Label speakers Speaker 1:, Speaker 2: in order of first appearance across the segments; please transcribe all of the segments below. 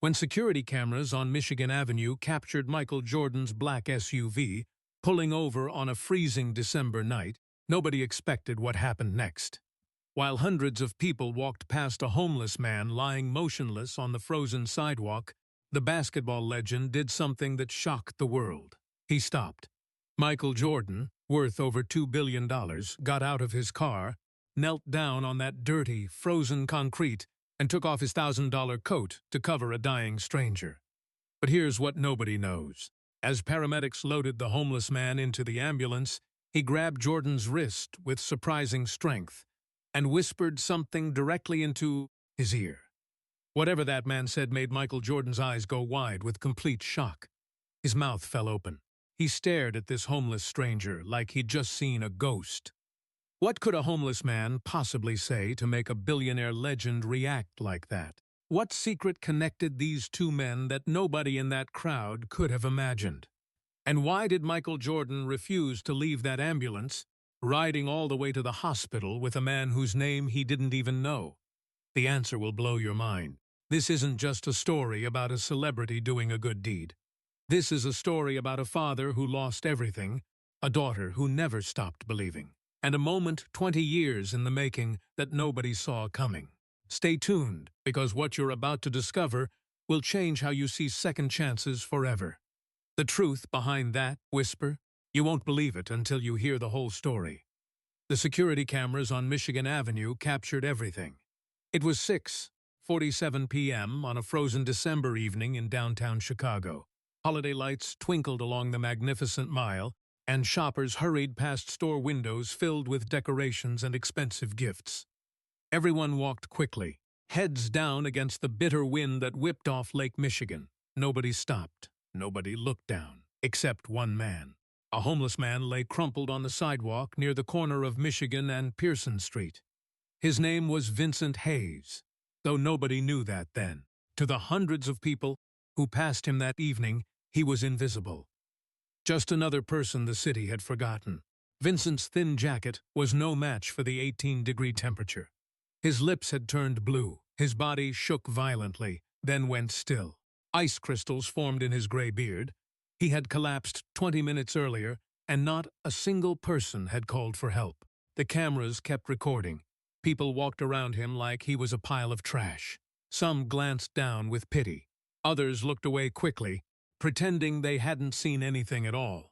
Speaker 1: When security cameras on Michigan Avenue captured Michael Jordan's black SUV pulling over on a freezing December night, nobody expected what happened next. While hundreds of people walked past a homeless man lying motionless on the frozen sidewalk, the basketball legend did something that shocked the world. He stopped. Michael Jordan, worth over $2 billion, got out of his car, knelt down on that dirty, frozen concrete, and took off his $1,000 coat to cover a dying stranger. But here's what nobody knows. As paramedics loaded the homeless man into the ambulance, he grabbed Jordan's wrist with surprising strength and whispered something directly into his ear. Whatever that man said made Michael Jordan's eyes go wide with complete shock. His mouth fell open. He stared at this homeless stranger like he'd just seen a ghost. What could a homeless man possibly say to make a billionaire legend react like that? What secret connected these two men that nobody in that crowd could have imagined? And why did Michael Jordan refuse to leave that ambulance, riding all the way to the hospital with a man whose name he didn't even know? The answer will blow your mind. This isn't just a story about a celebrity doing a good deed. This is a story about a father who lost everything, a daughter who never stopped believing, and a moment 20 years in the making that nobody saw coming. Stay tuned, because what you're about to discover will change how you see second chances forever. The truth behind that whisper, you won't believe it until you hear the whole story. The security cameras on Michigan Avenue captured everything. It was 6:47 p.m. on a frozen December evening in downtown Chicago. Holiday lights twinkled along the magnificent mile, and shoppers hurried past store windows filled with decorations and expensive gifts. Everyone walked quickly, heads down against the bitter wind that whipped off Lake Michigan. Nobody stopped. Nobody looked down, except one man. A homeless man lay crumpled on the sidewalk near the corner of Michigan and Pearson Street. His name was Vincent Hayes, though nobody knew that then. To the hundreds of people who passed him that evening, he was invisible. Just another person the city had forgotten. Vincent's thin jacket was no match for the 18-degree temperature. His lips had turned blue. His body shook violently, then went still. Ice crystals formed in his gray beard. He had collapsed 20 minutes earlier, and not a single person had called for help. The cameras kept recording. People walked around him like he was a pile of trash. Some glanced down with pity. Others looked away quickly, pretending they hadn't seen anything at all.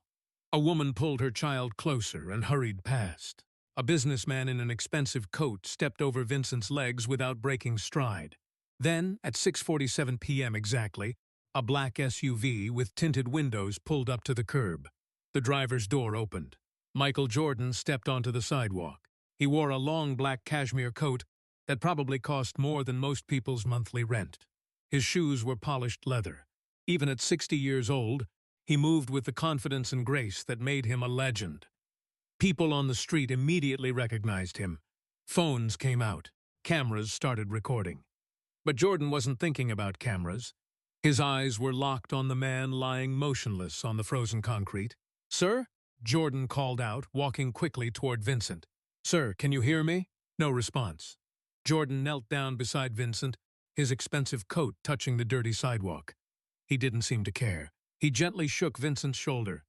Speaker 1: A woman pulled her child closer and hurried past. A businessman in an expensive coat stepped over Vincent's legs without breaking stride. Then, at 6:47 p.m. exactly, a black SUV with tinted windows pulled up to the curb. The driver's door opened. Michael Jordan stepped onto the sidewalk. He wore a long black cashmere coat that probably cost more than most people's monthly rent. His shoes were polished leather. Even at 60 years old, he moved with the confidence and grace that made him a legend. People on the street immediately recognized him. Phones came out. Cameras started recording. But Jordan wasn't thinking about cameras. His eyes were locked on the man lying motionless on the frozen concrete. "Sir?" Jordan called out, walking quickly toward Vincent. "Sir, can you hear me?" No response. Jordan knelt down beside Vincent, his expensive coat touching the dirty sidewalk. He didn't seem to care. He gently shook Vincent's shoulder.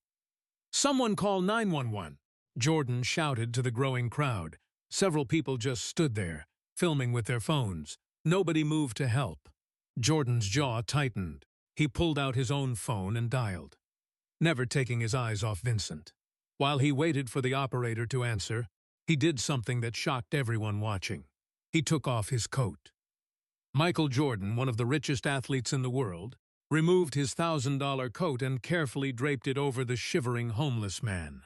Speaker 1: "Someone call 911!" Jordan shouted to the growing crowd. Several people just stood there, filming with their phones. Nobody moved to help. Jordan's jaw tightened. He pulled out his own phone and dialed, never taking his eyes off Vincent. While he waited for the operator to answer, he did something that shocked everyone watching. He took off his coat. Michael Jordan, one of the richest athletes in the world, removed his $1,000 coat and carefully draped it over the shivering homeless man.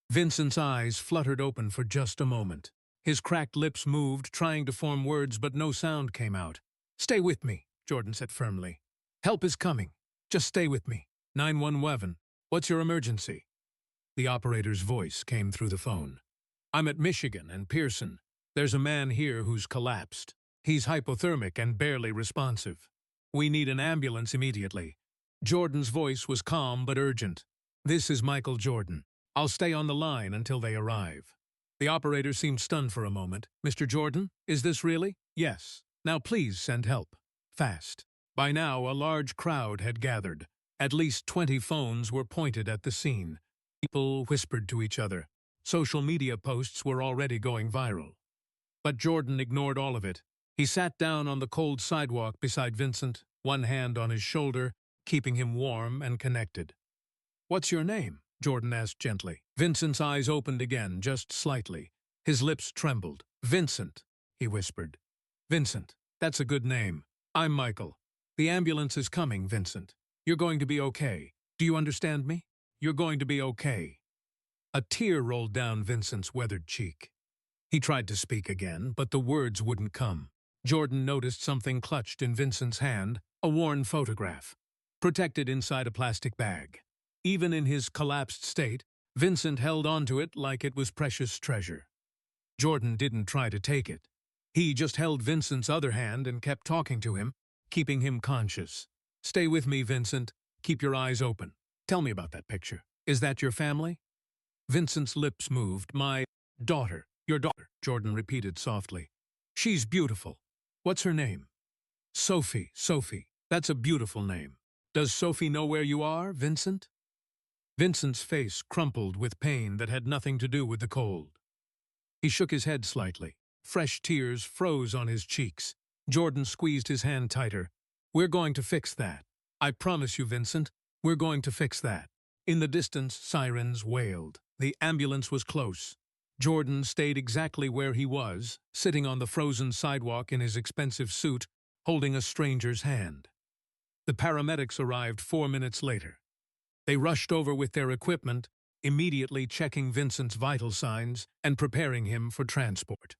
Speaker 1: Vincent's eyes fluttered open for just a moment. His cracked lips moved, trying to form words, but no sound came out. "Stay with me," Jordan said firmly. "Help is coming. Just stay with me. 911. What's your emergency?" The operator's voice came through the phone. "I'm at Michigan and Pearson. There's a man here who's collapsed. He's hypothermic and barely responsive. We need an ambulance immediately." Jordan's voice was calm but urgent. "This is Michael Jordan. I'll stay on the line until they arrive." The operator seemed stunned for a moment. "Mr. Jordan, is this really?" "Yes. Now please send help. Fast." By now, a large crowd had gathered. At least 20 phones were pointed at the scene. People whispered to each other. Social media posts were already going viral. But Jordan ignored all of it. He sat down on the cold sidewalk beside Vincent, one hand on his shoulder, keeping him warm and connected. "What's your name?" Jordan asked gently. Vincent's eyes opened again, just slightly. His lips trembled. "Vincent," he whispered. "Vincent, that's a good name. I'm Michael. The ambulance is coming, Vincent. You're going to be okay. Do you understand me? You're going to be okay." A tear rolled down Vincent's weathered cheek. He tried to speak again, but the words wouldn't come. Jordan noticed something clutched in Vincent's hand, a worn photograph, protected inside a plastic bag. Even in his collapsed state, Vincent held onto it like it was precious treasure. Jordan didn't try to take it. He just held Vincent's other hand and kept talking to him, keeping him conscious. "Stay with me, Vincent. Keep your eyes open. Tell me about that picture. Is that your family?" Vincent's lips moved. "My daughter. Your daughter," Jordan repeated softly. "She's beautiful. What's her name?" "Sophie. Sophie. That's a beautiful name. Does Sophie know where you are, Vincent?" Vincent's face crumpled with pain that had nothing to do with the cold. He shook his head slightly. Fresh tears froze on his cheeks. Jordan squeezed his hand tighter. "We're going to fix that. I promise you, Vincent, we're going to fix that." In the distance, sirens wailed. The ambulance was close. Jordan stayed exactly where he was, sitting on the frozen sidewalk in his expensive suit, holding a stranger's hand. The paramedics arrived 4 minutes later. They rushed over with their equipment, immediately checking Vincent's vital signs and preparing him for transport.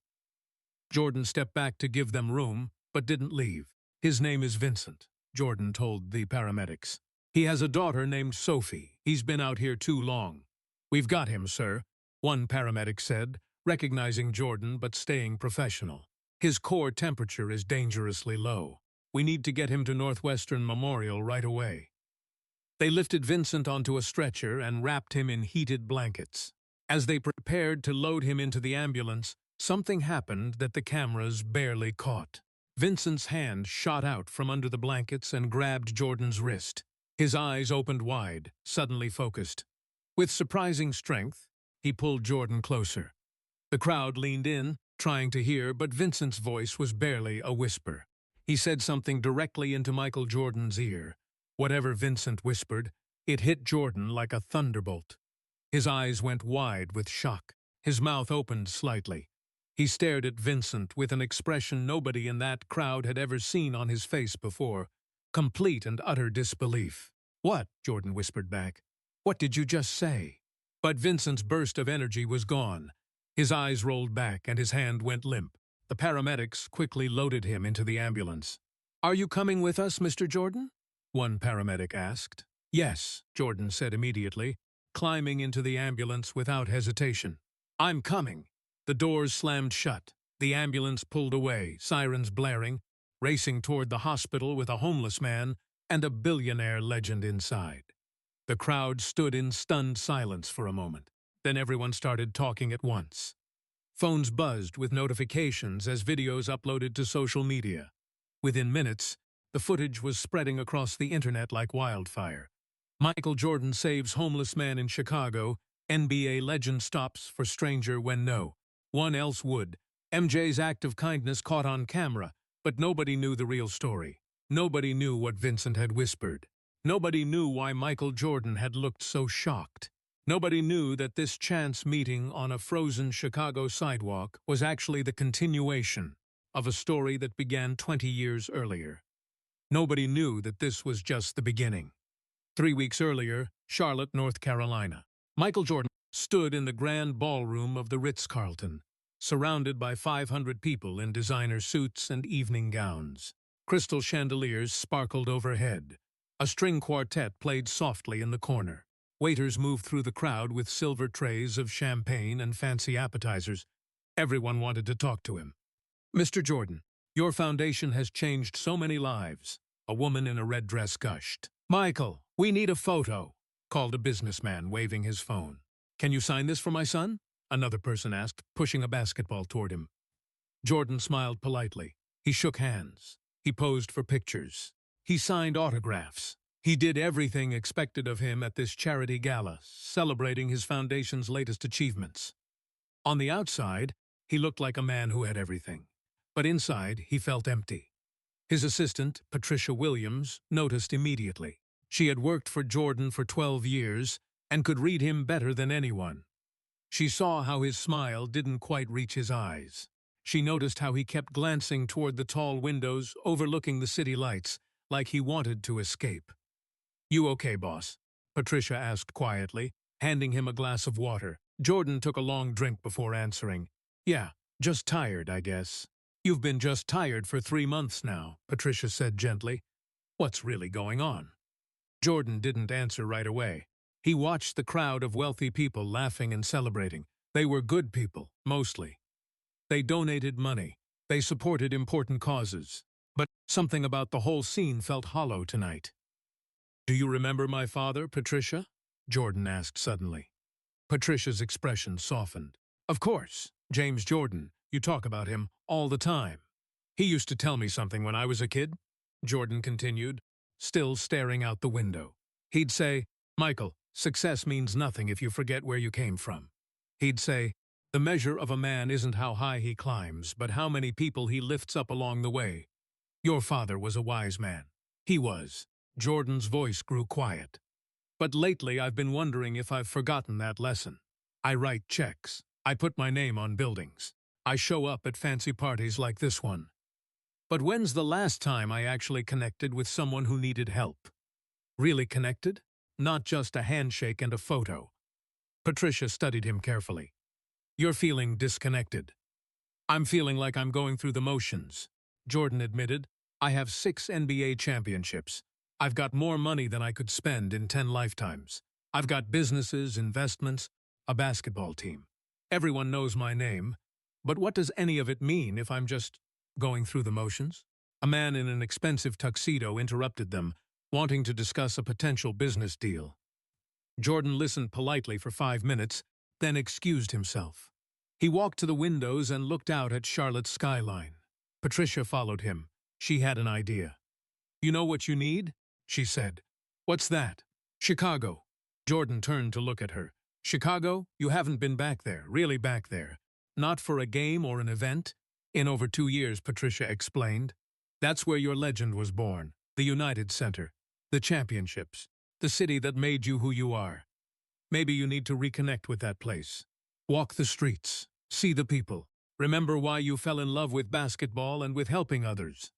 Speaker 1: Jordan stepped back to give them room, but didn't leave. "His name is Vincent," Jordan told the paramedics. "He has a daughter named Sophie. He's been out here too long." "We've got him, sir," one paramedic said, recognizing Jordan but staying professional. "His core temperature is dangerously low. We need to get him to Northwestern Memorial right away." They lifted Vincent onto a stretcher and wrapped him in heated blankets. As they prepared to load him into the ambulance, something happened that the cameras barely caught. Vincent's hand shot out from under the blankets and grabbed Jordan's wrist. His eyes opened wide, suddenly focused. With surprising strength, he pulled Jordan closer. The crowd leaned in, trying to hear, but Vincent's voice was barely a whisper. He said something directly into Michael Jordan's ear. Whatever Vincent whispered, it hit Jordan like a thunderbolt. His eyes went wide with shock. His mouth opened slightly. He stared at Vincent with an expression nobody in that crowd had ever seen on his face before, complete and utter disbelief. "What?" Jordan whispered back. "What did you just say?" But Vincent's burst of energy was gone. His eyes rolled back and his hand went limp. The paramedics quickly loaded him into the ambulance. "Are you coming with us, Mr. Jordan?" one paramedic asked. "Yes," Jordan said immediately, climbing into the ambulance without hesitation. "I'm coming." The doors slammed shut. The ambulance pulled away, sirens blaring, racing toward the hospital with a homeless man and a billionaire legend inside. The crowd stood in stunned silence for a moment. Then everyone started talking at once. Phones buzzed with notifications as videos uploaded to social media. Within minutes, the footage was spreading across the internet like wildfire. Michael Jordan saves homeless man in Chicago. NBA legend stops for stranger when no one else would. MJ's act of kindness caught on camera, but nobody knew the real story. Nobody knew what Vincent had whispered. Nobody knew why Michael Jordan had looked so shocked. Nobody knew that this chance meeting on a frozen Chicago sidewalk was actually the continuation of a story that began 20 years earlier. Nobody knew that this was just the beginning. 3 weeks earlier, Charlotte, North Carolina. Michael Jordan stood in the grand ballroom of the Ritz-Carlton, surrounded by 500 people in designer suits and evening gowns. Crystal chandeliers sparkled overhead. A string quartet played softly in the corner. Waiters moved through the crowd with silver trays of champagne and fancy appetizers. Everyone wanted to talk to him. "Mr. Jordan, your foundation has changed so many lives," a woman in a red dress gushed. "Michael, we need a photo," called a businessman, waving his phone. "Can you sign this for my son?" another person asked, pushing a basketball toward him. Jordan smiled politely. He shook hands. He posed for pictures. He signed autographs. He did everything expected of him at this charity gala, celebrating his foundation's latest achievements. On the outside, he looked like a man who had everything. But inside, he felt empty. His assistant, Patricia Williams, noticed immediately. She had worked for Jordan for 12 years and could read him better than anyone. She saw how his smile didn't quite reach his eyes. She noticed how he kept glancing toward the tall windows overlooking the city lights, like he wanted to escape. "You okay, boss?" Patricia asked quietly, handing him a glass of water. Jordan took a long drink before answering. "Yeah, just tired, I guess." "You've been just tired for 3 months now," Patricia said gently. "What's really going on?" Jordan didn't answer right away. He watched the crowd of wealthy people laughing and celebrating. They were good people, mostly. They donated money. They supported important causes. But something about the whole scene felt hollow tonight. "Do you remember my father, Patricia?" Jordan asked suddenly. Patricia's expression softened. "Of course, James Jordan. You talk about him all the time." "He used to tell me something when I was a kid," Jordan continued, still staring out the window. "He'd say, 'Michael, success means nothing if you forget where you came from.' He'd say, 'The measure of a man isn't how high he climbs, but how many people he lifts up along the way.' Your father was a wise man." "He was." Jordan's voice grew quiet. "But lately I've been wondering if I've forgotten that lesson. I write checks. I put my name on buildings. I show up at fancy parties like this one. But when's the last time I actually connected with someone who needed help? Really connected? Not just a handshake and a photo." Patricia studied him carefully. "You're feeling disconnected." "I'm feeling like I'm going through the motions," Jordan admitted. "I have 6 NBA championships. I've got more money than I could spend in 10 lifetimes. I've got businesses, investments, a basketball team. Everyone knows my name. But what does any of it mean if I'm just going through the motions?" A man in an expensive tuxedo interrupted them, wanting to discuss a potential business deal. Jordan listened politely for 5 minutes, then excused himself. He walked to the windows and looked out at Charlotte's skyline. Patricia followed him. She had an idea. "You know what you need?" she said. "What's that?" "Chicago." Jordan turned to look at her. "Chicago? You haven't been back there, really back there. Not for a game or an event?" "In over 2 years," Patricia explained. "That's where your legend was born. The United Center. The championships. The city that made you who you are. Maybe you need to reconnect with that place. Walk the streets. See the people. Remember why you fell in love with basketball and with helping others."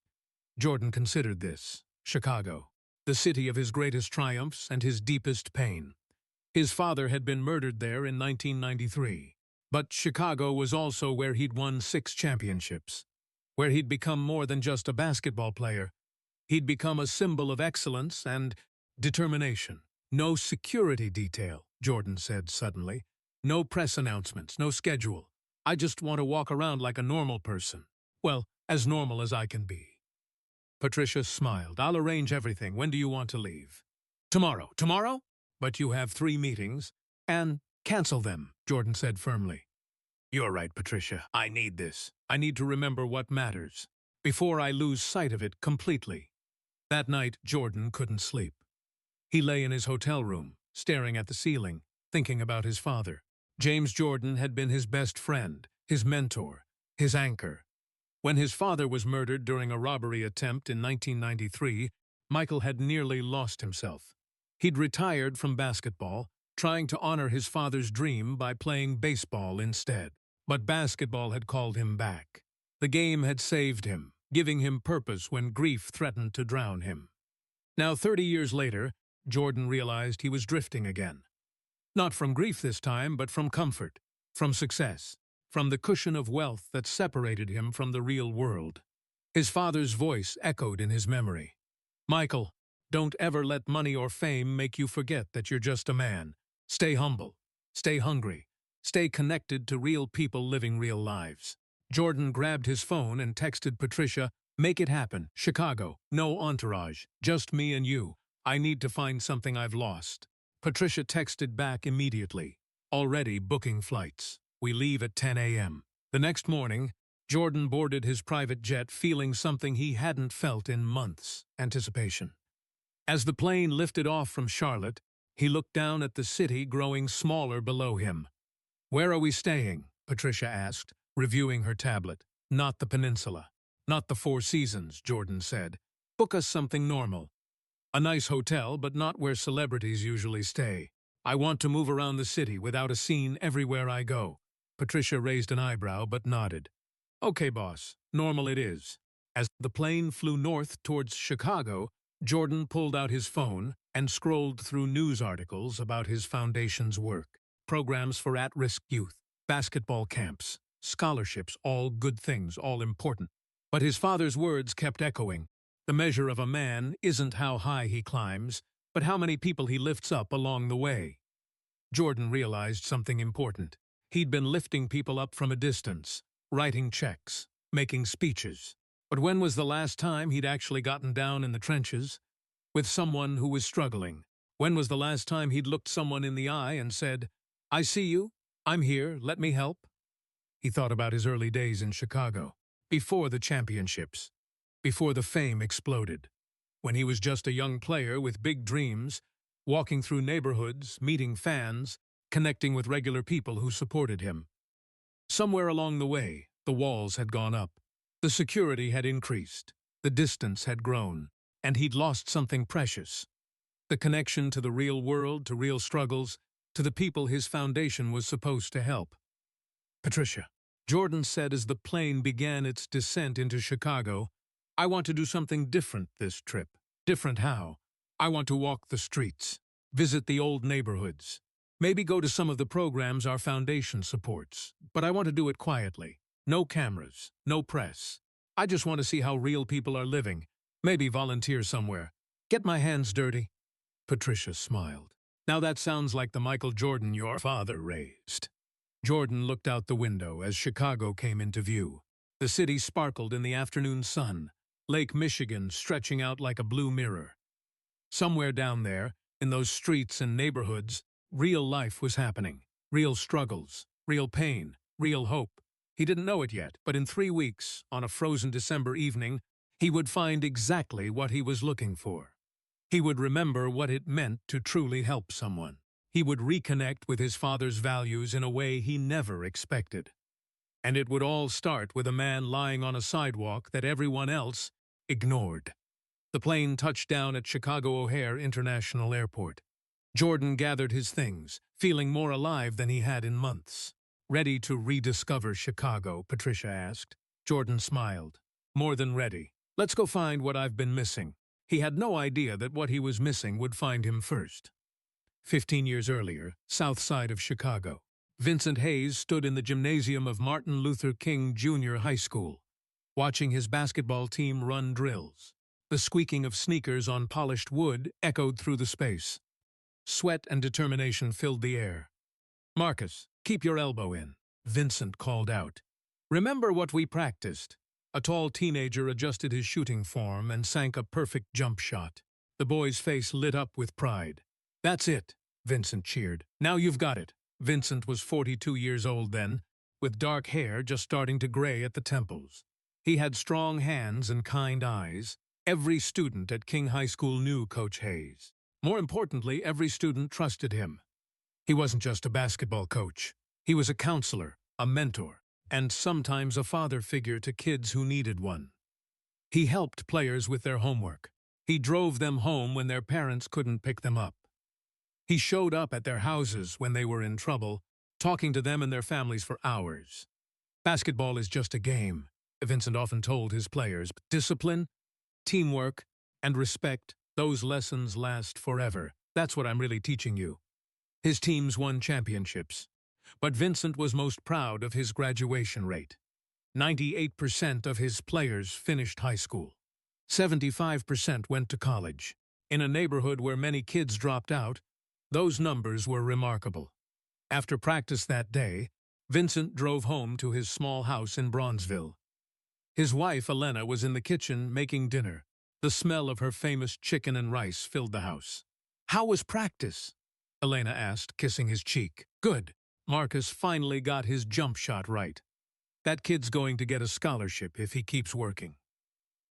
Speaker 1: Jordan considered this. Chicago. The city of his greatest triumphs and his deepest pain. His father had been murdered there in 1993. But Chicago was also where he'd won 6 championships. Where he'd become more than just a basketball player. He'd become a symbol of excellence and determination. "No security detail," Jordan said suddenly. "No press announcements, no schedule. I just want to walk around like a normal person. Well, as normal as I can be." Patricia smiled. "I'll arrange everything. When do you want to leave?" "Tomorrow." "Tomorrow?" "But you have 3 meetings." "And cancel them," Jordan said firmly. "You're right, Patricia. I need this. I need to remember what matters, before I lose sight of it completely." That night, Jordan couldn't sleep. He lay in his hotel room, staring at the ceiling, thinking about his father. James Jordan had been his best friend, his mentor, his anchor. When his father was murdered during a robbery attempt in 1993, Michael had nearly lost himself. He'd retired from basketball, trying to honor his father's dream by playing baseball instead. But basketball had called him back. The game had saved him, giving him purpose when grief threatened to drown him. Now, 30 years later, Jordan realized he was drifting again. Not from grief this time, but from comfort, from success, from the cushion of wealth that separated him from the real world. His father's voice echoed in his memory. "Michael, don't ever let money or fame make you forget that you're just a man. Stay humble. Stay hungry. Stay connected to real people living real lives." Jordan grabbed his phone and texted Patricia, "Make it happen. Chicago. No entourage. Just me and you. I need to find something I've lost." Patricia texted back immediately. "Already booking flights. We leave at 10 a.m. The next morning, Jordan boarded his private jet feeling something he hadn't felt in months: anticipation. As the plane lifted off from Charlotte, he looked down at the city growing smaller below him. "Where are we staying?" Patricia asked, reviewing her tablet. "Not the peninsula. Not the Four Seasons," Jordan said. "Book us something normal. A nice hotel, but not where celebrities usually stay. I want to move around the city without a scene everywhere I go." Patricia raised an eyebrow but nodded. "Okay, boss. Normal it is." As the plane flew north towards Chicago, Jordan pulled out his phone and scrolled through news articles about his foundation's work. Programs for at-risk youth, basketball camps, scholarships, all good things, all important. But his father's words kept echoing. The measure of a man isn't how high he climbs, but how many people he lifts up along the way. Jordan realized something important. He'd been lifting people up from a distance, writing checks, making speeches. But when was the last time he'd actually gotten down in the trenches with someone who was struggling? When was the last time he'd looked someone in the eye and said, "I see you, I'm here, let me help"? He thought about his early days in Chicago, before the championships, before the fame exploded, when he was just a young player with big dreams, walking through neighborhoods, meeting fans, connecting with regular people who supported him. Somewhere along the way, the walls had gone up, the security had increased, the distance had grown, and he'd lost something precious. The connection to the real world, to real struggles, to the people his foundation was supposed to help. "Patricia," Jordan said as the plane began its descent into Chicago, "I want to do something different this trip." "Different how?" "I want to walk the streets, visit the old neighborhoods, maybe go to some of the programs our foundation supports. But I want to do it quietly. No cameras, no press. I just want to see how real people are living, maybe volunteer somewhere. Get my hands dirty." Patricia smiled. "Now that sounds like the Michael Jordan your father raised." Jordan looked out the window as Chicago came into view. The city sparkled in the afternoon sun, Lake Michigan stretching out like a blue mirror. Somewhere down there, in those streets and neighborhoods, real life was happening. Real struggles, real pain, real hope. He didn't know it yet, but in 3 weeks, on a frozen December evening, he would find exactly what he was looking for. He would remember what it meant to truly help someone. He would reconnect with his father's values in a way he never expected. And it would all start with a man lying on a sidewalk that everyone else ignored. The plane touched down at Chicago O'Hare International Airport. Jordan gathered his things, feeling more alive than he had in months. "Ready to rediscover Chicago?" Patricia asked. Jordan smiled. "More than ready. Let's go find what I've been missing." He had no idea that what he was missing would find him first. 15 years earlier, south side of Chicago, Vincent Hayes stood in the gymnasium of Martin Luther King Jr. High School, watching his basketball team run drills. The squeaking of sneakers on polished wood echoed through the space. Sweat and determination filled the air. "Marcus, keep your elbow in," Vincent called out. "Remember what we practiced." A tall teenager adjusted his shooting form and sank a perfect jump shot. The boy's face lit up with pride. "That's it," Vincent cheered. "Now you've got it." Vincent was 42 years old then, with dark hair just starting to gray at the temples. He had strong hands and kind eyes. Every student at King High School knew Coach Hayes. More importantly, every student trusted him. He wasn't just a basketball coach. He was a counselor, a mentor, and sometimes a father figure to kids who needed one. He helped players with their homework. He drove them home when their parents couldn't pick them up. He showed up at their houses when they were in trouble, talking to them and their families for hours. "Basketball is just a game," Vincent often told his players. "But discipline, teamwork, and respect, those lessons last forever. That's what I'm really teaching you." His teams won championships, but Vincent was most proud of his graduation rate. 98% of his players finished high school. 75% went to college. In a neighborhood where many kids dropped out, those numbers were remarkable. After practice that day, Vincent drove home to his small house in Bronzeville. His wife, Elena, was in the kitchen making dinner. The smell of her famous chicken and rice filled the house. "How was practice?" Elena asked, kissing his cheek. "Good. Marcus finally got his jump shot right." That kid's going to get a scholarship if he keeps working.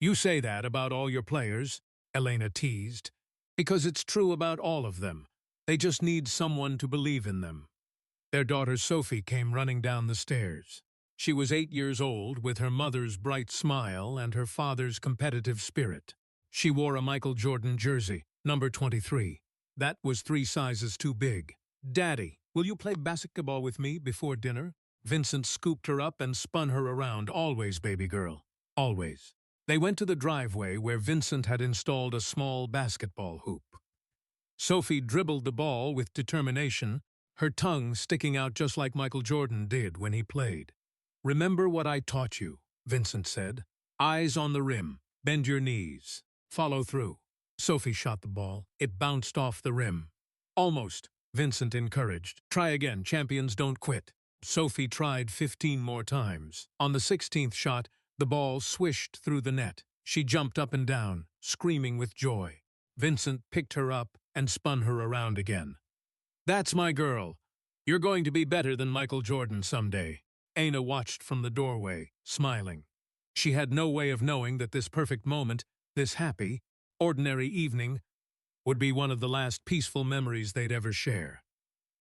Speaker 1: You say that about all your players, Elena teased, because it's true about all of them. They just need someone to believe in them. Their daughter Sophie came running down the stairs. She was 8 years old, with her mother's bright smile and her father's competitive spirit. She wore a Michael Jordan jersey, number 23. That was 3 sizes too big. "Daddy, will you play basketball with me before dinner?" Vincent scooped her up and spun her around. "Always, baby girl. Always." They went to the driveway where Vincent had installed a small basketball hoop. Sophie dribbled the ball with determination, her tongue sticking out just like Michael Jordan did when he played. "Remember what I taught you," Vincent said. "Eyes on the rim, bend your knees, follow through." Sophie shot the ball. It bounced off the rim. "Almost," Vincent encouraged. "Try again, champions don't quit." Sophie tried 15 more times. On the 16th shot, the ball swished through the net. She jumped up and down, screaming with joy. Vincent picked her up and spun her around again. "That's my girl. You're going to be better than Michael Jordan someday." Aina watched from the doorway, smiling. She had no way of knowing that this perfect moment, this happy, ordinary evening, would be one of the last peaceful memories they'd ever share.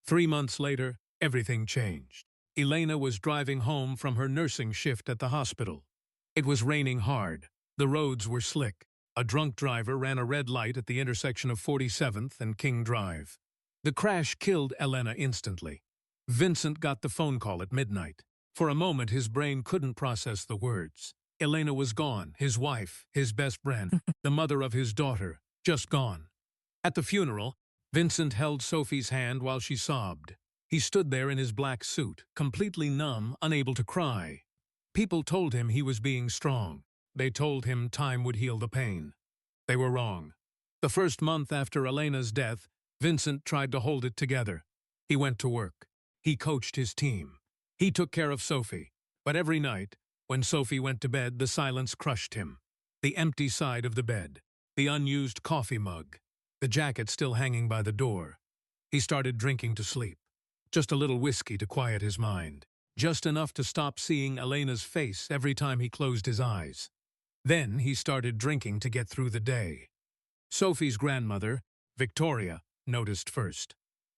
Speaker 1: 3 months later, everything changed. Elena was driving home from her nursing shift at the hospital. It was raining hard. The roads were slick. A drunk driver ran a red light at the intersection of 47th and King Drive. The crash killed Elena instantly. Vincent got the phone call at midnight. For a moment, his brain couldn't process the words. Elena was gone, his wife, his best friend, the mother of his daughter, just gone. At the funeral, Vincent held Sophie's hand while she sobbed. He stood there in his black suit, completely numb, unable to cry. People told him he was being strong. They told him time would heal the pain. They were wrong. The first month after Elena's death, Vincent tried to hold it together. He went to work. He coached his team. He took care of Sophie. But every night, when Sophie went to bed, the silence crushed him. The empty side of the bed, the unused coffee mug, the jacket still hanging by the door. He started drinking to sleep. Just a little whiskey to quiet his mind. Just enough to stop seeing Elena's face every time he closed his eyes. Then he started drinking to get through the day. Sophie's grandmother, Victoria, noticed first.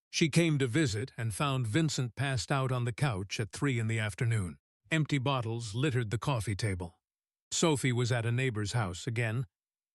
Speaker 1: She came to visit and found Vincent passed out on the couch at 3 in the afternoon. Empty bottles littered the coffee table. Sophie was at a neighbor's house again.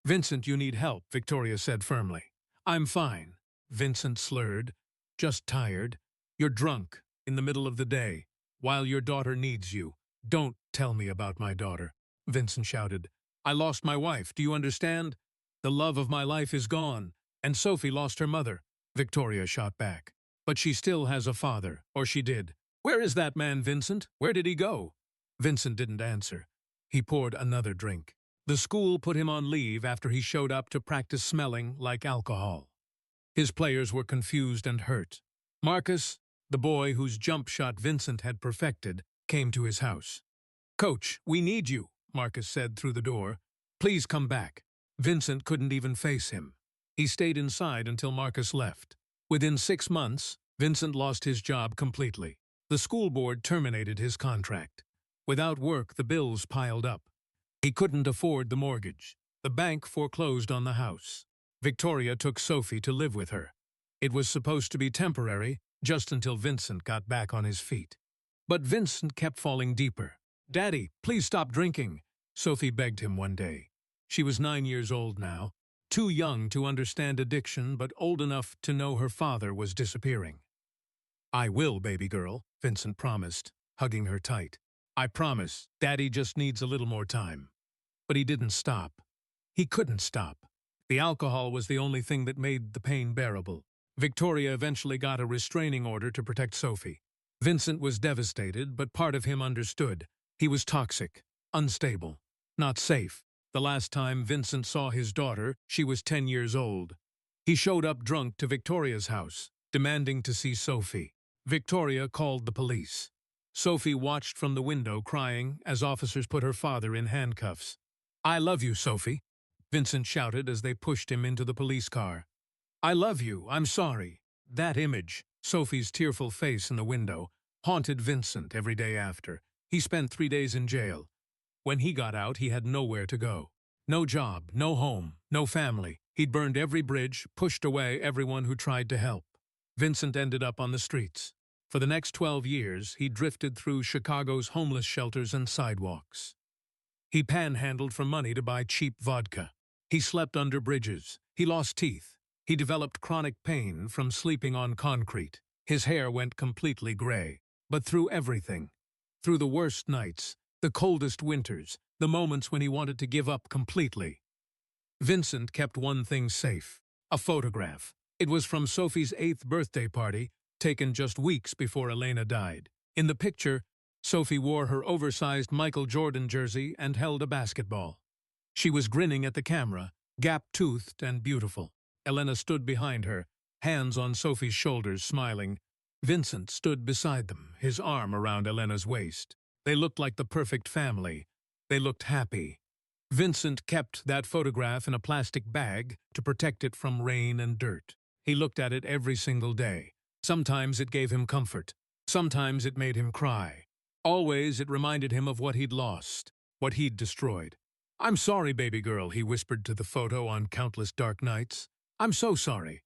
Speaker 1: "Vincent, you need help," Victoria said firmly. "I'm fine," Vincent slurred. "Just tired. You're drunk, in the middle of the day, while your daughter needs you." "Don't tell me about my daughter," Vincent shouted. "I lost my wife, do you understand? The love of my life is gone, and Sophie lost her mother," Victoria shot back. "But she still has a father, or she did. Where is that man, Vincent? Where did he go?" Vincent didn't answer. He poured another drink. The school put him on leave after he showed up to practice smelling like alcohol. His players were confused and hurt. Marcus, the boy whose jump shot Vincent had perfected, came to his house. "Coach, we need you," Marcus said through the door. "Please come back." Vincent couldn't even face him. He stayed inside until Marcus left. Within 6 months, Vincent lost his job completely. The school board terminated his contract. Without work, the bills piled up. He couldn't afford the mortgage. The bank foreclosed on the house. Victoria took Sophie to live with her. It was supposed to be temporary, just until Vincent got back on his feet. But Vincent kept falling deeper. "Daddy, please stop drinking," Sophie begged him one day. She was 9 years old now, too young to understand addiction but old enough to know her father was disappearing. "I will, baby girl," Vincent promised, hugging her tight. "I promise, Daddy just needs a little more time." But he didn't stop. He couldn't stop. The alcohol was the only thing that made the pain bearable. Victoria eventually got a restraining order to protect Sophie. Vincent was devastated, but part of him understood. He was toxic, unstable, not safe. The last time Vincent saw his daughter, she was 10 years old. He showed up drunk to Victoria's house, demanding to see Sophie. Victoria called the police. Sophie watched from the window, crying, as officers put her father in handcuffs. "I love you, Sophie," Vincent shouted as they pushed him into the police car. "I love you, I'm sorry." That image, Sophie's tearful face in the window, haunted Vincent every day after. He spent 3 days in jail. When he got out, he had nowhere to go. No job, no home, no family. He'd burned every bridge, pushed away everyone who tried to help. Vincent ended up on the streets. For the next 12 years, he drifted through Chicago's homeless shelters and sidewalks. He panhandled for money to buy cheap vodka. He slept under bridges. He lost teeth. He developed chronic pain from sleeping on concrete. His hair went completely gray. But through everything, through the worst nights, the coldest winters, the moments when he wanted to give up completely, Vincent kept one thing safe: a photograph. It was from Sophie's 8th birthday party, taken just weeks before Elena died. In the picture, Sophie wore her oversized Michael Jordan jersey and held a basketball. She was grinning at the camera, gap-toothed and beautiful. Elena stood behind her, hands on Sophie's shoulders, smiling. Vincent stood beside them, his arm around Elena's waist. They looked like the perfect family. They looked happy. Vincent kept that photograph in a plastic bag to protect it from rain and dirt. He looked at it every single day. Sometimes it gave him comfort. Sometimes it made him cry. Always it reminded him of what he'd lost, what he'd destroyed. "I'm sorry, baby girl," he whispered to the photo on countless dark nights. "I'm so sorry."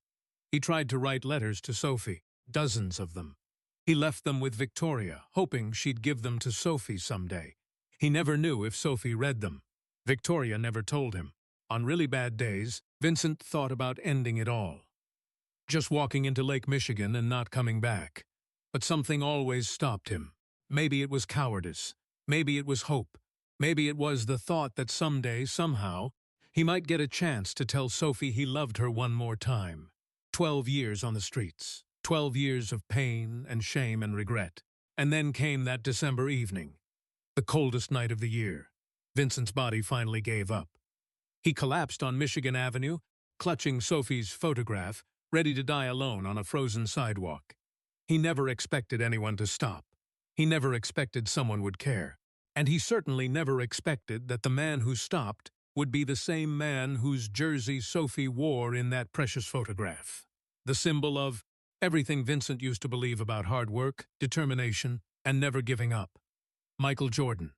Speaker 1: He tried to write letters to Sophie, dozens of them. He left them with Victoria, hoping she'd give them to Sophie someday. He never knew if Sophie read them. Victoria never told him. On really bad days, Vincent thought about ending it all. Just walking into Lake Michigan and not coming back. But something always stopped him. Maybe it was cowardice. Maybe it was hope. Maybe it was the thought that someday, somehow, he might get a chance to tell Sophie he loved her one more time. 12 years on the streets. 12 years of pain and shame and regret. And then came that December evening. The coldest night of the year. Vincent's body finally gave up. He collapsed on Michigan Avenue, clutching Sophie's photograph, ready to die alone on a frozen sidewalk. He never expected anyone to stop. He never expected someone would care. And he certainly never expected that the man who stopped would be the same man whose jersey Sophie wore in that precious photograph. The symbol of everything Vincent used to believe about hard work, determination, and never giving up. Michael Jordan.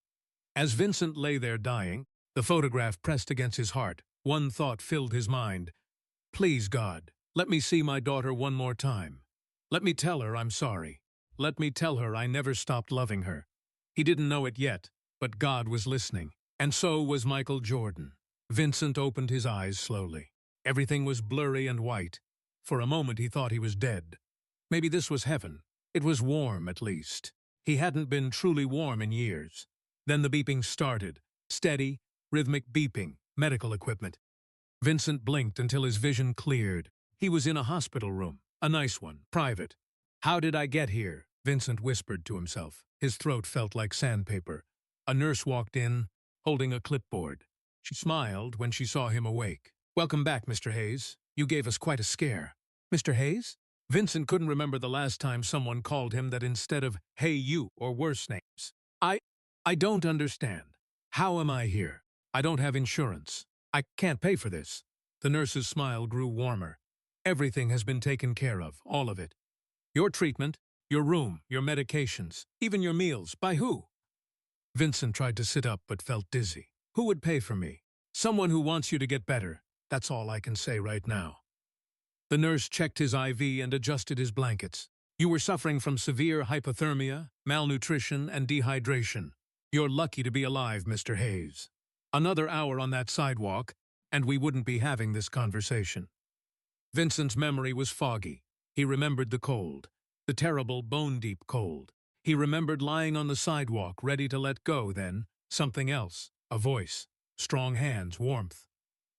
Speaker 1: As Vincent lay there dying, the photograph pressed against his heart. One thought filled his mind. "Please, God, let me see my daughter one more time. Let me tell her I'm sorry. Let me tell her I never stopped loving her." He didn't know it yet, but God was listening. And so was Michael Jordan. Vincent opened his eyes slowly. Everything was blurry and white. For a moment he thought he was dead. Maybe this was heaven. It was warm, at least. He hadn't been truly warm in years. Then the beeping started. Steady, rhythmic beeping, medical equipment. Vincent blinked until his vision cleared. He was in a hospital room, a nice one, private. "How did I get here?" Vincent whispered to himself. His throat felt like sandpaper. A nurse walked in, holding a clipboard. She smiled when she saw him awake. "Welcome back, Mr. Hayes. You gave us quite a scare." "Mr. Hayes?" Vincent couldn't remember the last time someone called him that instead of "Hey you" or worse names. I don't understand. How am I here? I don't have insurance. I can't pay for this." The nurse's smile grew warmer. "Everything has been taken care of, all of it. Your treatment, your room, your medications, even your meals. By who?" Vincent tried to sit up but felt dizzy. "Who would pay for me? Someone who wants you to get better. That's all I can say right now." The nurse checked his IV and adjusted his blankets. "You were suffering from severe hypothermia, malnutrition, and dehydration. You're lucky to be alive, Mr. Hayes. Another hour on that sidewalk, and we wouldn't be having this conversation." Vincent's memory was foggy. He remembered the cold, the terrible bone-deep cold. He remembered lying on the sidewalk, ready to let go, then something else, a voice, strong hands, warmth.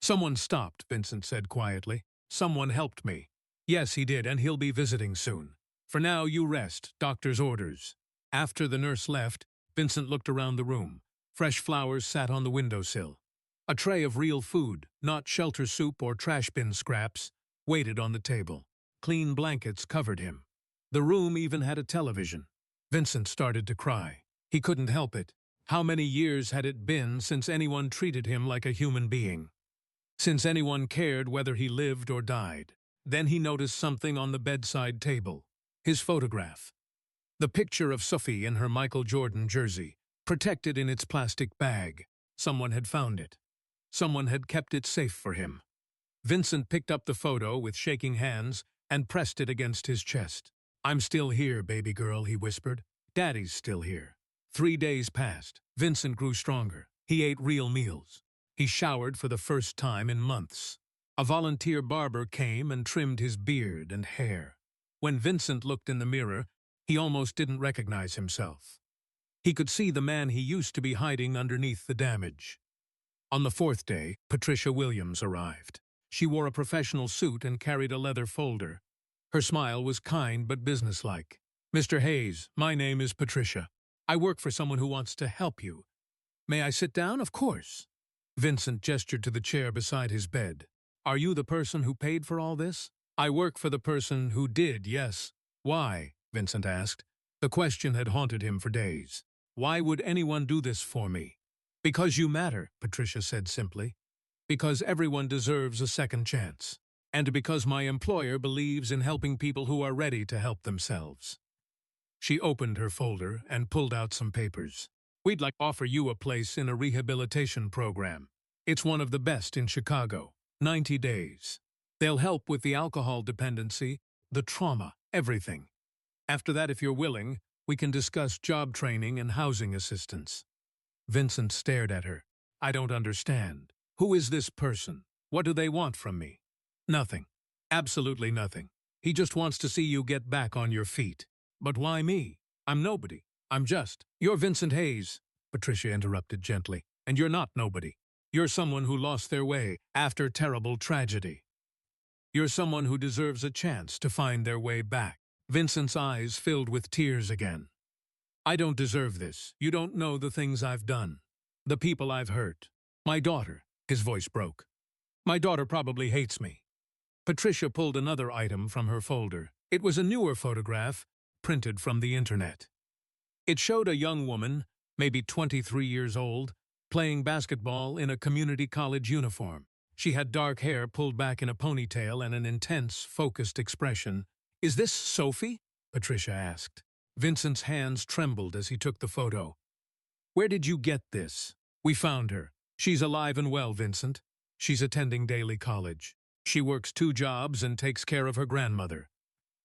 Speaker 1: "Someone stopped," Vincent said quietly. "Someone helped me." "Yes, he did, and he'll be visiting soon. For now, you rest, doctor's orders." After the nurse left, Vincent looked around the room. Fresh flowers sat on the windowsill. A tray of real food, not shelter soup or trash bin scraps, waited on the table. Clean blankets covered him. The room even had a television. Vincent started to cry. He couldn't help it. How many years had it been since anyone treated him like a human being? Since anyone cared whether he lived or died? Then he noticed something on the bedside table. His photograph. The picture of Sophie in her Michael Jordan jersey, protected in its plastic bag. Someone had found it. Someone had kept it safe for him. Vincent picked up the photo with shaking hands and pressed it against his chest. "I'm still here, baby girl," he whispered. "Daddy's still here." 3 days passed. Vincent grew stronger. He ate real meals. He showered for the first time in months. A volunteer barber came and trimmed his beard and hair. When Vincent looked in the mirror, he almost didn't recognize himself. He could see the man he used to be hiding underneath the damage. On the 4th day, Patricia Williams arrived. She wore a professional suit and carried a leather folder. Her smile was kind but businesslike. "Mr. Hayes, my name is Patricia. I work for someone who wants to help you. May I sit down? Of course." Vincent gestured to the chair beside his bed. "Are you the person who paid for all this?" "I work for the person who did, yes." "Why?" Vincent asked. The question had haunted him for days. "Why would anyone do this for me?" "Because you matter," Patricia said simply. "Because everyone deserves a second chance. And because my employer believes in helping people who are ready to help themselves." She opened her folder and pulled out some papers. "We'd like to offer you a place in a rehabilitation program. It's one of the best in Chicago. 90 days. They'll help with the alcohol dependency, the trauma, everything. After that, if you're willing, we can discuss job training and housing assistance." Vincent stared at her. "I don't understand. Who is this person? What do they want from me?" "Nothing. Absolutely nothing. He just wants to see you get back on your feet." "But why me? I'm nobody. I'm just—" "You're Vincent Hayes," Patricia interrupted gently, "and you're not nobody. You're someone who lost their way after terrible tragedy. You're someone who deserves a chance to find their way back." Vincent's eyes filled with tears again. "I don't deserve this. You don't know the things I've done. The people I've hurt. My daughter," his voice broke. "My daughter probably hates me." Patricia pulled another item from her folder. It was a newer photograph, printed from the internet. It showed a young woman, maybe 23 years old, playing basketball in a community college uniform. She had dark hair pulled back in a ponytail and an intense, focused expression. "Is this Sophie?" Patricia asked. Vincent's hands trembled as he took the photo. "Where did you get this?" "We found her. She's alive and well, Vincent. She's attending daily college. She works 2 jobs and takes care of her grandmother.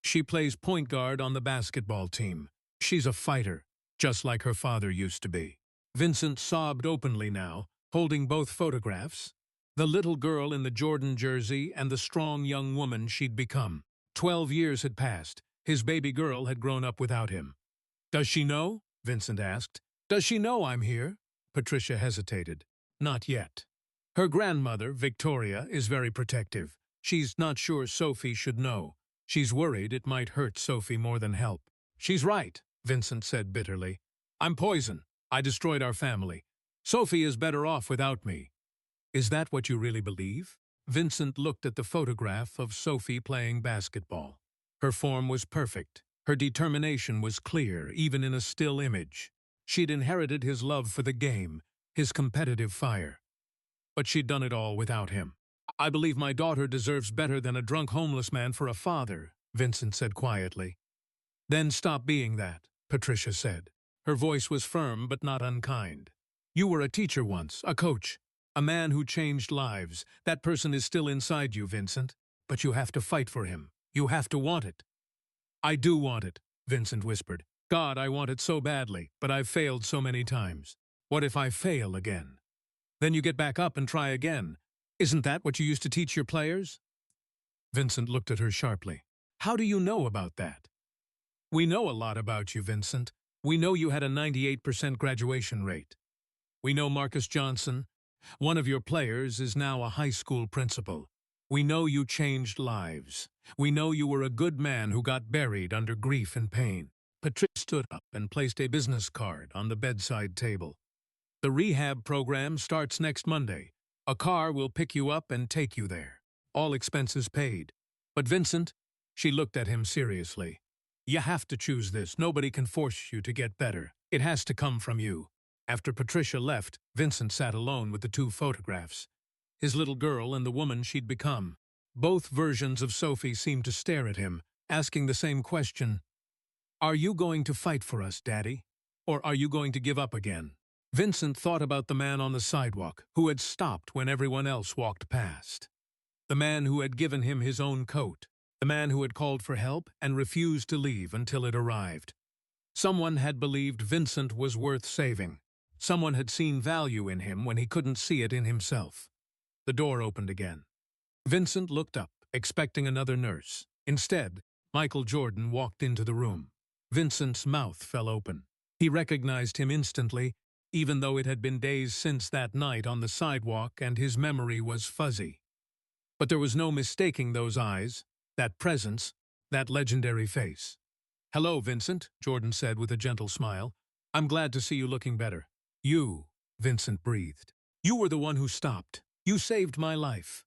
Speaker 1: She plays point guard on the basketball team. She's a fighter, just like her father used to be." Vincent sobbed openly now, holding both photographs. The little girl in the Jordan jersey and the strong young woman she'd become. 12 years had passed. His baby girl had grown up without him. "Does she know?" Vincent asked. "Does she know I'm here?" Patricia hesitated. "Not yet. Her grandmother, Victoria, is very protective. She's not sure Sophie should know. She's worried it might hurt Sophie more than help." "She's right," Vincent said bitterly. "I'm poison. I destroyed our family. Sophie is better off without me." "Is that what you really believe?" Vincent looked at the photograph of Sophie playing basketball. Her form was perfect. Her determination was clear, even in a still image. She'd inherited his love for the game, his competitive fire. But she'd done it all without him. "I believe my daughter deserves better than a drunk homeless man for a father," Vincent said quietly. "Then stop being that," Patricia said. Her voice was firm but not unkind. "You were a teacher once, a coach, a man who changed lives. That person is still inside you, Vincent. But you have to fight for him. You have to want it." "I do want it," Vincent whispered. "God, I want it so badly, but I've failed so many times. What if I fail again?" "Then you get back up and try again. Isn't that what you used to teach your players?" Vincent looked at her sharply. "How do you know about that?" "We know a lot about you, Vincent. We know you had a 98% graduation rate. We know Marcus Johnson, one of your players, is now a high school principal. We know you changed lives. We know you were a good man who got buried under grief and pain." Patricia stood up and placed a business card on the bedside table. "The rehab program starts next Monday. A car will pick you up and take you there. All expenses paid. But Vincent," she looked at him seriously, "you have to choose this. Nobody can force you to get better. It has to come from you." After Patricia left, Vincent sat alone with the 2 photographs, his little girl and the woman she'd become. Both versions of Sophie seemed to stare at him, asking the same question. "Are you going to fight for us, Daddy?" or are you going to give up again? Vincent thought about the man on the sidewalk who had stopped when everyone else walked past. The man who had given him his own coat. The man who had called for help and refused to leave until it arrived. Someone had believed Vincent was worth saving. Someone had seen value in him when he couldn't see it in himself. The door opened again. Vincent looked up, expecting another nurse. Instead, Michael Jordan walked into the room. Vincent's mouth fell open. He recognized him instantly, even though it had been days since that night on the sidewalk and his memory was fuzzy. But there was no mistaking those eyes, that presence, that legendary face. "Hello, Vincent," Jordan said with a gentle smile. "I'm glad to see you looking better." "You," Vincent breathed. "You were the one who stopped. You saved my life."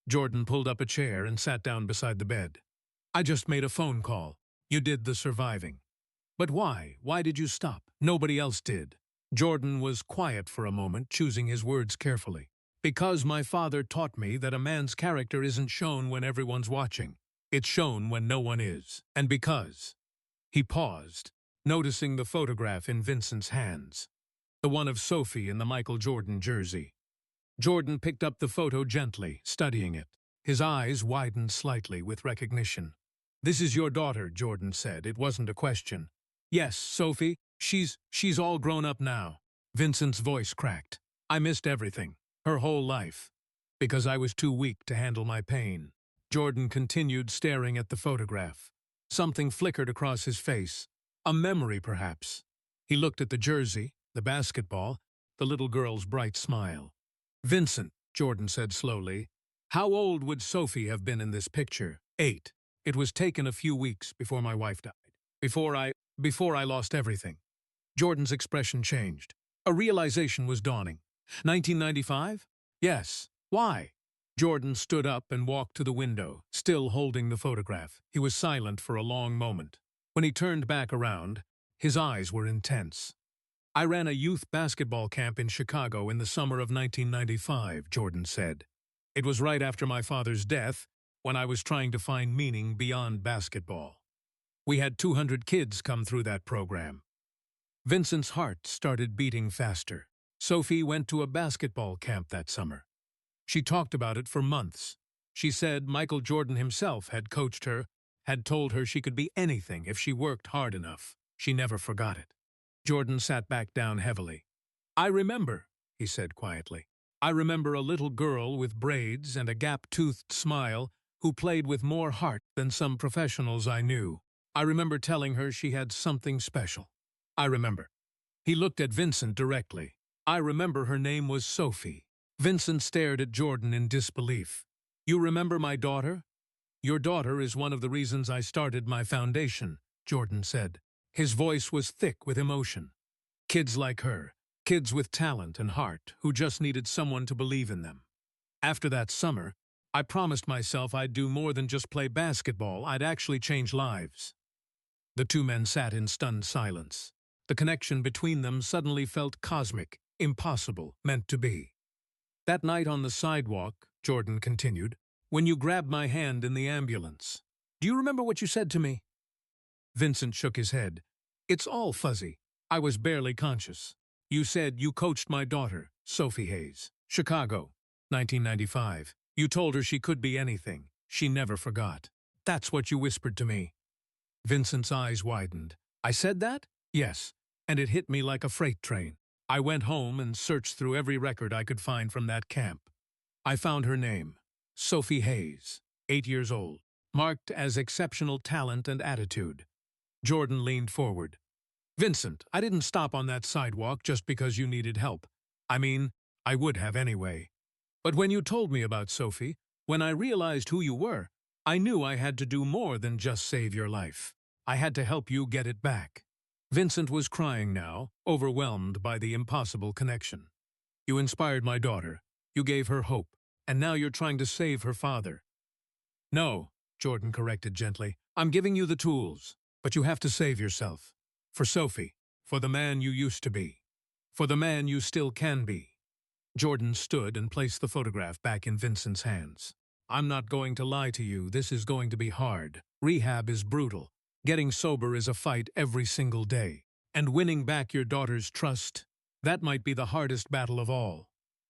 Speaker 1: Jordan pulled up a chair and sat down beside the bed. "I just made a phone call. You did the surviving." "But why? Why did you stop? Nobody else did." Jordan was quiet for a moment, choosing his words carefully. "Because my father taught me that a man's character isn't shown when everyone's watching. It's shown when no one is. And because—" He paused, noticing the photograph in Vincent's hands. The one of Sophie in the Michael Jordan jersey. Jordan picked up the photo gently, studying it. His eyes widened slightly with recognition. "This is your daughter," Jordan said. It wasn't a question. "Yes, Sophie. She's all grown up now." Vincent's voice cracked. "I missed everything. Her whole life. Because I was too weak to handle my pain." Jordan continued staring at the photograph. Something flickered across his face. A memory, perhaps. He looked at the jersey, the basketball, the little girl's bright smile. "Vincent," Jordan said slowly, "how old would Sophie have been in this picture?" 8. It was taken a few weeks before my wife died. Before I lost everything." Jordan's expression changed. A realization was dawning. 1995? Yes. Why? Jordan stood up and walked to the window, still holding the photograph. He was silent for a long moment. When he turned back around, his eyes were intense. "I ran a youth basketball camp in Chicago in the summer of 1995, Jordan said. "It was right after my father's death, when I was trying to find meaning beyond basketball. We had 200 kids come through that program." Vincent's heart started beating faster. Sophie went to a basketball camp that summer. She talked about it for months. She said Michael Jordan himself had coached her, had told her she could be anything if she worked hard enough. She never forgot it. Jordan sat back down heavily. "I remember," he said quietly. "I remember a little girl with braids and a gap-toothed smile who played with more heart than some professionals I knew. I remember telling her she had something special. I remember." He looked at Vincent directly. "I remember her name was Sophie." Vincent stared at Jordan in disbelief. "You remember my daughter?" "Your daughter is one of the reasons I started my foundation," Jordan said. His voice was thick with emotion. "Kids like her, kids with talent and heart, who just needed someone to believe in them. After that summer, I promised myself I'd do more than just play basketball, I'd actually change lives." The two men sat in stunned silence. The connection between them suddenly felt cosmic, impossible, meant to be. "That night on the sidewalk," Jordan continued, "when you grabbed my hand in the ambulance. Do you remember what you said to me?" Vincent shook his head. "It's all fuzzy. I was barely conscious. You said you coached my daughter, Sophie Hayes. Chicago, 1995. You told her she could be anything. She never forgot. That's what you whispered to me." Vincent's eyes widened. "I said that?" "Yes, and it hit me like a freight train. I went home and searched through every record I could find from that camp. I found her name, Sophie Hayes, 8 years old, marked as exceptional talent and attitude." Jordan leaned forward. "Vincent, I didn't stop on that sidewalk just because you needed help. I mean, I would have anyway. But when you told me about Sophie, when I realized who you were, I knew I had to do more than just save your life. I had to help you get it back." Vincent was crying now, overwhelmed by the impossible connection. "You inspired my daughter. You gave her hope. And now you're trying to save her father." "No," Jordan corrected gently. "I'm giving you the tools. But you have to save yourself. For Sophie. For the man you used to be. For the man you still can be." Jordan stood and placed the photograph back in Vincent's hands. "I'm not going to lie to you. This is going to be hard. Rehab is brutal. Getting sober is a fight every single day. And winning back your daughter's trust, that might be the hardest battle of all.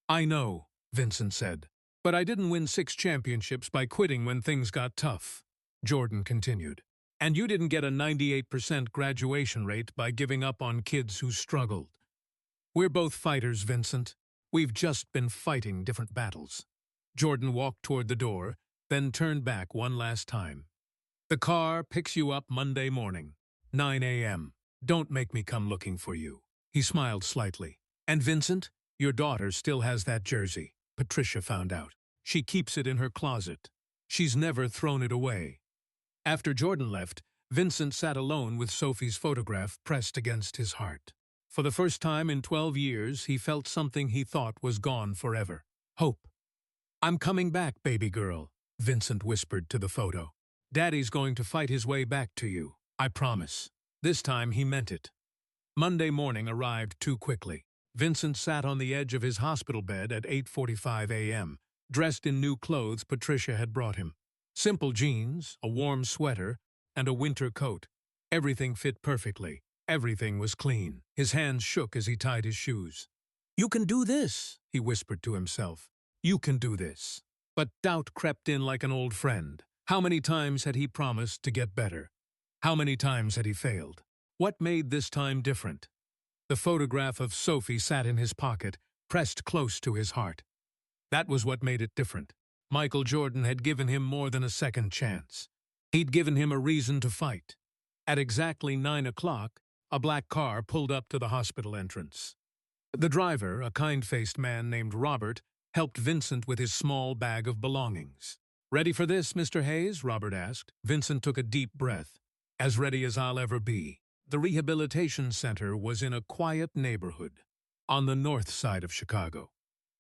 Speaker 1: I know, Vincent said. But I didn't win 6 championships by quitting when things got tough, Jordan continued. And you didn't get a 98% graduation rate by giving up on kids who struggled. We're both fighters, Vincent. We've just been fighting different battles. Jordan walked toward the door, then turned back one last time. The car picks you up Monday morning, 9 a.m. Don't make me come looking for you. He smiled slightly. And Vincent, your daughter still has that jersey. Patricia found out. She keeps it in her closet. She's never thrown it away. After Jordan left, Vincent sat alone with Sophie's photograph pressed against his heart. For the first time in 12 years, he felt something he thought was gone forever. Hope. I'm coming back, baby girl, Vincent whispered to the photo. Daddy's going to fight his way back to you, I promise. This time he meant it. Monday morning arrived too quickly. Vincent sat on the edge of his hospital bed at 8:45 a.m., dressed in new clothes Patricia had brought him. Simple jeans, a warm sweater, and a winter coat. Everything fit perfectly. Everything was clean. His hands shook as he tied his shoes. You can do this, he whispered to himself. You can do this. But doubt crept in like an old friend. How many times had he promised to get better? How many times had he failed? What made this time different? The photograph of Sophie sat in his pocket, pressed close to his heart. That was what made it different. Michael Jordan had given him more than a second chance. He'd given him a reason to fight. At exactly 9 o'clock, a black car pulled up to the hospital entrance. The driver, a kind-faced man named Robert, helped Vincent with his small bag of belongings. Ready for this, Mr. Hayes? Robert asked. Vincent took a deep breath. As ready as I'll ever be. The rehabilitation center was in a quiet neighborhood on the north side of Chicago.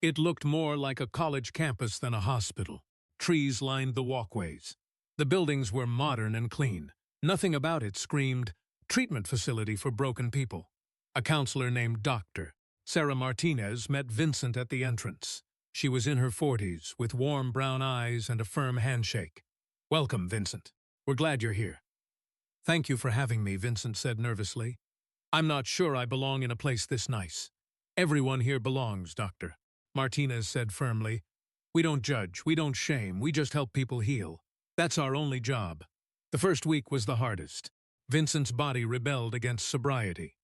Speaker 1: It looked more like a college campus than a hospital. Trees lined the walkways. The buildings were modern and clean. Nothing about it screamed, treatment facility for broken people. A counselor named Dr. Sarah Martinez met Vincent at the entrance. She was in her 40s, with warm brown eyes and a firm handshake. Welcome, Vincent. We're glad you're here. Thank you for having me, Vincent said nervously. I'm not sure I belong in a place this nice. Everyone here belongs, Doctor. Martinez said firmly. We don't judge, we don't shame, we just help people heal. That's our only job. The first week was the hardest. Vincent's body rebelled against sobriety.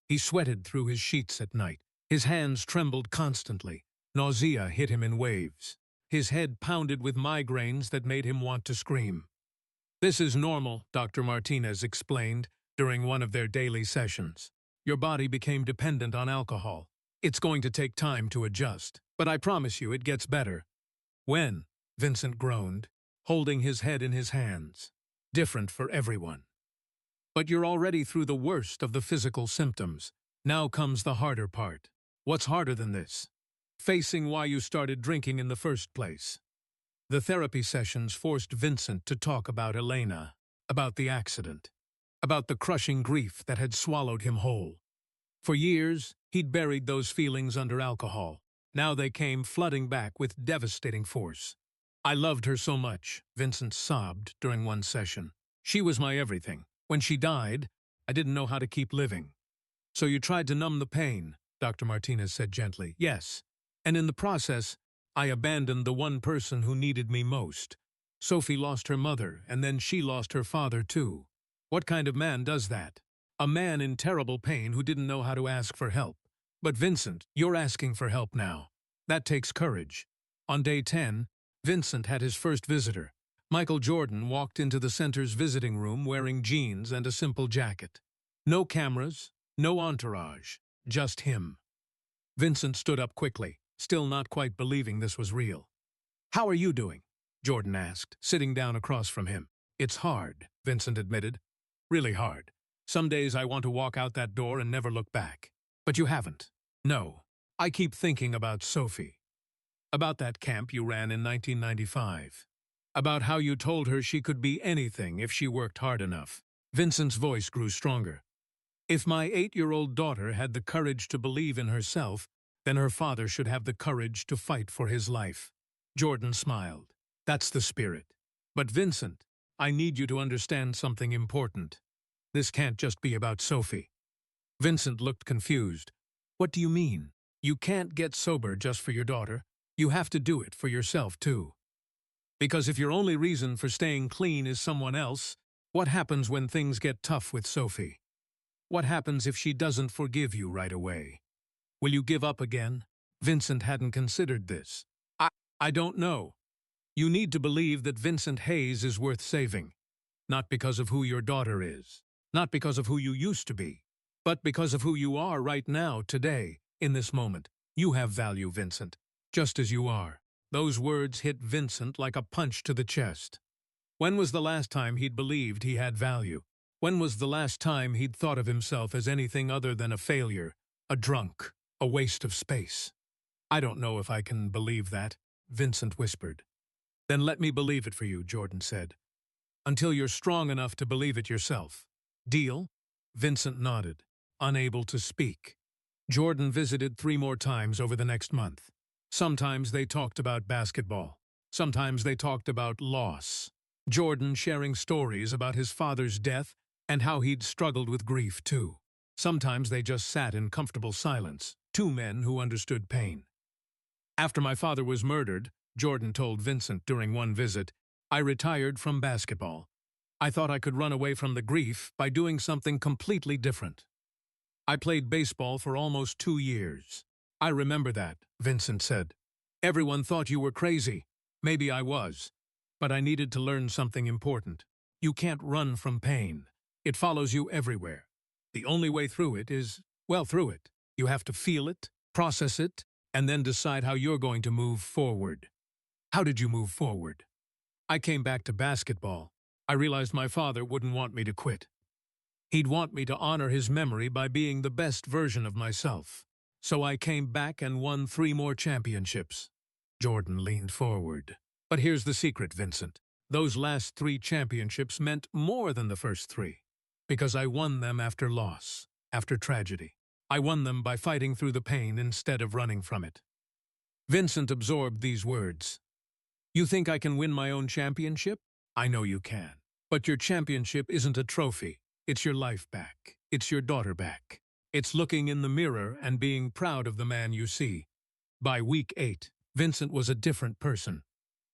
Speaker 1: He sweated through his sheets at night. His hands trembled constantly. Nausea hit him in waves. His head pounded with migraines that made him want to scream. This is normal, Dr. Martinez explained during one of their daily sessions. Your body became dependent on alcohol. It's going to take time to adjust, but I promise you it gets better. When? Vincent groaned, holding his head in his hands. Different for everyone. But you're already through the worst of the physical symptoms. Now comes the harder part. What's harder than this? Facing why you started drinking in the first place. The therapy sessions forced Vincent to talk about Elena, about the accident, about the crushing grief that had swallowed him whole. For years, he'd buried those feelings under alcohol. Now they came flooding back with devastating force. I loved her so much, Vincent sobbed during one session. She was my everything. When she died, I didn't know how to keep living. So you tried to numb the pain, Dr. Martinez said gently. Yes. And in the process, I abandoned the one person who needed me most. Sophie lost her mother, and then she lost her father too. What kind of man does that? A man in terrible pain who didn't know how to ask for help. But Vincent, you're asking for help now. That takes courage. On day 10, Vincent had his first visitor. Michael Jordan walked into the center's visiting room wearing jeans and a simple jacket. No cameras, no entourage, just him. Vincent stood up quickly, still not quite believing this was real. How are you doing? Jordan asked, sitting down across from him. It's hard, Vincent admitted. Really hard. Some days I want to walk out that door and never look back. But you haven't. No. I keep thinking about Sophie. About that camp you ran in 1995. About how you told her she could be anything if she worked hard enough. Vincent's voice grew stronger. If my 8-year-old daughter had the courage to believe in herself, then her father should have the courage to fight for his life. Jordan smiled. That's the spirit. But Vincent, I need you to understand something important. This can't just be about Sophie. Vincent looked confused. What do you mean? You can't get sober just for your daughter. You have to do it for yourself, too. Because if your only reason for staying clean is someone else, what happens when things get tough with Sophie? What happens if she doesn't forgive you right away? Will you give up again? Vincent hadn't considered this. I don't know. You need to believe that Vincent Hayes is worth saving. Not because of who your daughter is. Not because of who you used to be. But because of who you are right now, today, in this moment. You have value, Vincent. Just as you are. Those words hit Vincent like a punch to the chest. When was the last time he'd believed he had value? When was the last time he'd thought of himself as anything other than a failure, a drunk, a waste of space? I don't know if I can believe that, Vincent whispered. Then let me believe it for you, Jordan said. Until you're strong enough to believe it yourself. Deal? Vincent nodded, unable to speak. Jordan visited 3 more times over the next month. Sometimes they talked about basketball. Sometimes they talked about loss. Jordan sharing stories about his father's death and how he'd struggled with grief, too. Sometimes they just sat in comfortable silence, 2 men who understood pain. After my father was murdered, Jordan told Vincent during one visit, I retired from basketball. I thought I could run away from the grief by doing something completely different. I played baseball for almost 2 years. I remember that, Vincent said. Everyone thought you were crazy. Maybe I was. But I needed to learn something important. You can't run from pain. It follows you everywhere. The only way through it is, well, through it. You have to feel it, process it, and then decide how you're going to move forward. How did you move forward? I came back to basketball. I realized my father wouldn't want me to quit. He'd want me to honor his memory by being the best version of myself. So I came back and won 3 more championships. Jordan leaned forward. But here's the secret, Vincent. Those last 3 championships meant more than the first 3. Because I won them after loss, after tragedy. I won them by fighting through the pain instead of running from it. Vincent absorbed these words. You think I can win my own championship? I know you can. But your championship isn't a trophy. It's your life back. It's your daughter back. It's looking in the mirror and being proud of the man you see. By week 8, Vincent was a different person.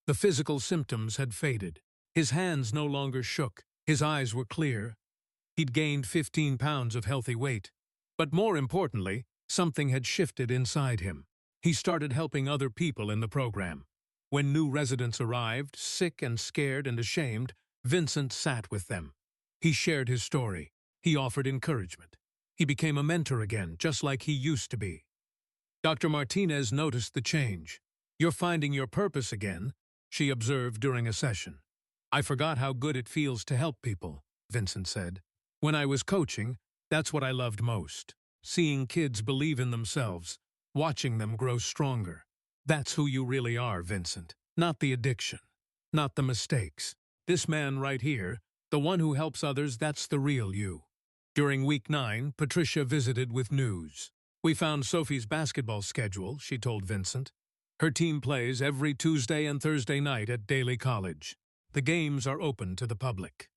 Speaker 1: The physical symptoms had faded. His hands no longer shook. His eyes were clear. He'd gained 15 pounds of healthy weight. But more importantly, something had shifted inside him. He started helping other people in the program. When new residents arrived, sick and scared and ashamed, Vincent sat with them. He shared his story. He offered encouragement. He became a mentor again, just like he used to be. Dr. Martinez noticed the change. You're finding your purpose again, she observed during a session. I forgot how good it feels to help people, Vincent said. When I was coaching, that's what I loved most. Seeing kids believe in themselves, watching them grow stronger. That's who you really are, Vincent. Not the addiction. Not the mistakes. This man right here, the one who helps others, that's the real you. During week 9, Patricia visited with news. We found Sophie's basketball schedule, she told Vincent. Her team plays every Tuesday and Thursday night at Daly College. The games are open to the public.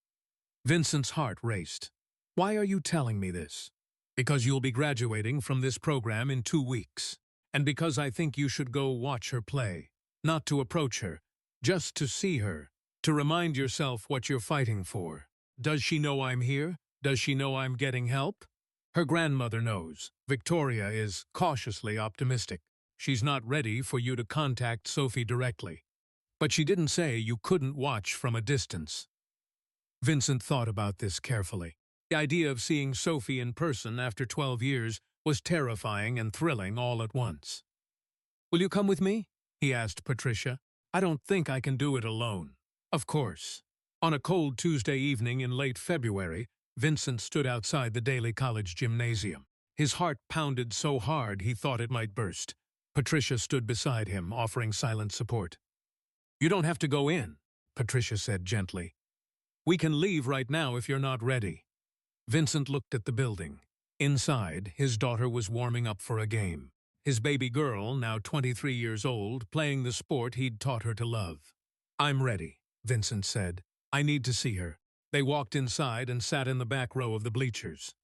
Speaker 1: Vincent's heart raced. Why are you telling me this? Because you'll be graduating from this program in 2 weeks. And because I think you should go watch her play. Not to approach her, just to see her. To remind yourself what you're fighting for. Does she know I'm here? Does she know I'm getting help? Her grandmother knows. Victoria is cautiously optimistic. She's not ready for you to contact Sophie directly. But she didn't say you couldn't watch from a distance. Vincent thought about this carefully. The idea of seeing Sophie in person after 12 years was terrifying and thrilling all at once. Will you come with me? He asked Patricia. I don't think I can do it alone. Of course. On a cold Tuesday evening in late February, Vincent stood outside the Daly College gymnasium. His heart pounded so hard he thought it might burst. Patricia stood beside him, offering silent support. You don't have to go in, Patricia said gently. We can leave right now if you're not ready. Vincent looked at the building. Inside, his daughter was warming up for a game. His baby girl, now 23 years old, playing the sport he'd taught her to love. I'm ready, Vincent said. I need to see her. They walked inside and sat in the back row of the bleachers.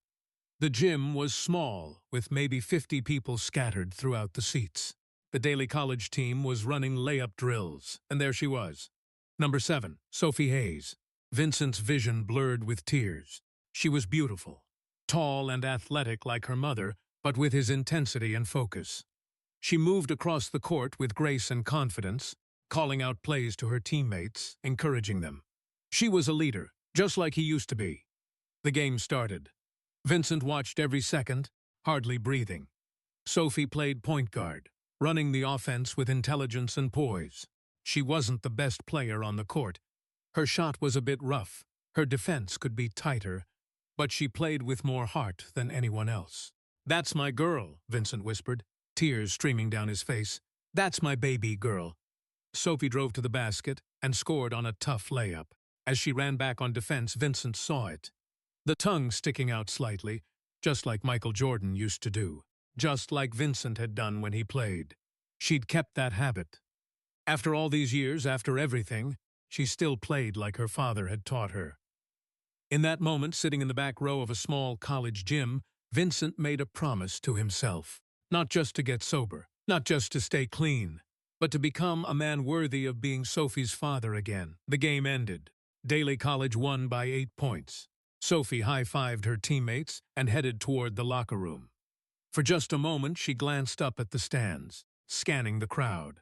Speaker 1: The gym was small, with maybe 50 people scattered throughout the seats. The Daly College team was running layup drills, and there she was. Number 7, Sophie Hayes. Vincent's vision blurred with tears. She was beautiful, tall and athletic like her mother, but with his intensity and focus. She moved across the court with grace and confidence, calling out plays to her teammates, encouraging them. She was a leader, just like he used to be. The game started. Vincent watched every second, hardly breathing. Sophie played point guard, running the offense with intelligence and poise. She wasn't the best player on the court. Her shot was a bit rough. Her defense could be tighter, but she played with more heart than anyone else. "That's my girl," Vincent whispered, tears streaming down his face. "That's my baby girl." Sophie drove to the basket and scored on a tough layup. As she ran back on defense, Vincent saw it. The tongue sticking out slightly, just like Michael Jordan used to do. Just like Vincent had done when he played. She'd kept that habit. After all these years, after everything, she still played like her father had taught her. In that moment, sitting in the back row of a small college gym, Vincent made a promise to himself. Not just to get sober, not just to stay clean, but to become a man worthy of being Sophie's father again. The game ended. Daly College won by 8 points. Sophie high-fived her teammates and headed toward the locker room. For just a moment, she glanced up at the stands, scanning the crowd.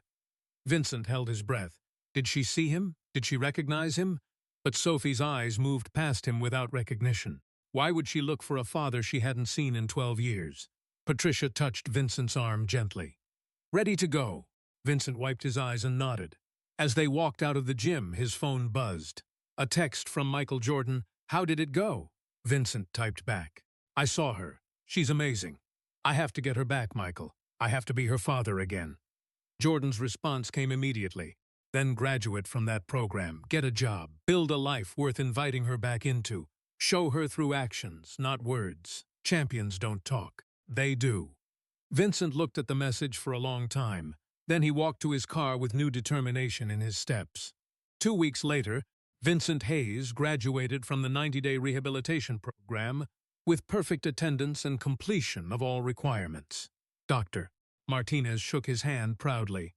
Speaker 1: Vincent held his breath. Did she see him? Did she recognize him? But Sophie's eyes moved past him without recognition. Why would she look for a father she hadn't seen in 12 years? Patricia touched Vincent's arm gently. "Ready to go." Vincent wiped his eyes and nodded. As they walked out of the gym, his phone buzzed. A text from Michael Jordan. "How did it go?" Vincent typed back. "I saw her. She's amazing. I have to get her back, Michael. I have to be her father again." Jordan's response came immediately. "Then graduate from that program, get a job, build a life worth inviting her back into. Show her through actions, not words. Champions don't talk. They do." Vincent looked at the message for a long time. Then he walked to his car with new determination in his steps. 2 weeks later, Vincent Hayes graduated from the 90-day rehabilitation program with perfect attendance and completion of all requirements. Dr. Martinez shook his hand proudly.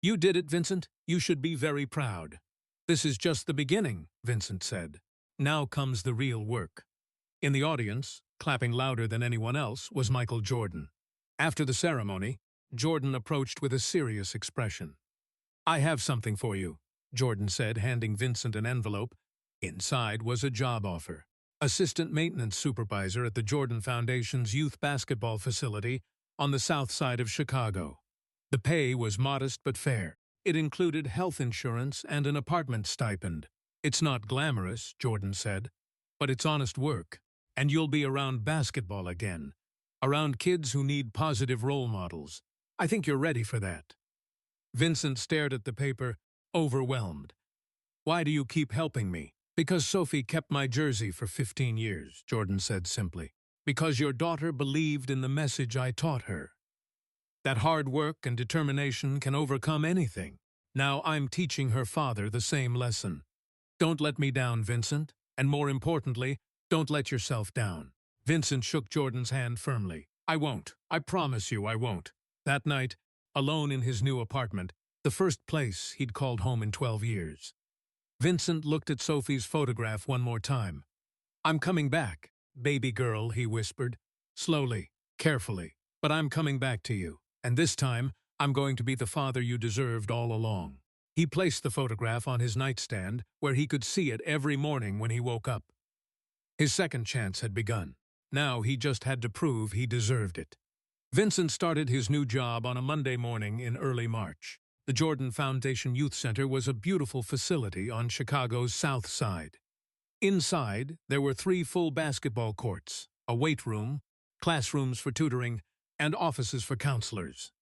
Speaker 1: "You did it, Vincent. You should be very proud." "This is just the beginning," Vincent said. "Now comes the real work." In the audience, clapping louder than anyone else, was Michael Jordan. After the ceremony, Jordan approached with a serious expression. "I have something for you," Jordan said, handing Vincent an envelope. Inside was a job offer. Assistant maintenance supervisor at the Jordan Foundation's youth basketball facility on the south side of Chicago. The pay was modest but fair. It included health insurance and an apartment stipend. "It's not glamorous," Jordan said, "but it's honest work. And you'll be around basketball again. Around kids who need positive role models. I think you're ready for that." Vincent stared at the paper, overwhelmed. "Why do you keep helping me?" "Because Sophie kept my jersey for 15 years, Jordan said simply. "Because your daughter believed in the message I taught her. That hard work and determination can overcome anything. Now I'm teaching her father the same lesson. Don't let me down, Vincent. And more importantly, don't let yourself down." Vincent shook Jordan's hand firmly. "I won't. I promise you I won't." That night, alone in his new apartment, the first place he'd called home in 12 years. Vincent looked at Sophie's photograph one more time. "I'm coming back, baby girl," he whispered, slowly, carefully. "But I'm coming back to you. And this time, I'm going to be the father you deserved all along." He placed the photograph on his nightstand, where he could see it every morning when he woke up. His second chance had begun. Now he just had to prove he deserved it. Vincent started his new job on a Monday morning in early March. The Jordan Foundation Youth Center was a beautiful facility on Chicago's South Side. Inside, there were 3 full basketball courts, a weight room, classrooms for tutoring, and offices for counselors.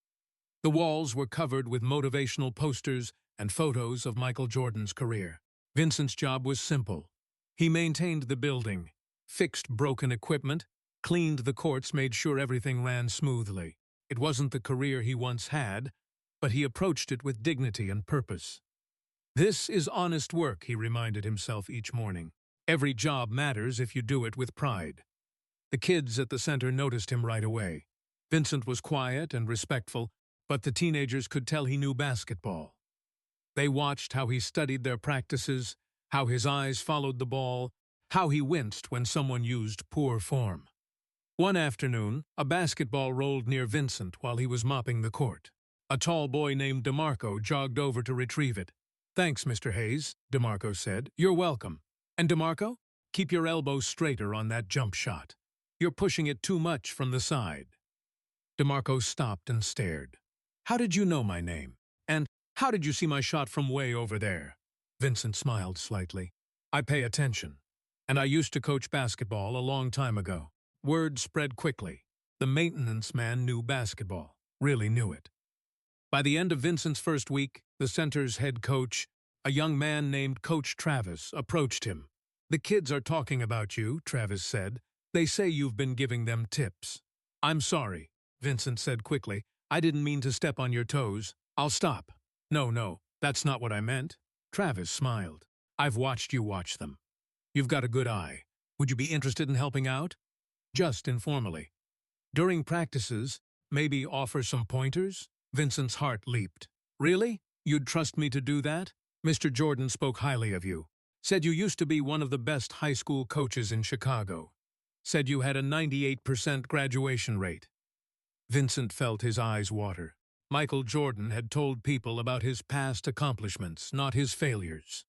Speaker 1: The walls were covered with motivational posters and photos of Michael Jordan's career. Vincent's job was simple. He maintained the building, fixed broken equipment, cleaned the courts, made sure everything ran smoothly. It wasn't the career he once had, but he approached it with dignity and purpose. "This is honest work," he reminded himself each morning. "Every job matters if you do it with pride." The kids at the center noticed him right away. Vincent was quiet and respectful, but the teenagers could tell he knew basketball. They watched how he studied their practices, how his eyes followed the ball, how he winced when someone used poor form. One afternoon, a basketball rolled near Vincent while he was mopping the court. A tall boy named DeMarco jogged over to retrieve it. "Thanks, Mr. Hayes," DeMarco said. "You're welcome. And DeMarco, keep your elbows straighter on that jump shot. You're pushing it too much from the side." DeMarco stopped and stared. "How did you know my name? And how did you see my shot from way over there?" Vincent smiled slightly. "I pay attention. And I used to coach basketball a long time ago." Word spread quickly. The maintenance man knew basketball, really knew it. By the end of Vincent's first week, the center's head coach, a young man named Coach Travis, approached him. "The kids are talking about you," Travis said. "They say you've been giving them tips." "I'm sorry," Vincent said quickly. "I didn't mean to step on your toes. I'll stop." No, that's not what I meant." Travis smiled. "I've watched you watch them. You've got a good eye. Would you be interested in helping out?" "Just informally. During practices, maybe offer some pointers?" Vincent's heart leaped. "Really? You'd trust me to do that?" "Mr. Jordan spoke highly of you. Said you used to be one of the best high school coaches in Chicago. Said you had a 98% graduation rate." Vincent felt his eyes water. Michael Jordan had told people about his past accomplishments, not his failures.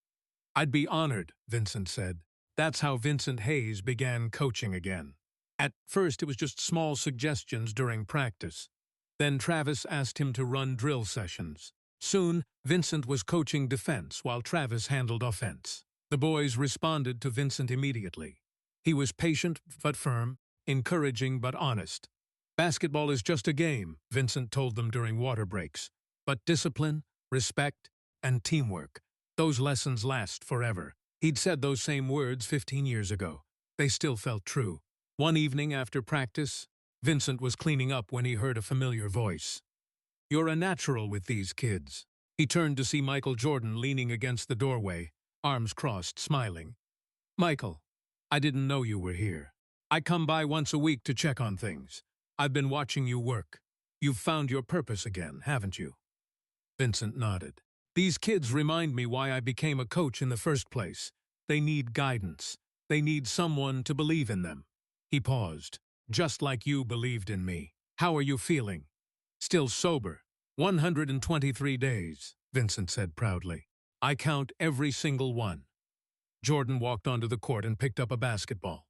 Speaker 1: "I'd be honored," Vincent said. That's how Vincent Hayes began coaching again. At first, it was just small suggestions during practice. Then Travis asked him to run drill sessions. Soon, Vincent was coaching defense while Travis handled offense. The boys responded to Vincent immediately. He was patient but firm, encouraging but honest. "Basketball is just a game," Vincent told them during water breaks. "But discipline, respect, and teamwork, those lessons last forever." He'd said those same words 15 years ago. They still felt true. One evening after practice, Vincent was cleaning up when he heard a familiar voice. "You're a natural with these kids." He turned to see Michael Jordan leaning against the doorway, arms crossed, smiling. "Michael, I didn't know you were here. I come by once a week to check on things. I've been watching you work. You've found your purpose again, haven't you?" Vincent nodded. "These kids remind me why I became a coach in the first place. They need guidance. They need someone to believe in them." He paused. "Just like you believed in me. How are you feeling?" "Still sober. 123 days, Vincent said proudly. "I count every single one." Jordan walked onto the court and picked up a basketball.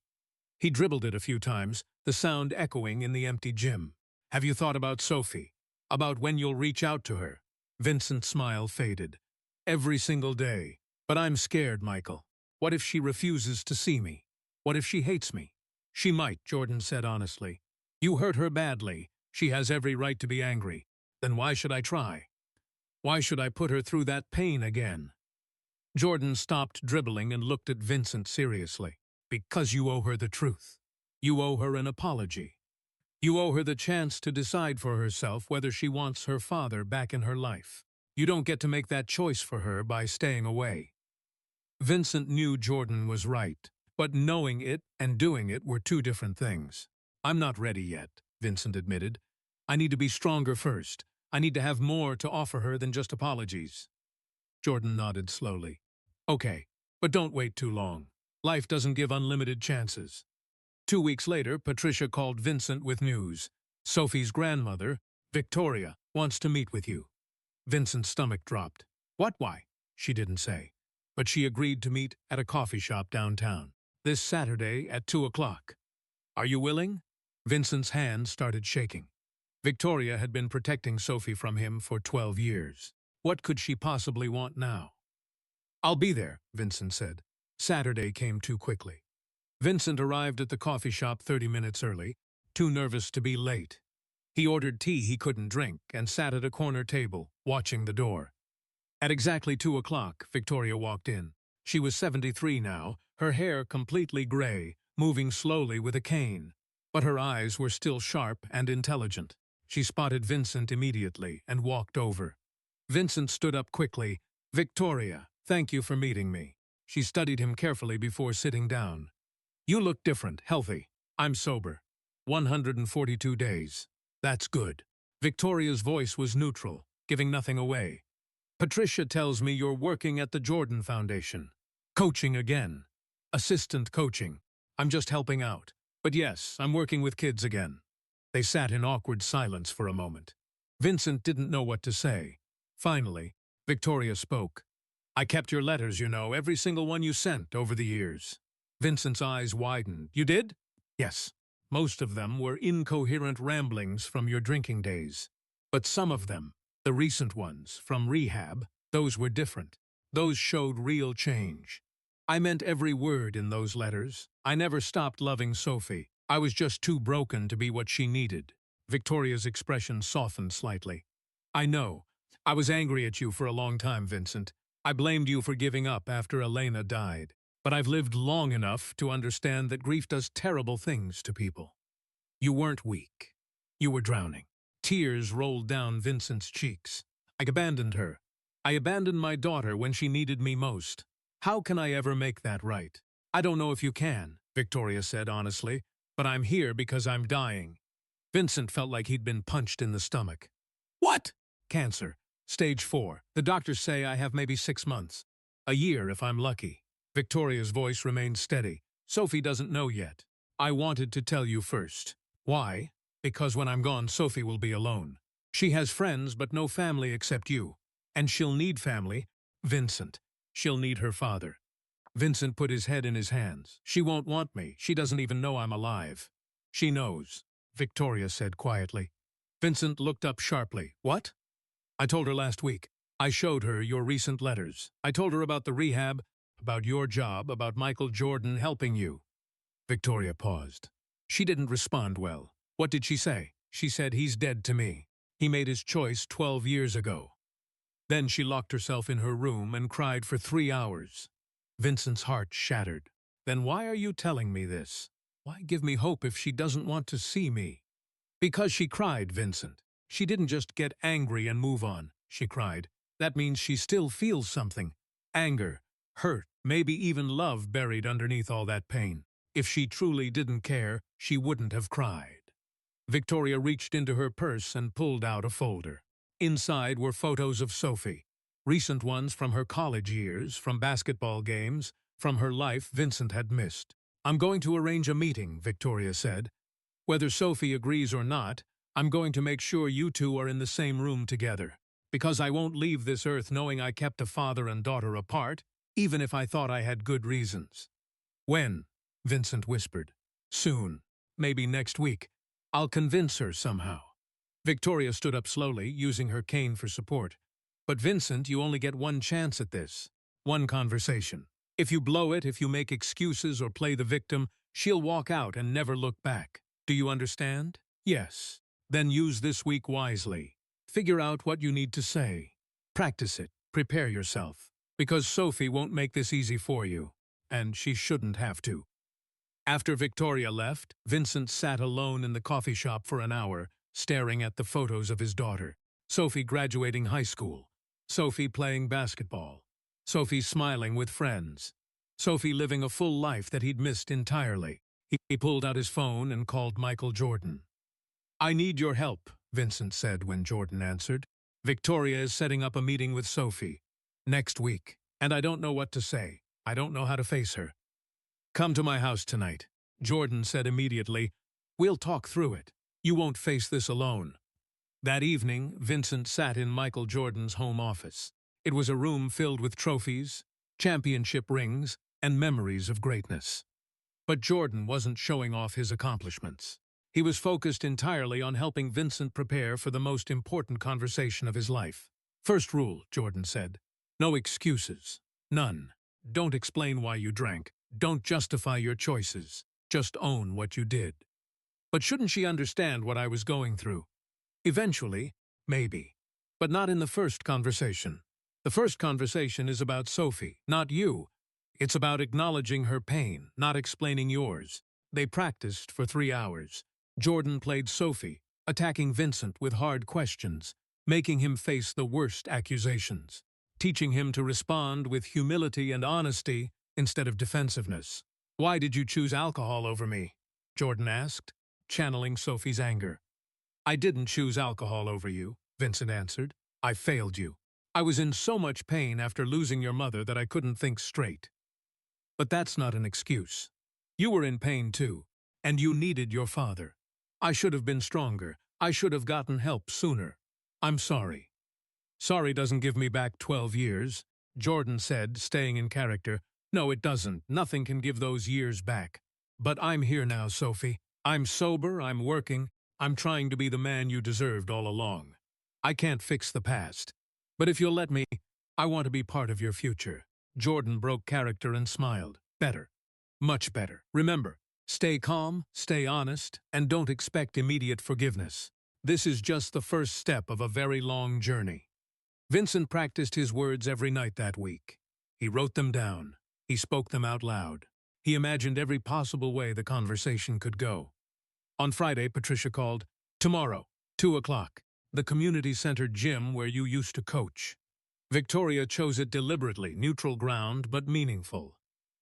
Speaker 1: He dribbled it a few times, the sound echoing in the empty gym. "Have you thought about Sophie? About when you'll reach out to her?" Vincent's smile faded. "Every single day. But I'm scared, Michael. What if she refuses to see me? What if she hates me?" "She might," Jordan said honestly. "You hurt her badly. She has every right to be angry. Then why should I try? Why should I put her through that pain again?" Jordan stopped dribbling and looked at Vincent seriously. "Because you owe her the truth. You owe her an apology. You owe her the chance to decide for herself whether she wants her father back in her life. You don't get to make that choice for her by staying away." Vincent knew Jordan was right, but knowing it and doing it were two different things. "I'm not ready yet," Vincent admitted. "I need to be stronger first. I need to have more to offer her than just apologies." Jordan nodded slowly. "Okay, but don't wait too long. Life doesn't give unlimited chances." 2 weeks later, Patricia called Vincent with news. "Sophie's grandmother, Victoria, wants to meet with you." Vincent's stomach dropped. "What, why?" She didn't say. But she agreed to meet at a coffee shop downtown. "This Saturday at 2 o'clock. Are you willing?" Vincent's hand started shaking. Victoria had been protecting Sophie from him for 12 years. What could she possibly want now? "I'll be there," Vincent said. Saturday came too quickly. Vincent arrived at the coffee shop 30 minutes early, too nervous to be late. He ordered tea he couldn't drink and sat at a corner table, watching the door. At exactly 2 o'clock, Victoria walked in. She was 73 now, her hair completely gray, moving slowly with a cane. But her eyes were still sharp and intelligent. She spotted Vincent immediately and walked over. Vincent stood up quickly. "Victoria, thank you for meeting me." She studied him carefully before sitting down. "You look different, healthy. I'm sober. 142 days. That's good. Victoria's voice was neutral, giving nothing away. Patricia tells me you're working at the Jordan Foundation. Coaching again. Assistant coaching. I'm just helping out. But yes, I'm working with kids again. They sat in awkward silence for a moment. Vincent didn't know what to say. Finally, Victoria spoke. I kept your letters, you know, every single one you sent over the years. Vincent's eyes widened. You did? Yes. Most of them were incoherent ramblings from your drinking days. But some of them, the recent ones, from rehab, those were different. Those showed real change. I meant every word in those letters. I never stopped loving Sophie. I was just too broken to be what she needed. Victoria's expression softened slightly. I know. I was angry at you for a long time, Vincent. I blamed you for giving up after Elena died. But I've lived long enough to understand that grief does terrible things to people. You weren't weak. You were drowning. Tears rolled down Vincent's cheeks. I abandoned her. I abandoned my daughter when she needed me most. How can I ever make that right? I don't know if you can, Victoria said honestly, but I'm here because I'm dying. Vincent felt like he'd been punched in the stomach. What? Cancer. Stage 4. The doctors say I have maybe 6 months. A year if I'm lucky. Victoria's voice remained steady. Sophie doesn't know yet. I wanted to tell you first. Why? Because when I'm gone, Sophie will be alone. She has friends, but no family except you. And she'll need family. Vincent. She'll need her father. Vincent put his head in his hands. She won't want me. She doesn't even know I'm alive. She knows, Victoria said quietly. Vincent looked up sharply. What? I told her last week. I showed her your recent letters. I told her about the rehab, about your job, about Michael Jordan helping you. Victoria paused. She didn't respond well. What did she say? She said he's dead to me. He made his choice 12 years ago. Then she locked herself in her room and cried for 3 hours. Vincent's heart shattered. Then why are you telling me this? Why give me hope if she doesn't want to see me? Because she cried, Vincent. She didn't just get angry and move on. She cried. That means she still feels something. Anger, hurt, maybe even love buried underneath all that pain. If she truly didn't care, she wouldn't have cried. Victoria reached into her purse and pulled out a folder. Inside were photos of Sophie. Recent ones from her college years, from basketball games, from her life Vincent had missed. I'm going to arrange a meeting, Victoria said. Whether Sophie agrees or not, I'm going to make sure you two are in the same room together. Because I won't leave this earth knowing I kept a father and daughter apart, even if I thought I had good reasons. When? Vincent whispered. Soon. Maybe next week. I'll convince her somehow. Victoria stood up slowly, using her cane for support. But Vincent, you only get one chance at this. One conversation. If you blow it, if you make excuses or play the victim, she'll walk out and never look back. Do you understand? Yes. Then use this week wisely. Figure out what you need to say. Practice it. Prepare yourself. Because Sophie won't make this easy for you. And she shouldn't have to. After Victoria left, Vincent sat alone in the coffee shop for an hour, staring at the photos of his daughter. Sophie graduating high school. Sophie playing basketball. Sophie smiling with friends. Sophie living a full life that he'd missed entirely. He pulled out his phone and called Michael Jordan. I need your help, Vincent said when Jordan answered. Victoria is setting up a meeting with Sophie. Next week. And I don't know what to say. I don't know how to face her. Come to my house tonight, Jordan said immediately. We'll talk through it. You won't face this alone. That evening, Vincent sat in Michael Jordan's home office. It was a room filled with trophies, championship rings, and memories of greatness. But Jordan wasn't showing off his accomplishments. He was focused entirely on helping Vincent prepare for the most important conversation of his life. First rule, Jordan said. No excuses. None. Don't explain why you drank. Don't justify your choices. Just own what you did. But shouldn't she understand what I was going through? Eventually, maybe. But not in the first conversation. The first conversation is about Sophie, not you. It's about acknowledging her pain, not explaining yours. They practiced for 3 hours. Jordan played Sophie, attacking Vincent with hard questions, making him face the worst accusations, teaching him to respond with humility and honesty instead of defensiveness. Why did you choose alcohol over me? Jordan asked, channeling Sophie's anger. I didn't choose alcohol over you, Vincent answered. I failed you. I was in so much pain after losing your mother that I couldn't think straight. But that's not an excuse. You were in pain too, and you needed your father. I should have been stronger. I should have gotten help sooner. I'm sorry. Sorry doesn't give me back 12 years, Jordan said, staying in character. No, it doesn't. Nothing can give those years back. But I'm here now, Sophie. I'm sober, I'm working, I'm trying to be the man you deserved all along. I can't fix the past. But if you'll let me, I want to be part of your future. Jordan broke character and smiled. Better. Much better. Remember, stay calm, stay honest, and don't expect immediate forgiveness. This is just the first step of a very long journey. Vincent practiced his words every night that week. He wrote them down. He spoke them out loud. He imagined every possible way the conversation could go. On Friday, Patricia called. Tomorrow, 2 o'clock. The community center gym where you used to coach. Victoria chose it deliberately, neutral ground, but meaningful.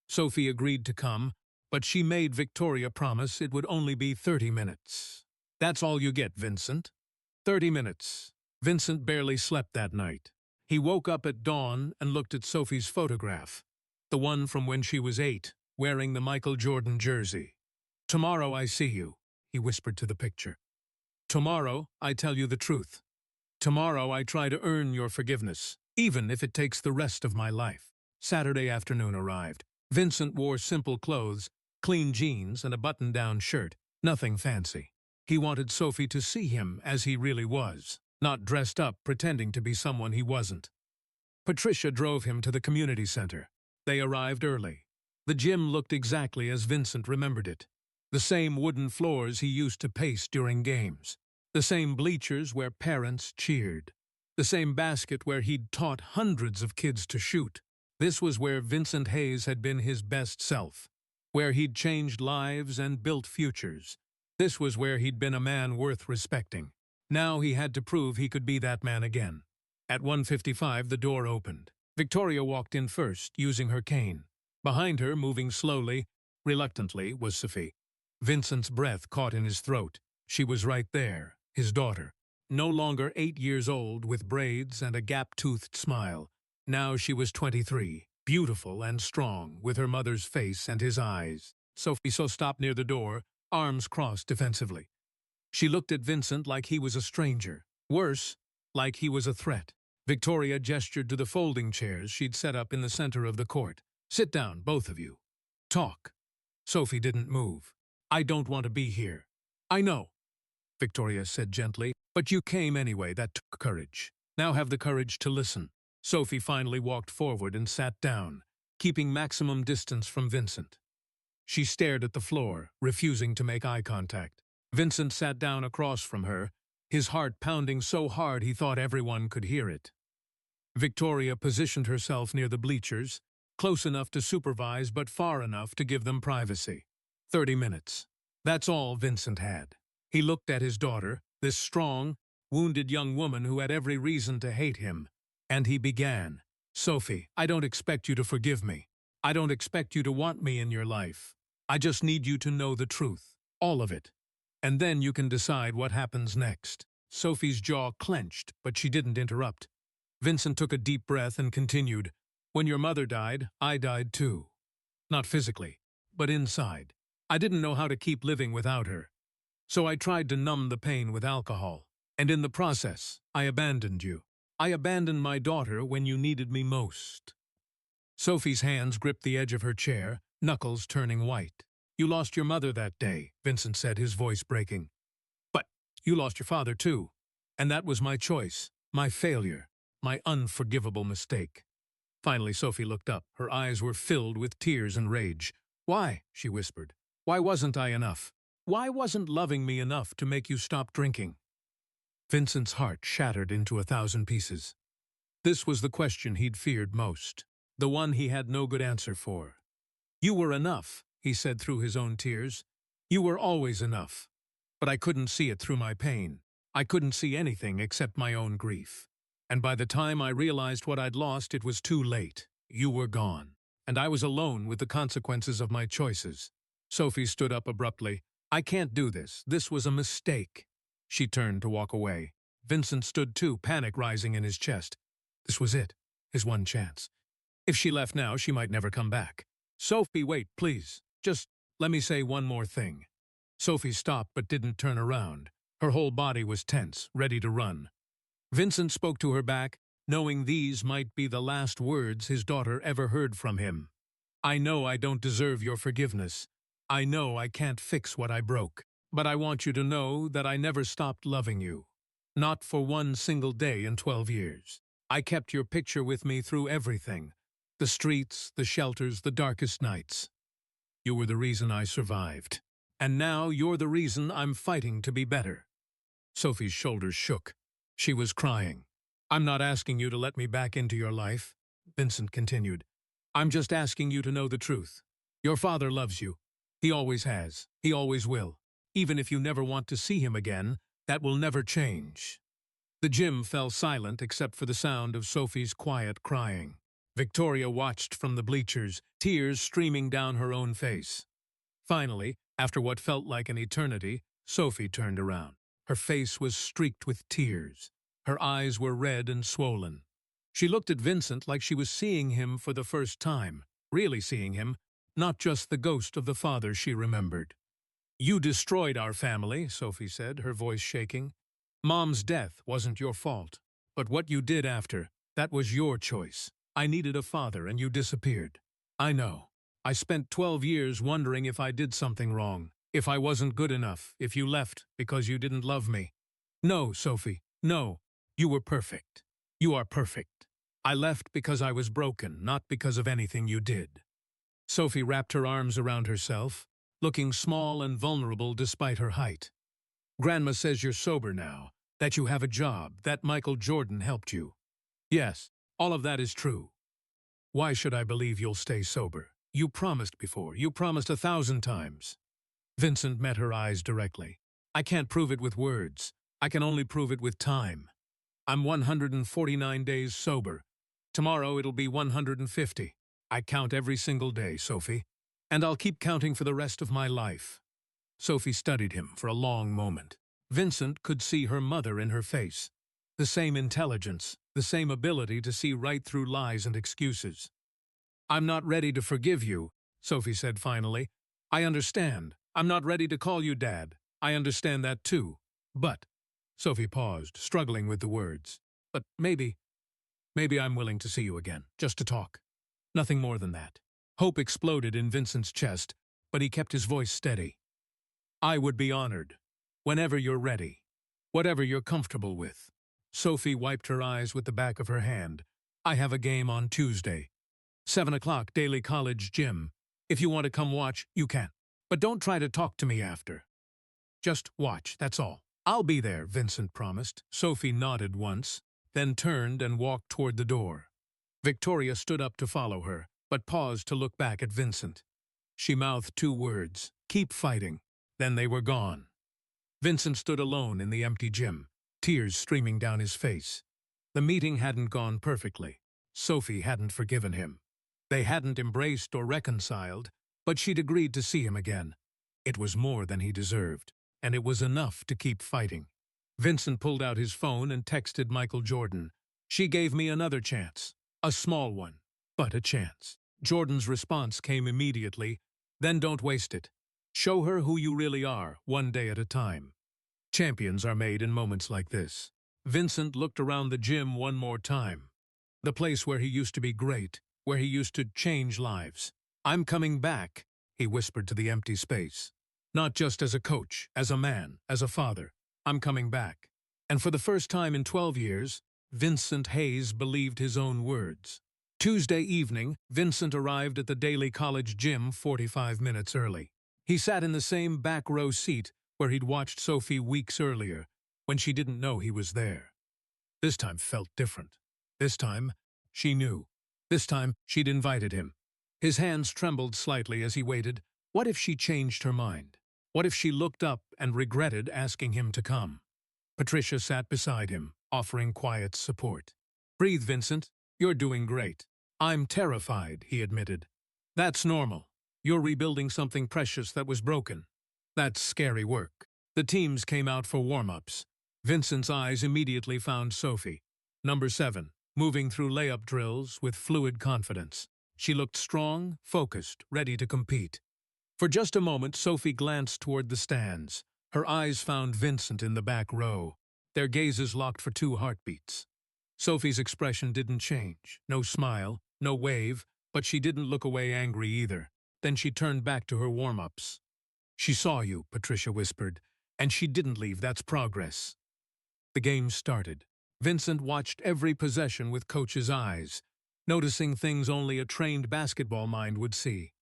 Speaker 1: Sophie agreed to come, but she made Victoria promise it would only be 30 minutes. That's all you get, Vincent. 30 minutes. Vincent barely slept that night. He woke up at dawn and looked at Sophie's photograph, the one from when she was 8, wearing the Michael Jordan jersey. Tomorrow I see you, he whispered to the picture. Tomorrow I tell you the truth. Tomorrow I try to earn your forgiveness, even if it takes the rest of my life. Saturday afternoon arrived. Vincent wore simple clothes, clean jeans and a button-down shirt, nothing fancy. He wanted Sophie to see him as he really was, not dressed up pretending to be someone he wasn't. Patricia drove him to the community center. They arrived early. The gym looked exactly as Vincent remembered it. The same wooden floors he used to pace during games. The same bleachers where parents cheered. The same basket where he'd taught hundreds of kids to shoot. This was where Vincent Hayes had been his best self, where he'd changed lives and built futures. This was where he'd been a man worth respecting. Now he had to prove he could be that man again. At 1:55, the door opened. Victoria walked in first, using her cane. Behind her, moving slowly, reluctantly, was Sophie. Vincent's breath caught in his throat. She was right there, his daughter. No longer 8 years old, with braids and a gap-toothed smile. Now she was 23, beautiful and strong, with her mother's face and his eyes. Sophie stopped near the door, arms crossed defensively. She looked at Vincent like he was a stranger. Worse, like he was a threat. Victoria gestured to the folding chairs she'd set up in the center of the court. Sit down, both of you. Talk. Sophie didn't move. I don't want to be here. I know, Victoria said gently, but you came anyway. That took courage. Now have the courage to listen. Sophie finally walked forward and sat down, keeping maximum distance from Vincent. She stared at the floor, refusing to make eye contact. Vincent sat down across from her, his heart pounding so hard he thought everyone could hear it. Victoria positioned herself near the bleachers, close enough to supervise but far enough to give them privacy. 30 minutes. That's all Vincent had. He looked at his daughter, this strong, wounded young woman who had every reason to hate him, and he began. Sophie, I don't expect you to forgive me. I don't expect you to want me in your life. I just need you to know the truth, all of it. And then you can decide what happens next. Sophie's jaw clenched, but she didn't interrupt. Vincent took a deep breath and continued. When your mother died, I died too. Not physically, but inside. I didn't know how to keep living without her. So I tried to numb the pain with alcohol. And in the process, I abandoned you. I abandoned my daughter when you needed me most. Sophie's hands gripped the edge of her chair, knuckles turning white. You lost your mother that day, Vincent said, his voice breaking. But you lost your father too. And that was my choice, my failure, my unforgivable mistake. Finally, Sophie looked up. Her eyes were filled with tears and rage. Why? She whispered. Why wasn't I enough? Why wasn't loving me enough to make you stop drinking? Vincent's heart shattered into 1,000 pieces. This was the question he'd feared most, the one he had no good answer for. You were enough, he said through his own tears. You were always enough. But I couldn't see it through my pain. I couldn't see anything except my own grief. And by the time I realized what I'd lost, it was too late. You were gone. And I was alone with the consequences of my choices. Sophie stood up abruptly. I can't do this. This was a mistake. She turned to walk away. Vincent stood too, panic rising in his chest. This was it, his one chance. If she left now, she might never come back. Sophie, wait, please. Just let me say one more thing. Sophie stopped but didn't turn around. Her whole body was tense, ready to run. Vincent spoke to her back, knowing these might be the last words his daughter ever heard from him. I know I don't deserve your forgiveness. I know I can't fix what I broke. But I want you to know that I never stopped loving you. Not for one single day in 12 years. I kept your picture with me through everything. The streets, the shelters, the darkest nights. You were the reason I survived. And now you're the reason I'm fighting to be better. Sophie's shoulders shook. She was crying. I'm not asking you to let me back into your life, Vincent continued. I'm just asking you to know the truth. Your father loves you. He always has. He always will. Even if you never want to see him again, that will never change. The gym fell silent except for the sound of Sophie's quiet crying. Victoria watched from the bleachers, tears streaming down her own face. Finally, after what felt like an eternity, Sophie turned around. Her face was streaked with tears. Her eyes were red and swollen. She looked at Vincent like she was seeing him for the first time, really seeing him, not just the ghost of the father she remembered. You destroyed our family, Sophie said, her voice shaking. Mom's death wasn't your fault, but what you did after, that was your choice. I needed a father and you disappeared. I know. I spent 12 years wondering if I did something wrong, if I wasn't good enough, if you left because you didn't love me. No, Sophie, no. You were perfect. You are perfect. I left because I was broken, not because of anything you did. Sophie wrapped her arms around herself, looking small and vulnerable despite her height. Grandma says you're sober now, that you have a job, that Michael Jordan helped you. Yes, all of that is true. Why should I believe you'll stay sober? You promised before. You promised 1,000 times. Vincent met her eyes directly. I can't prove it with words. I can only prove it with time. I'm 149 days sober. Tomorrow it'll be 150. I count every single day, Sophie. And I'll keep counting for the rest of my life. Sophie studied him for a long moment. Vincent could see her mother in her face. The same intelligence, the same ability to see right through lies and excuses. I'm not ready to forgive you, Sophie said finally. I understand. I'm not ready to call you Dad. I understand that too. But, Sophie paused, struggling with the words. But maybe I'm willing to see you again, just to talk. Nothing more than that. Hope exploded in Vincent's chest, but he kept his voice steady. I would be honored. Whenever you're ready. Whatever you're comfortable with. Sophie wiped her eyes with the back of her hand. I have a game on Tuesday. 7 o'clock, Daily College Gym. If you want to come watch, you can. But don't try to talk to me after. Just watch, that's all. I'll be there, Vincent promised. Sophie nodded once, then turned and walked toward the door. Victoria stood up to follow her, but paused to look back at Vincent. She mouthed 2 words, keep fighting. Then they were gone. Vincent stood alone in the empty gym, tears streaming down his face. The meeting hadn't gone perfectly. Sophie hadn't forgiven him. They hadn't embraced or reconciled, but she'd agreed to see him again. It was more than he deserved, and it was enough to keep fighting. Vincent pulled out his phone and texted Michael Jordan. She gave me another chance. A small one, but a chance. Jordan's response came immediately. Then don't waste it. Show her who you really are, one day at a time. Champions are made in moments like this. Vincent looked around the gym one more time. The place where he used to be great, where he used to change lives. I'm coming back, he whispered to the empty space. Not just as a coach, as a man, as a father. I'm coming back. And for the first time in 12 years, Vincent Hayes believed his own words. Tuesday evening, Vincent arrived at the Daily College Gym 45 minutes early. He sat in the same back row seat where he'd watched Sophie weeks earlier, when she didn't know he was there. This time felt different. This time, she knew. This time, she'd invited him. His hands trembled slightly as he waited. What if she changed her mind? What if she looked up and regretted asking him to come? Patricia sat beside him, offering quiet support. Breathe, Vincent. You're doing great. I'm terrified, he admitted. That's normal. You're rebuilding something precious that was broken. That's scary work. The teams came out for warm-ups. Vincent's eyes immediately found Sophie. Number 7, moving through layup drills with fluid confidence. She looked strong, focused, ready to compete. For just a moment, Sophie glanced toward the stands. Her eyes found Vincent in the back row. Their gazes locked for 2 heartbeats. Sophie's expression didn't change. No smile, no wave, but she didn't look away angry either. Then she turned back to her warm-ups. "She saw you," Patricia whispered, "and she didn't leave. That's progress." The game started. Vincent watched every possession with Coach's eyes, noticing things only a trained basketball mind would see.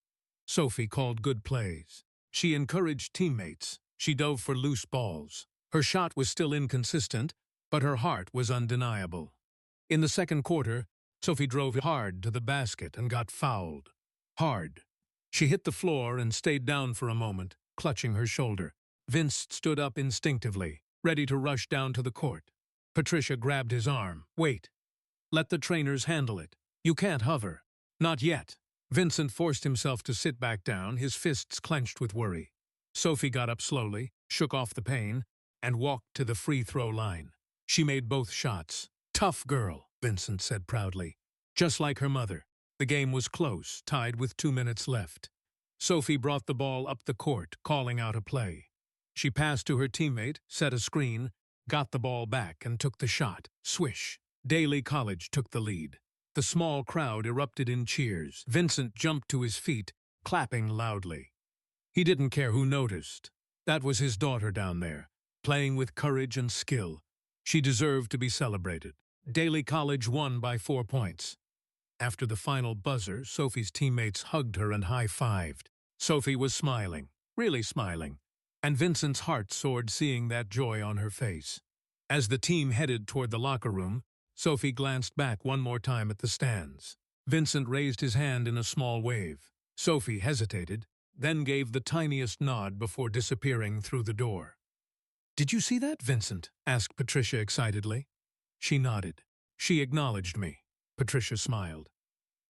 Speaker 1: Sophie called good plays. She encouraged teammates. She dove for loose balls. Her shot was still inconsistent, but her heart was undeniable. In the second quarter, Sophie drove hard to the basket and got fouled. Hard. She hit the floor and stayed down for a moment, clutching her shoulder. Vince stood up instinctively, ready to rush down to the court. Patricia grabbed his arm. "Wait. Let the trainers handle it. You can't hover." "Not yet." Vincent forced himself to sit back down, his fists clenched with worry. Sophie got up slowly, shook off the pain, and walked to the free throw line. She made both shots. "Tough girl," Vincent said proudly. Just like her mother. The game was close, tied with 2 minutes left. Sophie brought the ball up the court, calling out a play. She passed to her teammate, set a screen, got the ball back, and took the shot. Swish. Daly College took the lead. The small crowd erupted in cheers. Vincent jumped to his feet, clapping loudly. He didn't care who noticed. That was his daughter down there, playing with courage and skill. She deserved to be celebrated. Daly College won by 4 points. After the final buzzer, Sophie's teammates hugged her and high-fived. Sophie was smiling, really smiling, and Vincent's heart soared seeing that joy on her face. As the team headed toward the locker room, Sophie glanced back one more time at the stands. Vincent raised his hand in a small wave. Sophie hesitated, then gave the tiniest nod before disappearing through the door. "Did you see that, Vincent?" asked Patricia excitedly. She nodded. "She acknowledged me." Patricia smiled.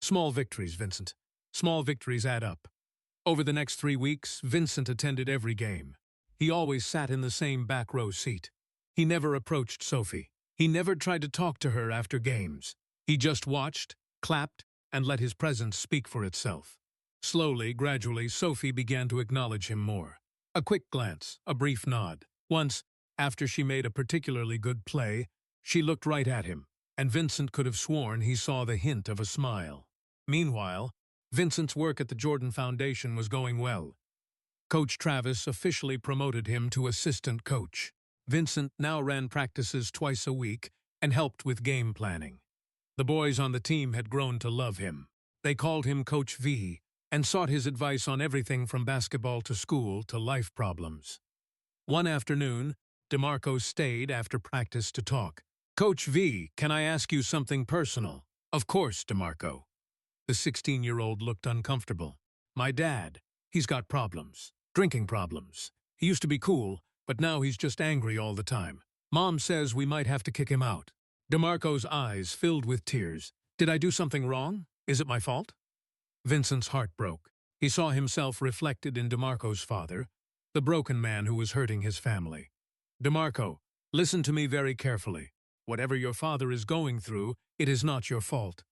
Speaker 1: "Small victories, Vincent. Small victories add up." Over the next 3 weeks, Vincent attended every game. He always sat in the same back row seat. He never approached Sophie. He never tried to talk to her after games. He just watched, clapped, and let his presence speak for itself. Slowly, gradually, Sophie began to acknowledge him more. A quick glance, a brief nod. Once, after she made a particularly good play, she looked right at him, and Vincent could have sworn he saw the hint of a smile. Meanwhile, Vincent's work at the Jordan Foundation was going well. Coach Travis officially promoted him to assistant coach. Vincent now ran practices twice a week and helped with game planning. The boys on the team had grown to love him. They called him Coach V and sought his advice on everything from basketball to school to life problems. One afternoon, DeMarco stayed after practice to talk. "Coach V, can I ask you something personal?" "Of course, DeMarco." The 16-year-old looked uncomfortable. "My dad, he's got problems. Drinking problems. He used to be cool, but now he's just angry all the time. Mom says we might have to kick him out." DeMarco's eyes filled with tears. "Did I do something wrong? Is it my fault?" Vincent's heart broke. He saw himself reflected in DeMarco's father, the broken man who was hurting his family. "DeMarco, listen to me very carefully. Whatever your father is going through, it is not your fault.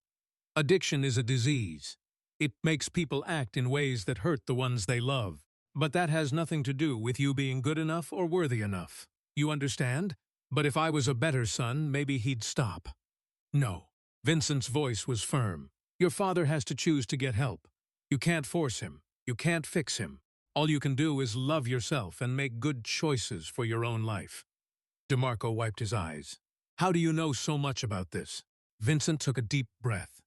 Speaker 1: Addiction is a disease. It makes people act in ways that hurt the ones they love. But that has nothing to do with you being good enough or worthy enough. You understand? But if I was a better son, maybe he'd stop." "No." Vincent's voice was firm. "Your father has to choose to get help. You can't force him. You can't fix him. All you can do is love yourself and make good choices for your own life." DeMarco wiped his eyes. "How do you know so much about this?" Vincent took a deep breath.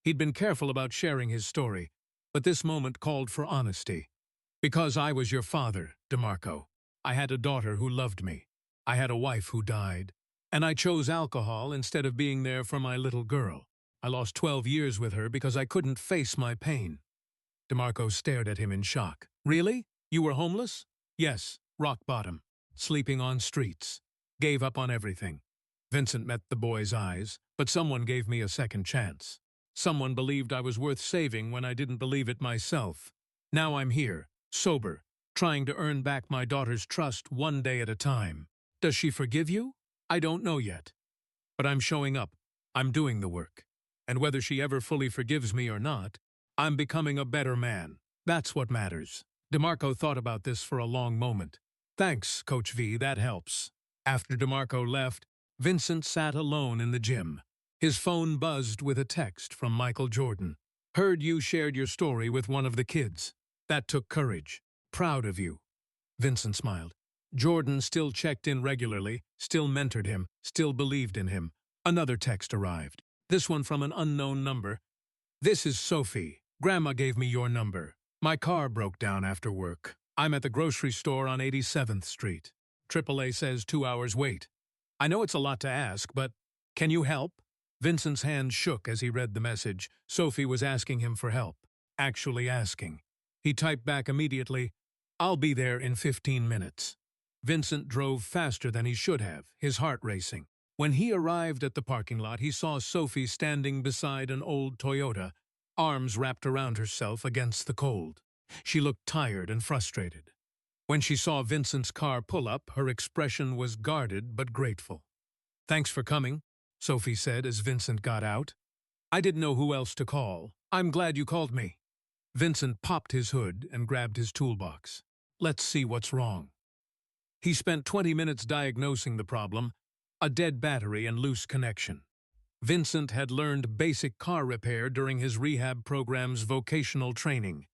Speaker 1: He'd been careful about sharing his story, but this moment called for honesty. "Because I was your father, DeMarco. I had a daughter who loved me. I had a wife who died. And I chose alcohol instead of being there for my little girl. I lost 12 years with her because I couldn't face my pain." DeMarco stared at him in shock. "Really? You were homeless?" "Yes, rock bottom. Sleeping on streets. Gave up on everything." Vincent met the boy's eyes, "But someone gave me a second chance. Someone believed I was worth saving when I didn't believe it myself. Now I'm here, sober, trying to earn back my daughter's trust one day at a time. Does she forgive you? I don't know yet. But I'm showing up. I'm doing the work. And whether she ever fully forgives me or not, I'm becoming a better man. That's what matters. DeMarco thought about this for a long moment. Thanks, Coach V, that helps. After DeMarco left, Vincent sat alone in the gym. His phone buzzed with a text from Michael Jordan. Heard you shared your story with one of the kids. That took courage. Proud of you. Vincent smiled. Jordan still checked in regularly, still mentored him, still believed in him. Another text arrived. This one from an unknown number. This is Sophie. Grandma gave me your number. My car broke down after work. I'm at the grocery store on 87th Street. AAA says 2 hours wait. I know it's a lot to ask, but can you help? Vincent's hand shook as he read the message. Sophie was asking him for help. Actually asking. He typed back immediately, I'll be there in 15 minutes. Vincent drove faster than he should have, his heart racing. When he arrived at the parking lot, he saw Sophie standing beside an old Toyota, arms wrapped around herself against the cold. She looked tired and frustrated. When she saw Vincent's car pull up, her expression was guarded but grateful. Thanks for coming, Sophie said as Vincent got out. I didn't know who else to call. I'm glad you called me. Vincent popped his hood and grabbed his toolbox. Let's see what's wrong. He spent 20 minutes diagnosing the problem, a dead battery and loose connection. Vincent had learned basic car repair during his rehab program's vocational training.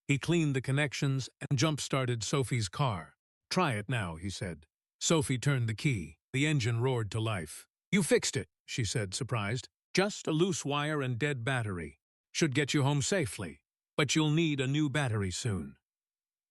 Speaker 1: He cleaned the connections and jump-started Sophie's car. Try it now, he said. Sophie turned the key. The engine roared to life. You fixed it, she said, surprised. Just a loose wire and dead battery. Should get you home safely. But you'll need a new battery soon.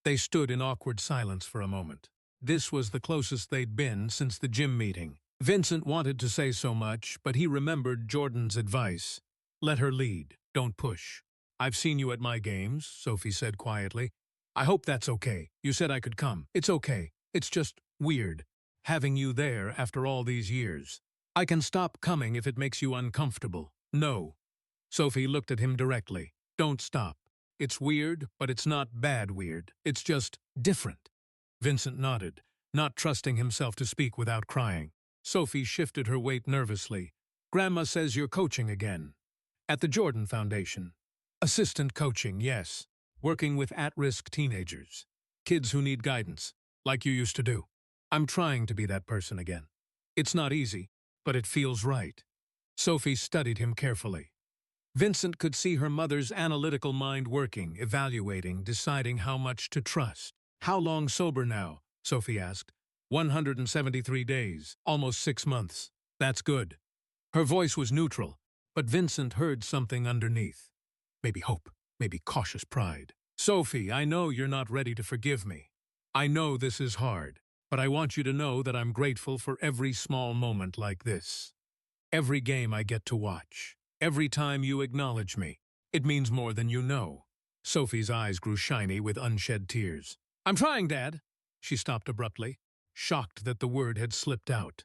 Speaker 1: They stood in awkward silence for a moment. This was the closest they'd been since the gym meeting. Vincent wanted to say so much, but he remembered Jordan's advice. Let her lead, don't push. I've seen you at my games, Sophie said quietly. I hope that's okay. You said I could come. It's okay. It's just weird, having you there after all these years. I can stop coming if it makes you uncomfortable. No. Sophie looked at him directly. Don't stop. It's weird, but it's not bad weird. It's just different. Vincent nodded, not trusting himself to speak without crying. Sophie shifted her weight nervously. Grandma says you're coaching again. At the Jordan Foundation. Assistant coaching, yes. Working with at-risk teenagers. Kids who need guidance, like you used to do. I'm trying to be that person again. It's not easy, but it feels right. Sophie studied him carefully. Vincent could see her mother's analytical mind working, evaluating, deciding how much to trust. How long sober now? Sophie asked. 173 days, almost 6 months. That's good. Her voice was neutral, but Vincent heard something underneath. Maybe hope, maybe cautious pride. Sophie, I know you're not ready to forgive me. I know this is hard, but I want you to know that I'm grateful for every small moment like this. Every game I get to watch. Every time you acknowledge me. It means more than you know. Sophie's eyes grew shiny with unshed tears. I'm trying, Dad. She stopped abruptly, shocked that the word had slipped out.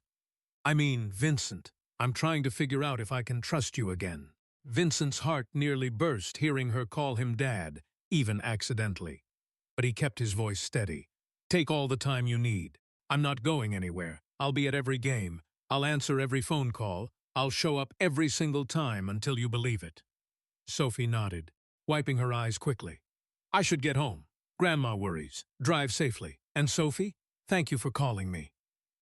Speaker 1: I mean, Vincent, I'm trying to figure out if I can trust you again. Vincent's heart nearly burst hearing her call him Dad, even accidentally. But he kept his voice steady. Take all the time you need. I'm not going anywhere. I'll be at every game. I'll answer every phone call. I'll show up every single time until you believe it. Sophie nodded, wiping her eyes quickly. I should get home. Grandma worries. Drive safely. And Sophie, thank you for calling me.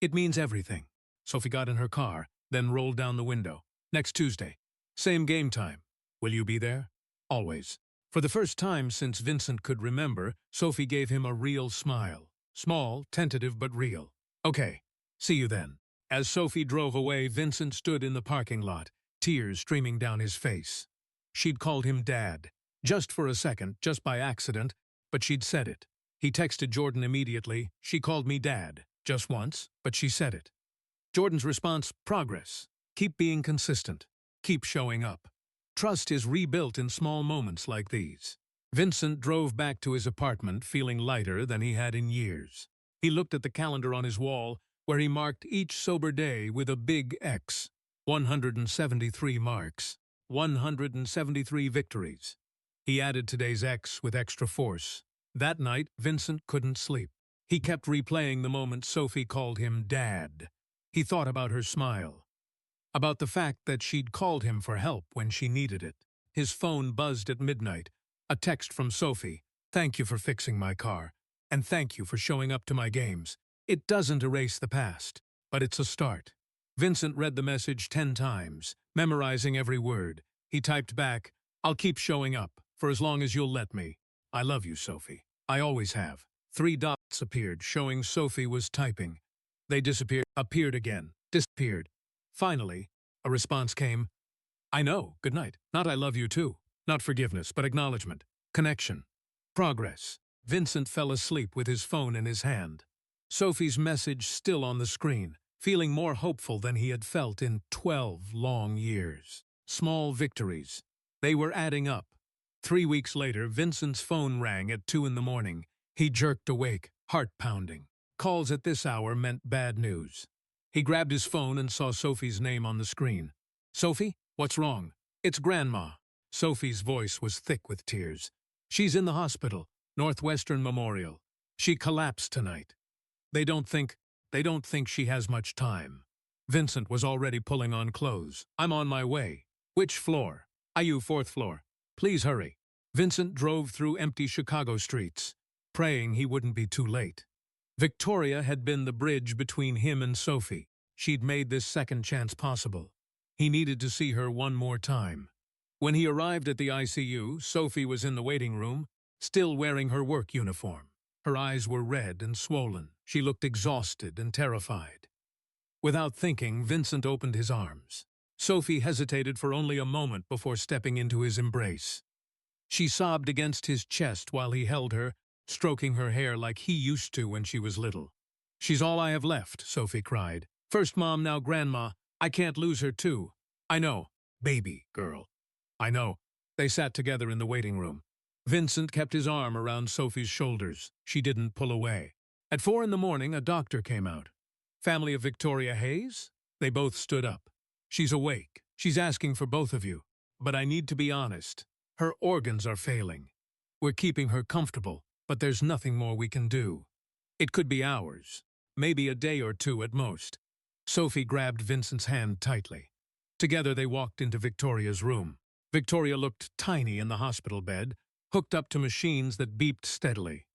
Speaker 1: It means everything. Sophie got in her car, then rolled down the window. Next Tuesday. Same game time. Will you be there? Always. For the first time since Vincent could remember, Sophie gave him a real smile. Small, tentative, but real. Okay. See you then. As Sophie drove away, Vincent stood in the parking lot, tears streaming down his face. She'd called him Dad. Just for a second, just by accident, but she'd said it. He texted Jordan immediately. She called me Dad. Just once, but she said it. Jordan's response, progress. Keep being consistent. Keep showing up. Trust is rebuilt in small moments like these. Vincent drove back to his apartment feeling lighter than he had in years. He looked at the calendar on his wall, where he marked each sober day with a big X. 173 marks. 173 victories. He added today's X with extra force. That night, Vincent couldn't sleep. He kept replaying the moment Sophie called him Dad. He thought about her smile, about the fact that she'd called him for help when she needed it. His phone buzzed at midnight. A text from Sophie. "Thank you for fixing my car, and thank you for showing up to my games. It doesn't erase the past, but it's a start." Vincent read the message 10 times, memorizing every word. He typed back, "I'll keep showing up, for as long as you'll let me. I love you, Sophie. I always have." 3 dots appeared, showing Sophie was typing. They disappeared, appeared again, disappeared. Finally, a response came. "I know, good night. Not I love you too. Not forgiveness, but acknowledgement. Connection. Progress." Vincent fell asleep with his phone in his hand. Sophie's message still on the screen, feeling more hopeful than he had felt in 12 long years. Small victories. They were adding up. 3 weeks later, Vincent's phone rang at 2 in the morning. He jerked awake, heart pounding. Calls at this hour meant bad news. He grabbed his phone and saw Sophie's name on the screen. "Sophie, what's wrong?" "It's Grandma." Sophie's voice was thick with tears. "She's in the hospital, Northwestern Memorial. She collapsed tonight. They don't think she has much time." Vincent was already pulling on clothes. "I'm on my way." "Which floor?" "IU 4th floor. Please hurry." Vincent drove through empty Chicago streets, praying he wouldn't be too late. Victoria had been the bridge between him and Sophie. She'd made this second chance possible. He needed to see her one more time. When he arrived at the ICU, Sophie was in the waiting room, still wearing her work uniform. Her eyes were red and swollen. She looked exhausted and terrified. Without thinking, Vincent opened his arms. Sophie hesitated for only a moment before stepping into his embrace. She sobbed against his chest while he held her, stroking her hair like he used to when she was little. "She's all I have left," Sophie cried. "First mom, now grandma. I can't lose her too." "I know, baby girl. I know." They sat together in the waiting room. Vincent kept his arm around Sophie's shoulders. She didn't pull away. At 4 in the morning, a doctor came out. "Family of Victoria Hayes?" They both stood up. "She's awake. She's asking for both of you. But I need to be honest. Her organs are failing. We're keeping her comfortable, but there's nothing more we can do. It could be hours, maybe a day or 2 at most." Sophie grabbed Vincent's hand tightly. Together they walked into Victoria's room. Victoria looked tiny in the hospital bed, hooked up to machines that beeped steadily.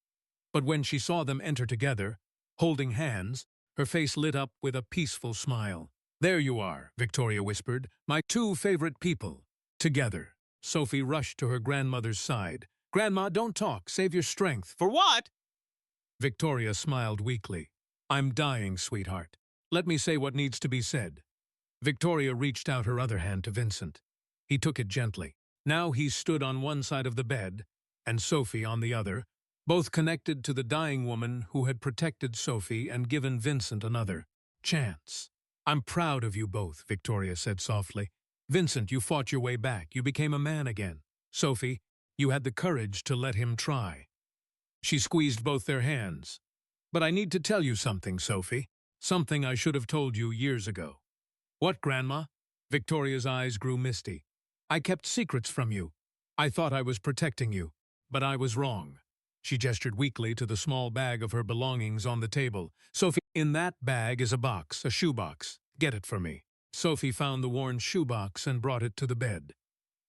Speaker 1: But when she saw them enter together, holding hands, her face lit up with a peaceful smile. "There you are," Victoria whispered, "my 2 favorite people. Together." Sophie rushed to her grandmother's side. "Grandma, don't talk. Save your strength."
Speaker 2: For what?
Speaker 1: Victoria smiled weakly. "I'm dying, sweetheart. Let me say what needs to be said." Victoria reached out her other hand to Vincent. He took it gently. Now he stood on one side of the bed, and Sophie on the other, both connected to the dying woman who had protected Sophie and given Vincent another chance. "I'm proud of you both," Victoria said softly. "Vincent, you fought your way back. You became a man again. Sophie, you had the courage to let him try." She squeezed both their hands. "But I need to tell you something, Sophie. Something I should have told you years ago." "What, Grandma?" Victoria's eyes grew misty. "I kept secrets from you. I thought I was protecting you, but I was wrong." She gestured weakly to the small bag of her belongings on the table. "Sophie, in that bag is a box, a shoebox. Get it for me." Sophie found the worn shoebox and brought it to the bed.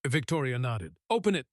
Speaker 1: Victoria nodded. "Open it."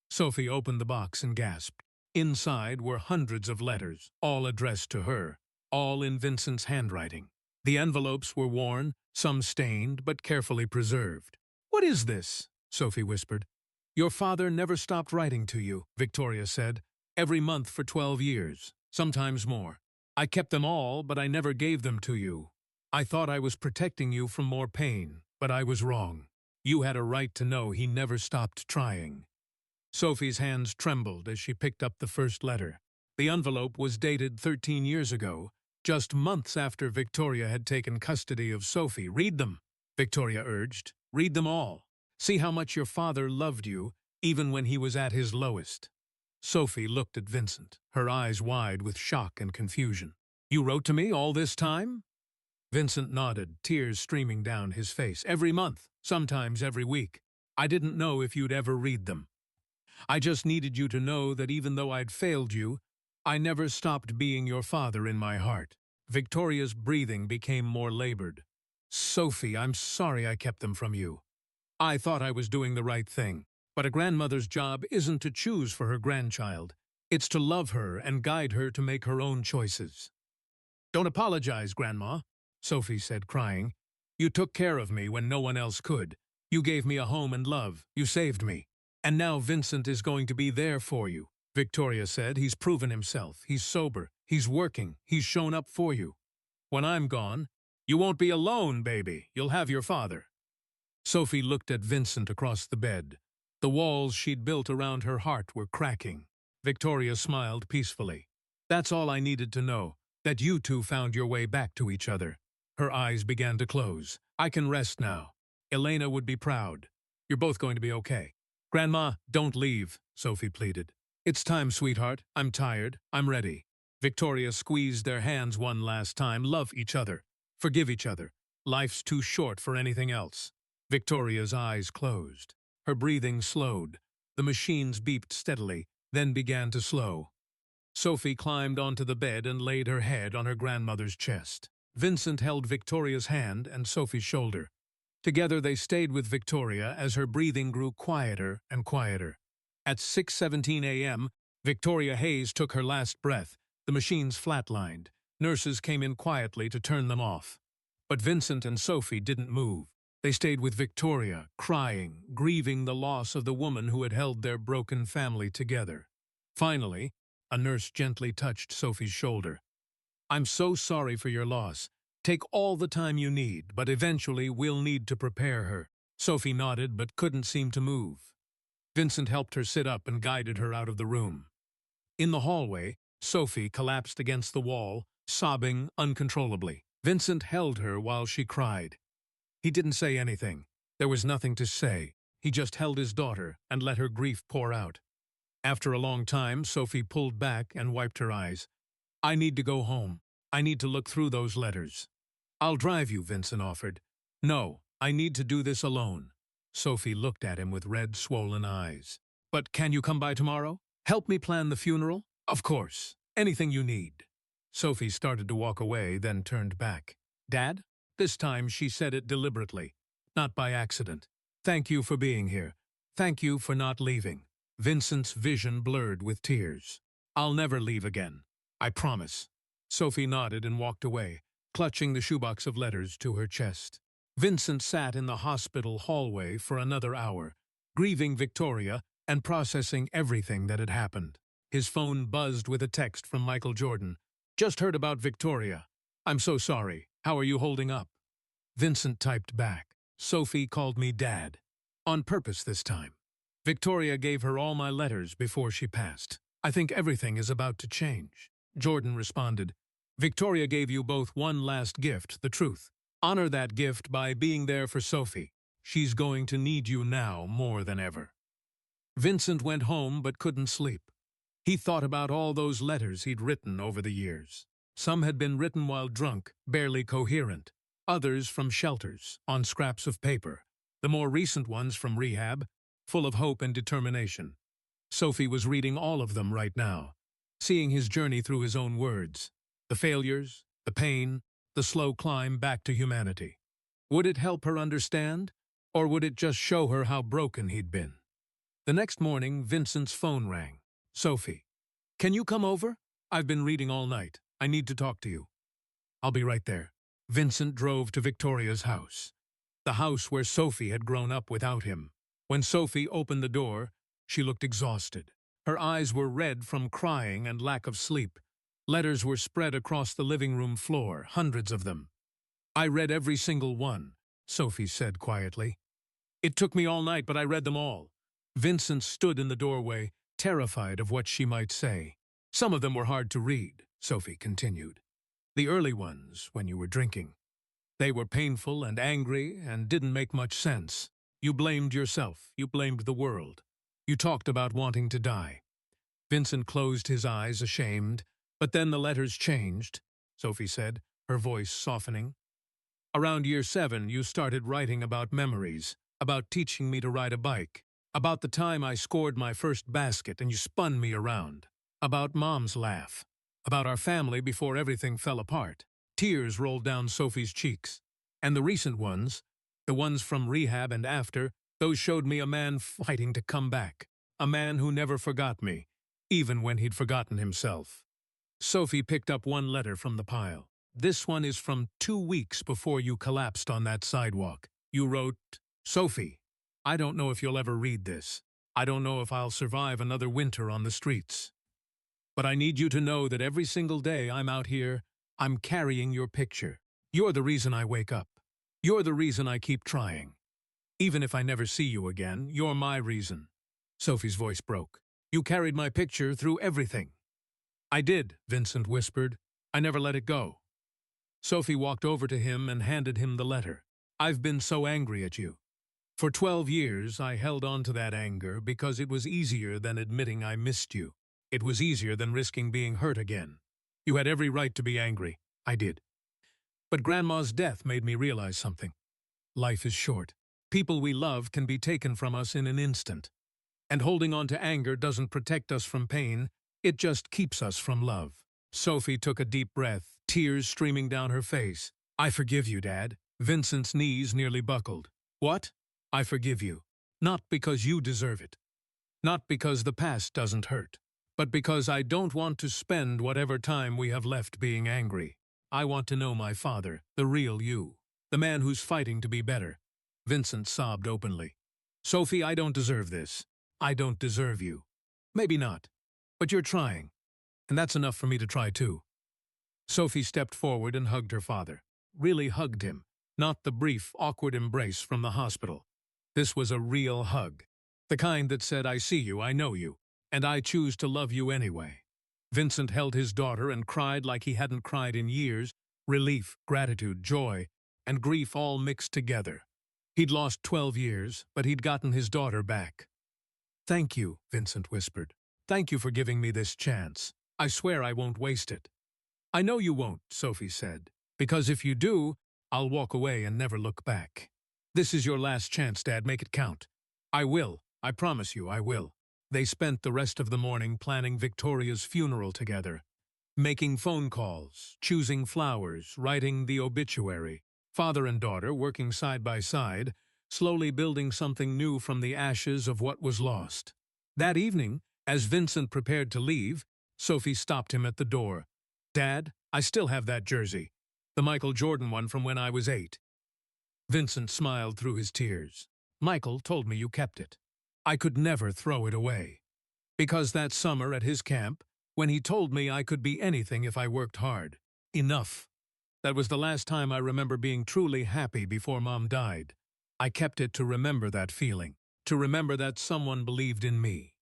Speaker 1: Sophie opened the box and gasped. Inside were hundreds of letters, all addressed to her, all in Vincent's handwriting. The envelopes were worn, some stained, but carefully preserved. "What is this?" Sophie whispered. "Your father never stopped writing to you," Victoria said. "Every month for 12 years, sometimes more. I kept them all, but I never gave them to you. I thought I was protecting you from more pain, but I was wrong. You had a right to know he never stopped trying." Sophie's hands trembled as she picked up the first letter. The envelope was dated 13 years ago, just months after Victoria had taken custody of Sophie. "Read them," Victoria urged. "Read them all. See how much your father loved you, even when he was at his lowest." Sophie looked at Vincent, her eyes wide with shock and confusion. "You wrote to me all this time?" Vincent nodded, tears streaming down his face. "Every month, sometimes every week. I didn't know if you'd ever read them." I just needed you to know that even though I'd failed you, I never stopped being your father in my heart." Victoria's breathing became more labored. "Sophie, I'm sorry I kept them from you. I thought I was doing the right thing. But a grandmother's job isn't to choose for her grandchild. It's to love her and guide her to make her own choices." "Don't apologize, Grandma," Sophie said, crying. "You took care of me when no one else could. You gave me a home and love. You saved me. And now Vincent is going to be there for you." Victoria said. "He's proven himself. He's sober. He's working. He's shown up for you. When I'm gone, you won't be alone, baby. You'll have your father." Sophie looked at Vincent across the bed. The walls she'd built around her heart were cracking. Victoria smiled peacefully. "That's all I needed to know, that you two found your way back to each other." Her eyes began to close. "I can rest now. Elena would be proud. You're both going to be okay." "Grandma, don't leave," Sophie pleaded. "It's time, sweetheart. I'm tired. I'm ready." Victoria squeezed their hands one last time. "Love each other. Forgive each other. Life's too short for anything else." Victoria's eyes closed. Her breathing slowed. The machines beeped steadily, then began to slow. Sophie climbed onto the bed and laid her head on her grandmother's chest. Vincent held Victoria's hand and Sophie's shoulder. Together they stayed with Victoria as her breathing grew quieter and quieter. At 6:17 a.m., Victoria Hayes took her last breath. The machines flatlined. Nurses came in quietly to turn them off. But Vincent and Sophie didn't move. They stayed with Victoria, crying, grieving the loss of the woman who had held their broken family together. Finally, a nurse gently touched Sophie's shoulder. "I'm so sorry for your loss. Take all the time you need, but eventually we'll need to prepare her." Sophie nodded but couldn't seem to move. Vincent helped her sit up and guided her out of the room. In the hallway, Sophie collapsed against the wall, sobbing uncontrollably. Vincent held her while she cried. He didn't say anything. There was nothing to say. He just held his daughter and let her grief pour out. After a long time, Sophie pulled back and wiped her eyes. "I need to go home. I need to look through those letters." "I'll drive you," Vincent offered. "No, I need to do this alone." Sophie looked at him with red, swollen eyes. "But can you come by tomorrow? Help me plan the funeral?" "Of course. Anything you need." Sophie started to walk away, then turned back. "Dad?" This time she said it deliberately, not by accident. "Thank you for being here. Thank you for not leaving." Vincent's vision blurred with tears. "I'll never leave again. I promise." Sophie nodded and walked away, clutching the shoebox of letters to her chest. Vincent sat in the hospital hallway for another hour, grieving Victoria and processing everything that had happened. His phone buzzed with a text from Michael Jordan. "Just heard about Victoria. I'm so sorry. How are you holding up?" Vincent typed back. "Sophie called me Dad. On purpose this time. Victoria gave her all my letters before she passed. I think everything is about to change." Jordan responded, "Victoria gave you both one last gift, the truth. Honor that gift by being there for Sophie. She's going to need you now more than ever." Vincent went home but couldn't sleep. He thought about all those letters he'd written over the years. Some had been written while drunk, barely coherent. Others from shelters, on scraps of paper. The more recent ones from rehab, full of hope and determination. Sophie was reading all of them right now, seeing his journey through his own words. The failures, the pain, the slow climb back to humanity. Would it help her understand, or would it just show her how broken he'd been? The next morning, Vincent's phone rang. "Sophie, can you come over? I've been reading all night. I need to talk to you." "I'll be right there." Vincent drove to Victoria's house, the house where Sophie had grown up without him. When Sophie opened the door, she looked exhausted. Her eyes were red from crying and lack of sleep. Letters were spread across the living room floor, hundreds of them. "I read every single one," Sophie said quietly. "It took me all night, but I read them all." Vincent stood in the doorway, terrified of what she might say. "Some of them were hard to read," Sophie continued. "The early ones, when you were drinking. They were painful and angry and didn't make much sense. You blamed yourself. You blamed the world. You talked about wanting to die." Vincent closed his eyes, ashamed. "But then the letters changed," Sophie said, her voice softening. "Around year 7, you started writing about memories, about teaching me to ride a bike. About the time I scored my first basket and you spun me around. About Mom's laugh. About our family before everything fell apart. Tears rolled down Sophie's cheeks. And the recent ones, the ones from rehab and after, those showed me a man fighting to come back. A man who never forgot me, even when he'd forgotten himself. Sophie picked up one letter from the pile. This one is from 2 weeks before you collapsed on that sidewalk. You wrote, "Sophie, I don't know if you'll ever read this. I don't know if I'll survive another winter on the streets. But I need you to know that every single day I'm out here, I'm carrying your picture. You're the reason I wake up. You're the reason I keep trying. Even if I never see you again, you're my reason." Sophie's voice broke. "You carried my picture through everything." "I did," Vincent whispered. "I never let it go." Sophie walked over to him and handed him the letter. "I've been so angry at you. For 12 years, I held on to that anger because it was easier than admitting I missed you. It was easier than risking being hurt again. You had every right to be angry. I did. But Grandma's death made me realize something. Life is short. People we love can be taken from us in an instant. And holding on to anger doesn't protect us from pain, it just keeps us from love." Sophie took a deep breath, tears streaming down her face. "I forgive you, Dad." Vincent's knees nearly buckled. "What?" "I forgive you. Not because you deserve it. Not because the past doesn't hurt. But because I don't want to spend whatever time we have left being angry. I want to know my father, the real you. The man who's fighting to be better." Vincent sobbed openly. "Sophie, I don't deserve this. I don't deserve you. Maybe not. But you're trying. And that's enough for me to try too." Sophie stepped forward and hugged her father. Really hugged him. Not the brief, awkward embrace from the hospital. This was a real hug. The kind that said, "I see you, I know you, and I choose to love you anyway." Vincent held his daughter and cried like he hadn't cried in years. Relief, gratitude, joy, and grief all mixed together. He'd lost 12 years, but he'd gotten his daughter back. "Thank you," Vincent whispered. "Thank you for giving me this chance. I swear I won't waste it." "I know you won't," Sophie said, "because if you do, I'll walk away and never look back. This is your last chance, Dad. Make it count." "I will. I promise you, I will." They spent the rest of the morning planning Victoria's funeral together, making phone calls, choosing flowers, writing the obituary. Father and daughter working side by side, slowly building something new from the ashes of what was lost. That evening, as Vincent prepared to leave, Sophie stopped him at the door. "Dad, I still have that jersey. The Michael Jordan one from when I was 8. Vincent smiled through his tears. "Michael told me you kept it. I could never throw it away. Because that summer at his camp, when he told me I could be anything if I worked hard. Enough. That was the last time I remember being truly happy before Mom died. I kept it to remember that feeling, to remember that someone believed in me."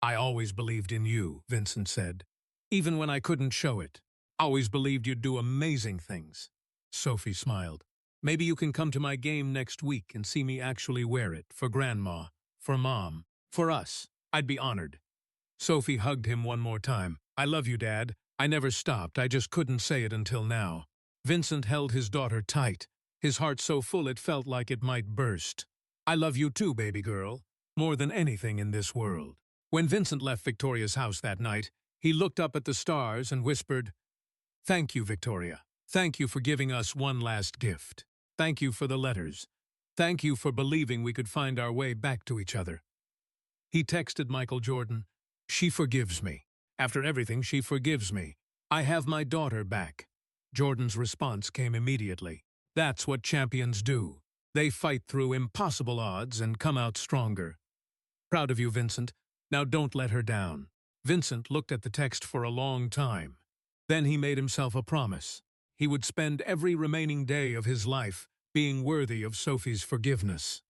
Speaker 1: "I always believed in you," Vincent said. "Even when I couldn't show it. Always believed you'd do amazing things." Sophie smiled. "Maybe you can come to my game next week and see me actually wear it, for Grandma, for Mom, for us. I'd be honored." Sophie hugged him one more time. "I love you, Dad. I never stopped, I just couldn't say it until now." Vincent held his daughter tight, his heart so full it felt like it might burst. "I love you too, baby girl, more than anything in this world." When Vincent left Victoria's house that night, he looked up at the stars and whispered, "Thank you, Victoria. Thank you for giving us one last gift. Thank you for the letters. Thank you for believing we could find our way back to each other." He texted Michael Jordan, "She forgives me. After everything, she forgives me. I have my daughter back." Jordan's response came immediately. "That's what champions do. They fight through impossible odds and come out stronger. Proud of you, Vincent. Now don't let her down." Vincent looked at the text for a long time. Then he made himself a promise. He would spend every remaining day of his life being worthy of Sophie's forgiveness.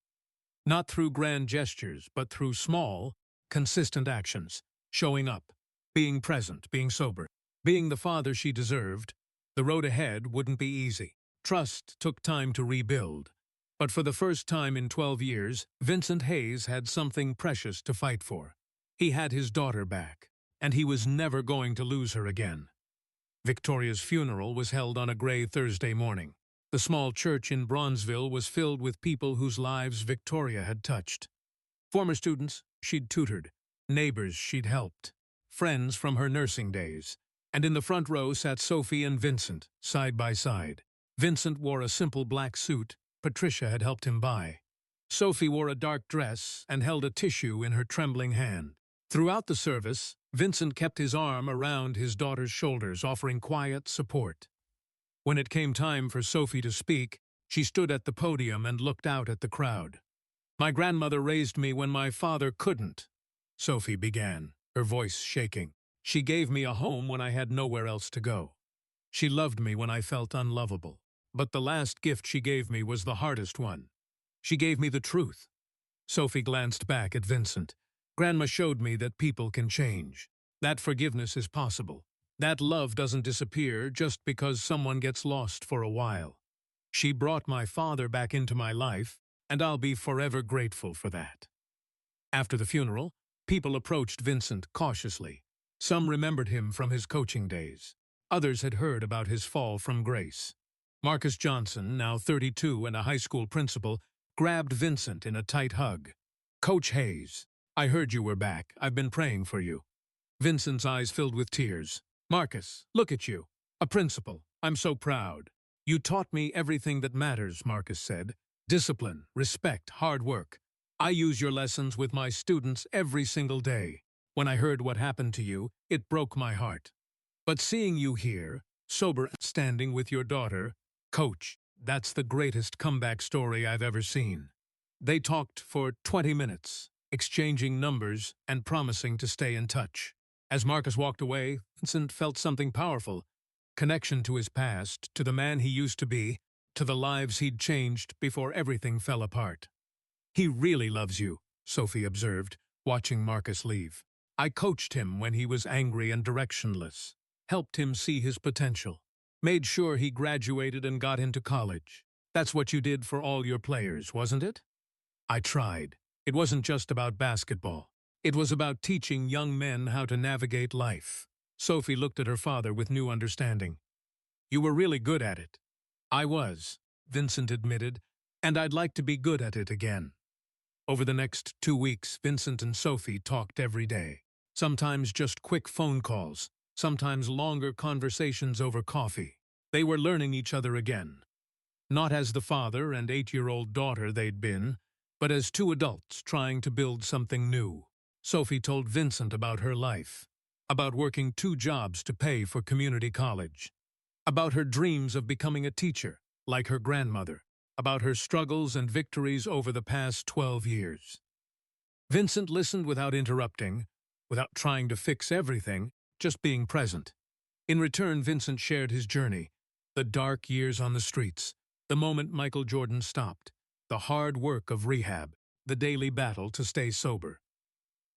Speaker 1: Not through grand gestures, but through small, consistent actions. Showing up, being present, being sober, being the father she deserved. The road ahead wouldn't be easy. Trust took time to rebuild. But for the first time in 12 years, Vincent Hayes had something precious to fight for. He had his daughter back, and he was never going to lose her again. Victoria's funeral was held on a gray Thursday morning. The small church in Bronzeville was filled with people whose lives Victoria had touched. Former students she'd tutored, neighbors she'd helped, friends from her nursing days. And in the front row sat Sophie and Vincent, side by side. Vincent wore a simple black suit Patricia had helped him buy. Sophie wore a dark dress and held a tissue in her trembling hand. Throughout the service, Vincent kept his arm around his daughter's shoulders, offering quiet support. When it came time for Sophie to speak, she stood at the podium and looked out at the crowd. "My grandmother raised me when my father couldn't," Sophie began, her voice shaking. "She gave me a home when I had nowhere else to go. She loved me when I felt unlovable. But the last gift she gave me was the hardest one. She gave me the truth." Sophie glanced back at Vincent. "Grandma showed me that people can change. That forgiveness is possible. That love doesn't disappear just because someone gets lost for a while. She brought my father back into my life, and I'll be forever grateful for that." After the funeral, people approached Vincent cautiously. Some remembered him from his coaching days. Others had heard about his fall from grace. Marcus Johnson, now 32 and a high school principal, grabbed Vincent in a tight hug. "Coach Hayes, I heard you were back. I've been praying for you." Vincent's eyes filled with tears. "Marcus, look at you. A principal. I'm so proud." "You taught me everything that matters," Marcus said. "Discipline, respect, hard work. I use your lessons with my students every single day. When I heard what happened to you, it broke my heart. But seeing you here, sober and standing with your daughter, Coach, that's the greatest comeback story I've ever seen." They talked for 20 minutes, exchanging numbers and promising to stay in touch. As Marcus walked away, Vincent felt something powerful. Connection to his past, to the man he used to be, to the lives he'd changed before everything fell apart. "He really loves you," Sophie observed, watching Marcus leave. "I coached him when he was angry and directionless, helped him see his potential, made sure he graduated and got into college. That's what you did for all your players, wasn't it?" "I tried. It wasn't just about basketball. It was about teaching young men how to navigate life." Sophie looked at her father with new understanding. "You were really good at it." "I was," Vincent admitted, "and I'd like to be good at it again." Over the next 2 weeks, Vincent and Sophie talked every day. Sometimes just quick phone calls, sometimes longer conversations over coffee. They were learning each other again. Not as the father and 8-year-old daughter they'd been, but as two adults trying to build something new. Sophie told Vincent about her life, about working 2 jobs to pay for community college, about her dreams of becoming a teacher, like her grandmother, about her struggles and victories over the past 12 years. Vincent listened without interrupting, without trying to fix everything, just being present. In return, Vincent shared his journey, the dark years on the streets, the moment Michael Jordan stopped, the hard work of rehab, the daily battle to stay sober.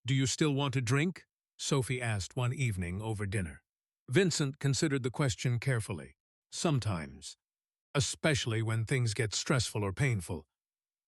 Speaker 1: "Do you still want to drink?" Sophie asked one evening over dinner. Vincent considered the question carefully. "Sometimes, especially when things get stressful or painful.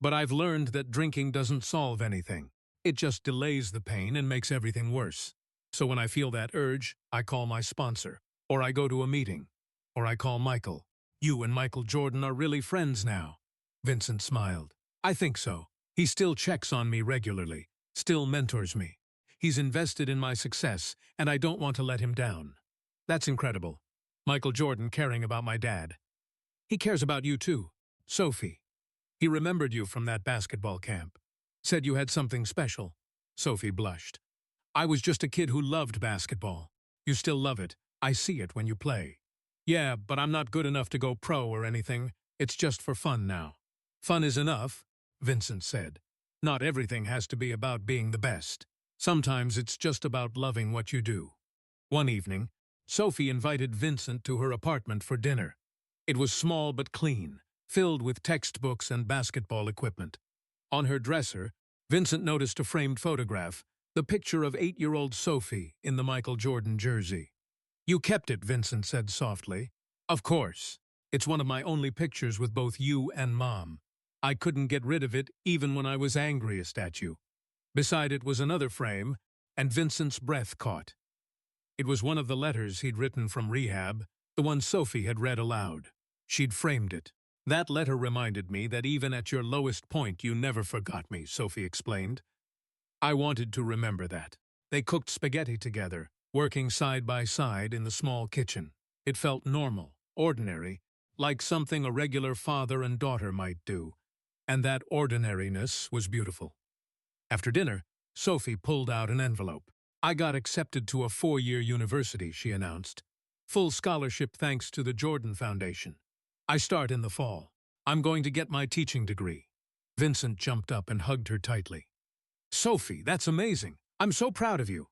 Speaker 1: But I've learned that drinking doesn't solve anything. It just delays the pain and makes everything worse. So when I feel that urge, I call my sponsor, or I go to a meeting, or I call Michael." "You and Michael Jordan are really friends now." Vincent smiled. "I think so. He still checks on me regularly, still mentors me. He's invested in my success, and I don't want to let him down." "That's incredible. Michael Jordan caring about my dad." "He cares about you too, Sophie. He remembered you from that basketball camp. Said you had something special." Sophie blushed. "I was just a kid who loved basketball. You still love it. I see it when you play." "Yeah, but I'm not good enough to go pro or anything. It's just for fun now." "Fun is enough," Vincent said. "Not everything has to be about being the best. Sometimes it's just about loving what you do." One evening, Sophie invited Vincent to her apartment for dinner. It was small but clean, filled with textbooks and basketball equipment. On her dresser, Vincent noticed a framed photograph, the picture of 8-year-old Sophie in the Michael Jordan jersey. "You kept it," Vincent said softly. "Of course. It's one of my only pictures with both you and Mom. I couldn't get rid of it even when I was angriest at you." Beside it was another frame, and Vincent's breath caught. It was one of the letters he'd written from rehab, the one Sophie had read aloud. She'd framed it. "That letter reminded me that even at your lowest point you never forgot me," Sophie explained. I wanted to remember that. They cooked spaghetti together, working side by side in the small kitchen. It felt normal, ordinary, like something a regular father and daughter might do, and that ordinariness was beautiful. After dinner, Sophie pulled out an envelope. I got accepted to a 4-year university, she announced. Full scholarship thanks to the Jordan Foundation. I start in the fall. I'm going to get my teaching degree. Vincent jumped up and hugged her tightly. Sophie, that's amazing. I'm so proud of you.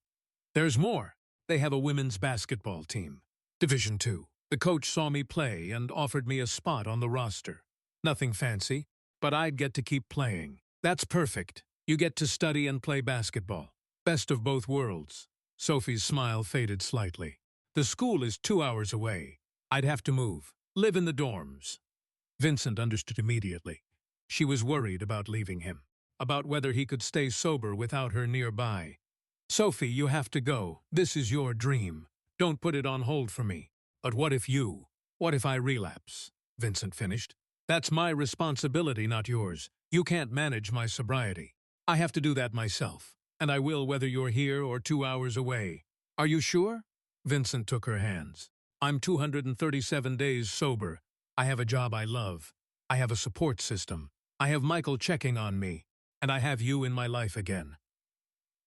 Speaker 1: There's more. They have a women's basketball team. Division II. The coach saw me play and offered me a spot on the roster. Nothing fancy, but I'd get to keep playing. That's perfect. You get to study and play basketball. Best of both worlds. Sophie's smile faded slightly. The school is 2 hours away. I'd have to move. Live in the dorms. Vincent understood immediately. She was worried about leaving him, about whether he could stay sober without her nearby. Sophie, you have to go. This is your dream. Don't put it on hold for me. But what if I relapse? Vincent finished. That's my responsibility, not yours. You can't manage my sobriety. I have to do that myself, and I will whether you're here or 2 hours away. Are you sure? Vincent took her hands. I'm 237 days sober. I have a job I love. I have a support system. I have Michael checking on me, and I have you in my life again.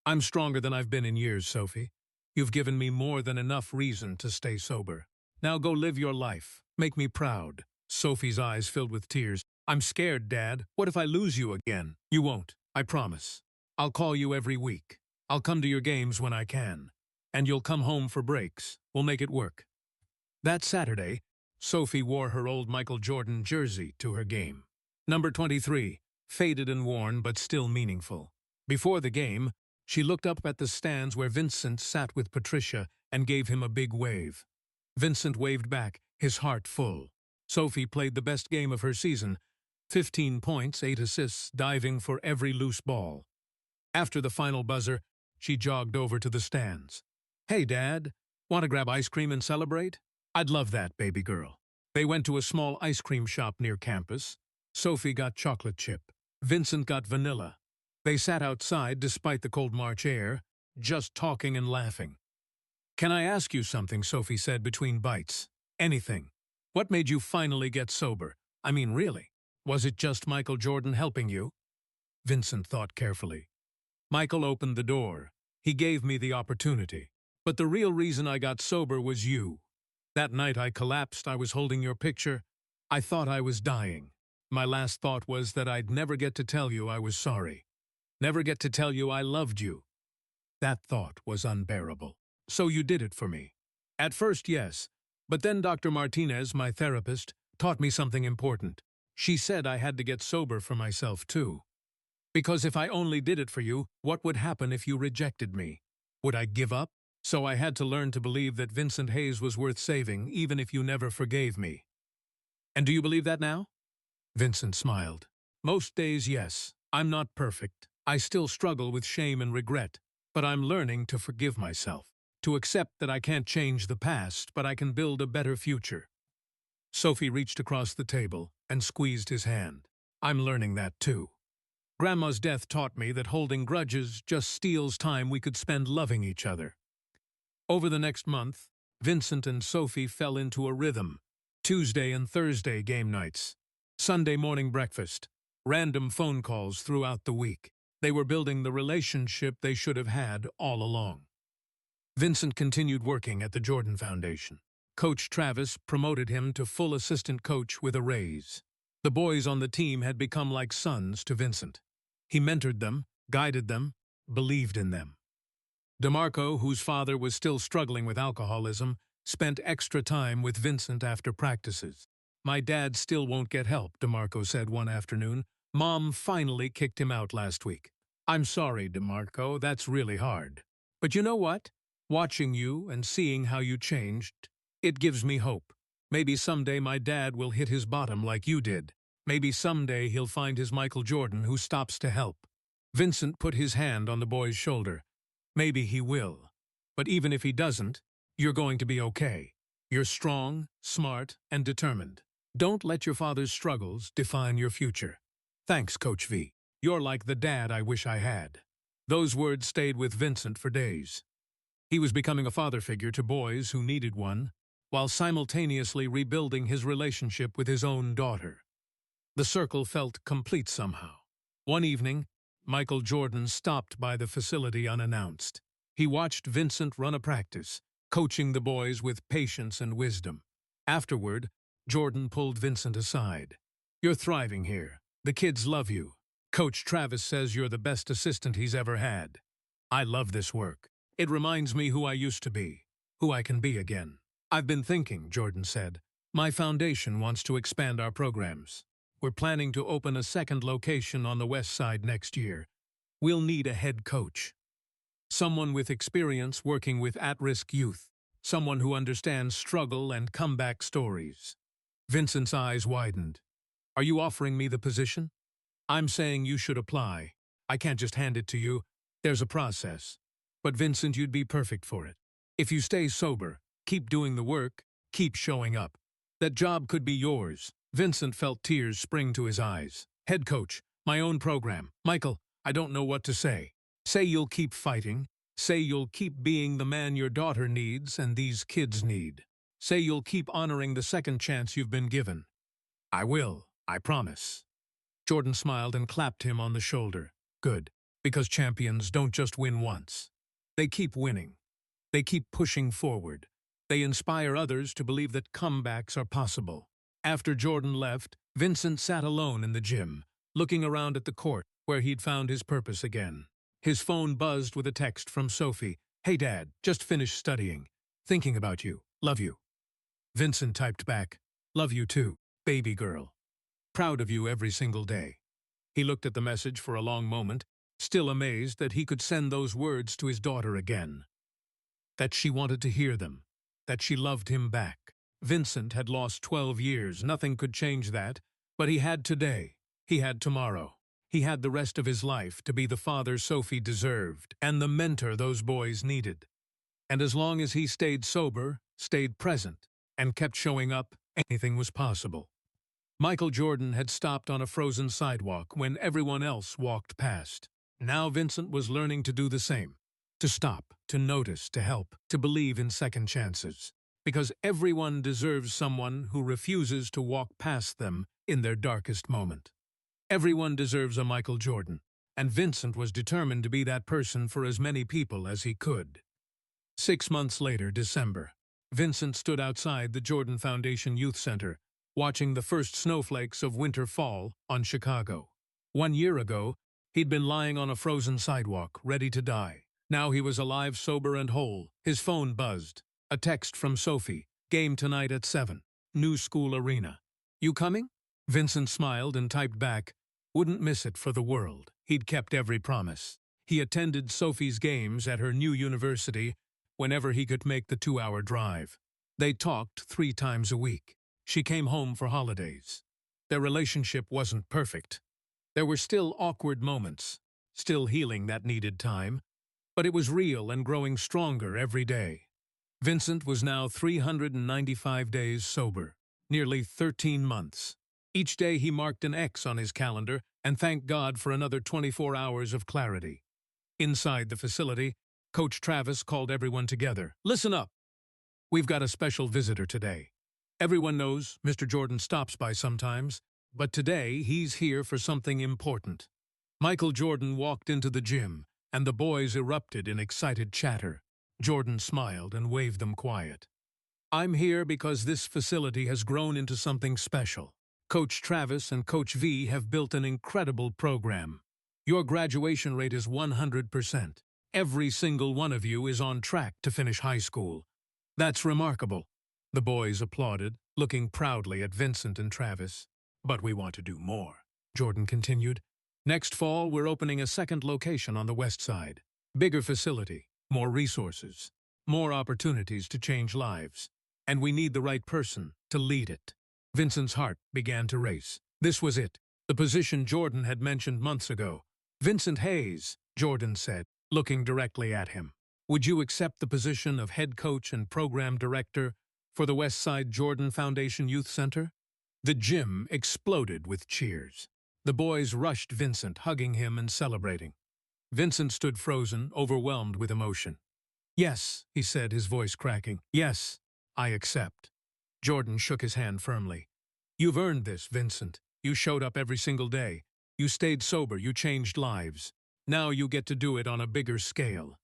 Speaker 1: I'm stronger than I've been in years, Sophie. You've given me more than enough reason to stay sober. Now go live your life. Make me proud. Sophie's eyes filled with tears. I'm scared, Dad. What if I lose you again? You won't, I promise. I'll call you every week. I'll come to your games when I can. And you'll come home for breaks. We'll make it work. That Saturday, Sophie wore her old Michael Jordan jersey to her game. Number 23, faded and worn but still meaningful. Before the game, she looked up at the stands where Vincent sat with Patricia and gave him a big wave. Vincent waved back, his heart full. Sophie played the best game of her season, 15 points, 8 assists, diving for every loose ball. After the final buzzer, she jogged over to the stands. Hey, Dad, want to grab ice cream and celebrate? I'd love that, baby girl. They went to a small ice cream shop near campus. Sophie got chocolate chip. Vincent got vanilla. They sat outside despite the cold March air, just talking and laughing. Can I ask you something, Sophie said between bites. Anything. What made you finally get sober? I mean, really? Was it just Michael Jordan helping you? Vincent thought carefully. Michael opened the door. He gave me the opportunity. But the real reason I got sober was you. That night I collapsed, I was holding your picture. I thought I was dying. My last thought was that I'd never get to tell you I was sorry. Never get to tell you I loved you. That thought was unbearable. So you did it for me. At first, yes. But then Dr. Martinez, my therapist, taught me something important. She said I had to get sober for myself, too. Because if I only did it for you, what would happen if you rejected me? Would I give up? So I had to learn to believe that Vincent Hayes was worth saving, even if you never forgave me. And do you believe that now? Vincent smiled. Most days, yes. I'm not perfect. I still struggle with shame and regret. But I'm learning to forgive myself. To accept that I can't change the past, but I can build a better future. Sophie reached across the table and squeezed his hand. I'm learning that too. Grandma's death taught me that holding grudges just steals time we could spend loving each other. Over the next month, Vincent and Sophie fell into a rhythm. Tuesday and Thursday game nights. Sunday morning breakfast. Random phone calls throughout the week. They were building the relationship they should have had all along. Vincent continued working at the Jordan Foundation. Coach Travis promoted him to full assistant coach with a raise. The boys on the team had become like sons to Vincent. He mentored them, guided them, believed in them. DeMarco, whose father was still struggling with alcoholism, spent extra time with Vincent after practices. My dad still won't get help, DeMarco said one afternoon. Mom finally kicked him out last week. I'm sorry, DeMarco, that's really hard. But you know what? Watching you and seeing how you changed, it gives me hope. Maybe someday my dad will hit his bottom like you did. Maybe someday he'll find his Michael Jordan who stops to help. Vincent put his hand on the boy's shoulder. Maybe he will. But even if he doesn't, you're going to be okay. You're strong, smart, and determined. Don't let your father's struggles define your future. Thanks, Coach V. You're like the dad I wish I had. Those words stayed with Vincent for days. He was becoming a father figure to boys who needed one, while simultaneously rebuilding his relationship with his own daughter. The circle felt complete somehow. One evening, Michael Jordan stopped by the facility unannounced. He watched Vincent run a practice, coaching the boys with patience and wisdom. Afterward, Jordan pulled Vincent aside. "You're thriving here. The kids love you. Coach Travis says you're the best assistant he's ever had. I love this work. It reminds me who I used to be, who I can be again." "I've been thinking," Jordan said. "My foundation wants to expand our programs. We're planning to open a second location on the west side next year. We'll need a head coach. Someone with experience working with at-risk youth. Someone who understands struggle and comeback stories." Vincent's eyes widened. "Are you offering me the position?" "I'm saying you should apply. I can't just hand it to you. There's a process. But Vincent, you'd be perfect for it. If you stay sober, keep doing the work, keep showing up, that job could be yours." Vincent felt tears spring to his eyes. "Head coach, my own program. Michael, I don't know what to say. Say you'll keep fighting. Say you'll keep being the man your daughter needs and these kids need. Say you'll keep honoring the second chance you've been given." "I will, I promise." Jordan smiled and clapped him on the shoulder. "Good, because champions don't just win once. They keep winning. They keep pushing forward. They inspire others to believe that comebacks are possible." After Jordan left, Vincent sat alone in the gym, looking around at the court where he'd found his purpose again. His phone buzzed with a text from Sophie. "Hey Dad, just finished studying. Thinking about you. Love you." Vincent typed back, "Love you too, baby girl. Proud of you every single day." He looked at the message for a long moment, still amazed that he could send those words to his daughter again. That she wanted to hear them. That she loved him back. Vincent had lost 12 years. Nothing could change that. But he had today. He had tomorrow. He had the rest of his life to be the father Sophie deserved and the mentor those boys needed. And as long as he stayed sober, stayed present, and kept showing up, anything was possible. Michael Jordan had stopped on a frozen sidewalk when everyone else walked past. Now Vincent was learning to do the same. To stop, to notice, to help, to believe in second chances. Because everyone deserves someone who refuses to walk past them in their darkest moment. Everyone deserves a Michael Jordan, and Vincent was determined to be that person for as many people as he could. 6 months later, December, Vincent stood outside the Jordan Foundation Youth Center, watching the first snowflakes of winter fall on Chicago. 1 year ago, he'd been lying on a frozen sidewalk, ready to die. Now he was alive, sober, and whole. His phone buzzed. A text from Sophie. "Game tonight at 7. New School Arena. You coming?" Vincent smiled and typed back, "Wouldn't miss it for the world." He'd kept every promise. He attended Sophie's games at her new university whenever he could make the 2-hour drive. They talked 3 times a week. She came home for holidays. Their relationship wasn't perfect. There were still awkward moments, still healing that needed time, but it was real and growing stronger every day. Vincent was now 395 days sober, nearly 13 months. Each day he marked an X on his calendar and thanked God for another 24 hours of clarity. Inside the facility, Coach Travis called everyone together. "Listen up. We've got a special visitor today. Everyone knows Mr. Jordan stops by sometimes, but today he's here for something important." Michael Jordan walked into the gym, and the boys erupted in excited chatter. Jordan smiled and waved them quiet. "I'm here because this facility has grown into something special. Coach Travis and Coach V have built an incredible program. Your graduation rate is 100%. Every single one of you is on track to finish high school. That's remarkable." The boys applauded, looking proudly at Vincent and Travis. "But we want to do more," Jordan continued. "Next fall, we're opening a second location on the west side. Bigger facility, more resources, more opportunities to change lives. And we need the right person to lead it." Vincent's heart began to race. This was it, the position Jordan had mentioned months ago. "Vincent Hayes," Jordan said, looking directly at him. "Would you accept the position of head coach and program director for the Westside Jordan Foundation Youth Center?" The gym exploded with cheers. The boys rushed Vincent, hugging him and celebrating. Vincent stood frozen, overwhelmed with emotion. "Yes," he said, his voice cracking. "Yes, I accept." Jordan shook his hand firmly. "You've earned this, Vincent. You showed up every single day. You stayed sober, you changed lives. Now you get to do it on a bigger scale."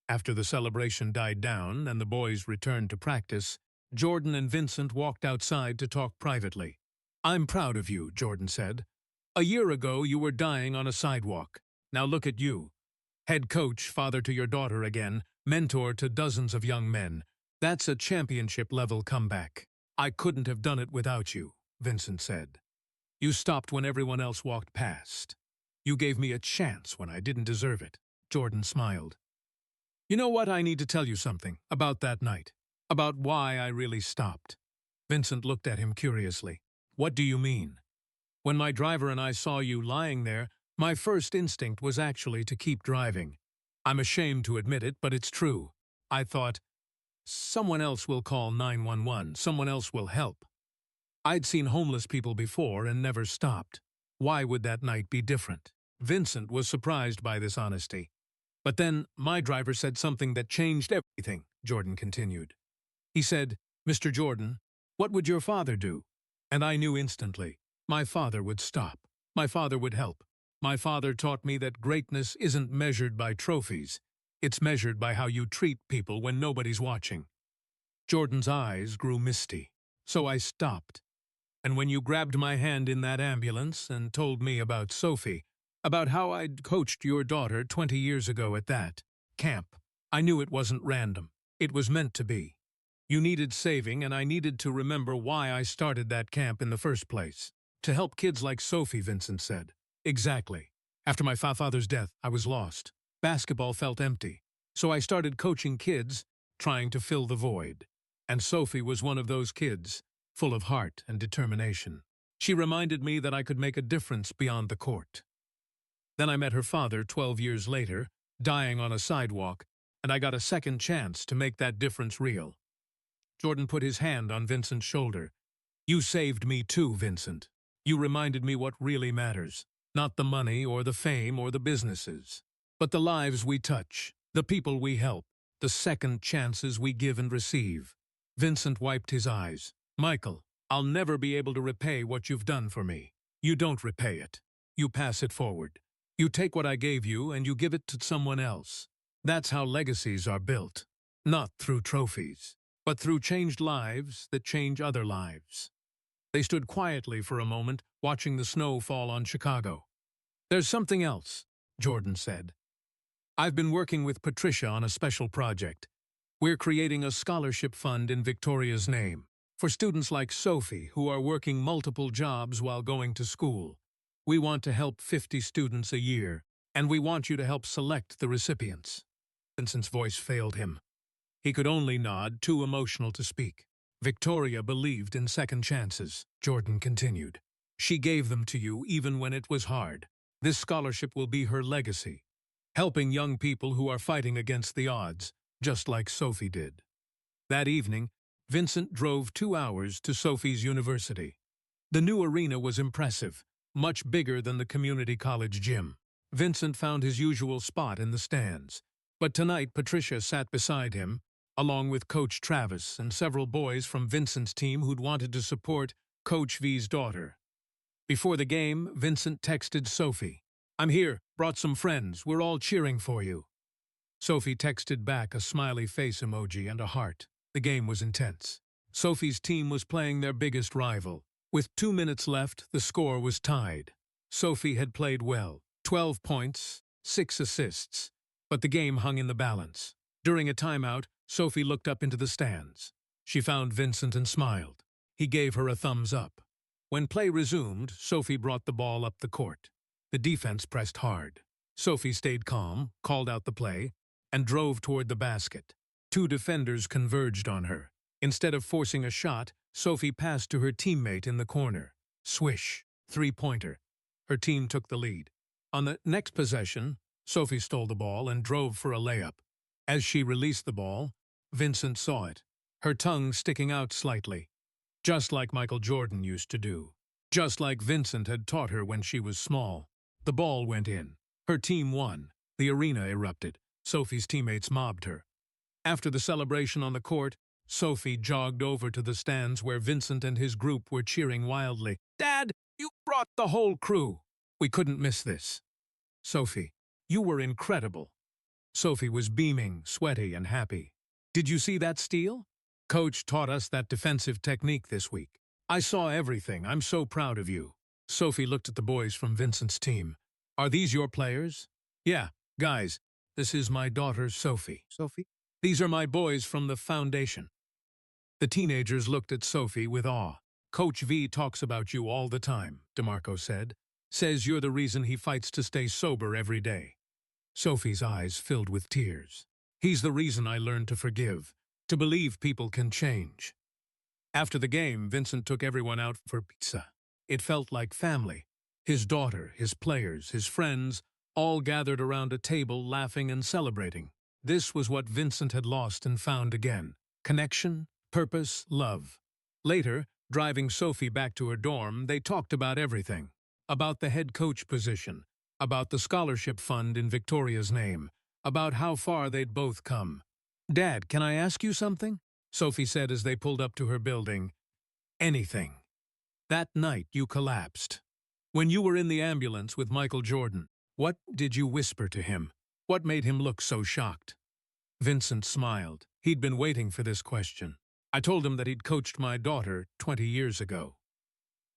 Speaker 1: After the celebration died down and the boys returned to practice, Jordan and Vincent walked outside to talk privately. "I'm proud of you," Jordan said. "A year ago you were dying on a sidewalk. Now look at you. Head coach, father to your daughter again, mentor to dozens of young men. That's a championship-level comeback." "I couldn't have done it without you," Vincent said. "You stopped when everyone else walked past. You gave me a chance when I didn't deserve it." Jordan smiled. "You know what? I need to tell you something about that night. About why I really stopped." Vincent looked at him curiously. "What do you mean?" "When my driver and I saw you lying there, my first instinct was actually to keep driving. I'm ashamed to admit it, but it's true. I thought, someone else will call 911, someone else will help. I'd seen homeless people before and never stopped. Why would that night be different?" Vincent was surprised by this honesty. "But then my driver said something that changed everything," Jordan continued. "He said, 'Mr. Jordan, what would your father do?' And I knew instantly. My father would stop. My father would help. My father taught me that greatness isn't measured by trophies. It's measured by how you treat people when nobody's watching." Jordan's eyes grew misty. "So I stopped. And when you grabbed my hand in that ambulance and told me about Sophie, about how I'd coached your daughter 20 years ago at that camp, I knew it wasn't random. It was meant to be. You needed saving, and I needed to remember why I started that camp in the first place. To help kids like Sophie," Vincent said. "Exactly. After my father's death, I was lost. Basketball felt empty. So I started coaching kids, trying to fill the void. And Sophie was one of those kids, full of heart and determination. She reminded me that I could make a difference beyond the court. Then I met her father 12 years later, dying on a sidewalk, and I got a second chance to make that difference real." Jordan put his hand on Vincent's shoulder. "You saved me too, Vincent. You reminded me what really matters. Not the money or the fame or the businesses, but the lives we touch, the people we help, the second chances we give and receive." Vincent wiped his eyes. "Michael, I'll never be able to repay what you've done for me. You don't repay it. You pass it forward. You take what I gave you and you give it to someone else. That's how legacies are built. Not through trophies, but through changed lives that change other lives." They stood quietly for a moment, watching the snow fall on Chicago. "There's something else," Jordan said. "I've been working with Patricia on a special project. We're creating a scholarship fund in Victoria's name for students like Sophie who are working multiple jobs while going to school. We want to help 50 students a year, and we want you to help select the recipients." Vincent's voice failed him. He could only nod, too emotional to speak. "Victoria believed in second chances," Jordan continued. "She gave them to you even when it was hard. This scholarship will be her legacy, helping young people who are fighting against the odds, just like Sophie did." That evening, Vincent drove 2 hours to Sophie's university. The new arena was impressive, much bigger than the community college gym. Vincent found his usual spot in the stands, but tonight Patricia sat beside him, along with Coach Travis and several boys from Vincent's team who'd wanted to support Coach V's daughter. Before the game, Vincent texted Sophie, "I'm here, brought some friends, we're all cheering for you." Sophie texted back a smiley face emoji and a heart. The game was intense. Sophie's team was playing their biggest rival. With 2 minutes left, the score was tied. Sophie had played well, 12 points, 6 assists, but the game hung in the balance. During a timeout, Sophie looked up into the stands. She found Vincent and smiled. He gave her a thumbs up. When play resumed, Sophie brought the ball up the court. The defense pressed hard. Sophie stayed calm, called out the play, and drove toward the basket. 2 defenders converged on her. Instead of forcing a shot, Sophie passed to her teammate in the corner. Swish, 3-pointer. Her team took the lead. On the next possession, Sophie stole the ball and drove for a layup. As she released the ball, Vincent saw it, her tongue sticking out slightly, just like Michael Jordan used to do. Just like Vincent had taught her when she was small. The ball went in. Her team won. The arena erupted. Sophie's teammates mobbed her. After the celebration on the court, Sophie jogged over to the stands where Vincent and his group were cheering wildly. "Dad, you brought the whole crew. We couldn't miss this." "Sophie, you were incredible." Sophie was beaming, sweaty, and happy. "Did you see that steal? Coach taught us that defensive technique this week. I saw everything. I'm so proud of you." Sophie looked at the boys from Vincent's team. "Are these your players?" "Yeah, guys, this is my daughter, Sophie." "Sophie? These are my boys from the foundation." The teenagers looked at Sophie with awe. "Coach V talks about you all the time," DeMarco said. "Says you're the reason he fights to stay sober every day." Sophie's eyes filled with tears. "He's the reason I learned to forgive, to believe people can change." After the game, Vincent took everyone out for pizza. It felt like family. His daughter, his players, his friends, all gathered around a table laughing and celebrating. This was what Vincent had lost and found again: connection, purpose, love. Later, driving Sophie back to her dorm, they talked about everything. About the head coach position, about the scholarship fund in Victoria's name, about how far they'd both come. "Dad, can I ask you something?" Sophie said as they pulled up to her building. "Anything." "That night you collapsed. When you were in the ambulance with Michael Jordan, what did you whisper to him? What made him look so shocked?" Vincent smiled. He'd been waiting for this question. "I told him that he'd coached my daughter 20 years ago.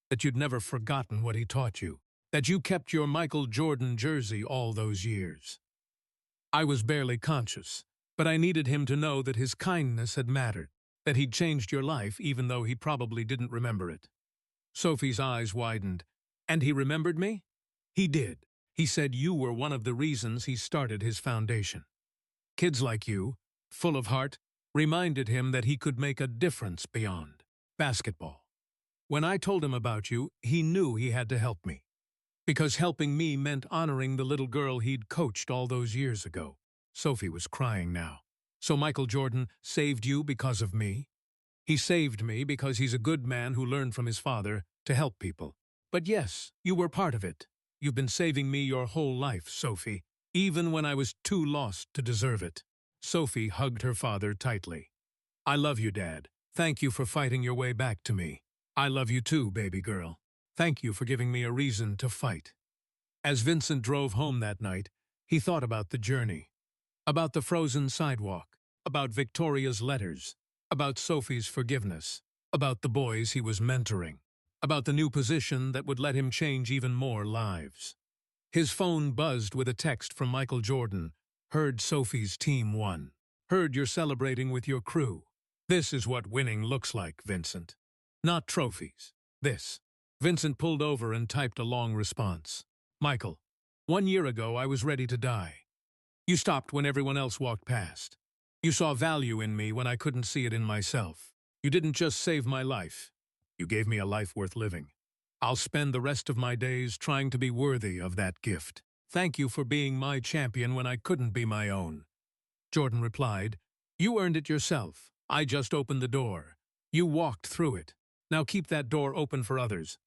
Speaker 1: That you'd never forgotten what he taught you. That you kept your Michael Jordan jersey all those years. I was barely conscious, but I needed him to know that his kindness had mattered, that he'd changed your life even though he probably didn't remember it." Sophie's eyes widened. "And he remembered me?" "He did. He said you were one of the reasons he started his foundation. Kids like you, full of heart, reminded him that he could make a difference beyond basketball. When I told him about you, he knew he had to help me. Because helping me meant honoring the little girl he'd coached all those years ago." Sophie was crying now. "So Michael Jordan saved you because of me?" "He saved me because he's a good man who learned from his father to help people. But yes, you were part of it. You've been saving me your whole life, Sophie, even when I was too lost to deserve it." Sophie hugged her father tightly. "I love you, Dad. Thank you for fighting your way back to me. I love you too, baby girl. Thank you for giving me a reason to fight." As Vincent drove home that night, he thought about the journey, about the frozen sidewalk, about Victoria's letters, about Sophie's forgiveness, about the boys he was mentoring, about the new position that would let him change even more lives. His phone buzzed with a text from Michael Jordan. "Heard Sophie's team won. Heard you're celebrating with your crew. This is what winning looks like, Vincent. Not trophies. This." Vincent pulled over and typed a long response. "Michael, 1 year ago I was ready to die. You stopped when everyone else walked past. You saw value in me when I couldn't see it in myself. You didn't just save my life. You gave me a life worth living. I'll spend the rest of my days trying to be worthy of that gift. Thank you for being my champion when I couldn't be my own." Jordan replied, "You earned it yourself. I just opened the door. You walked through it. Now keep that door open for others.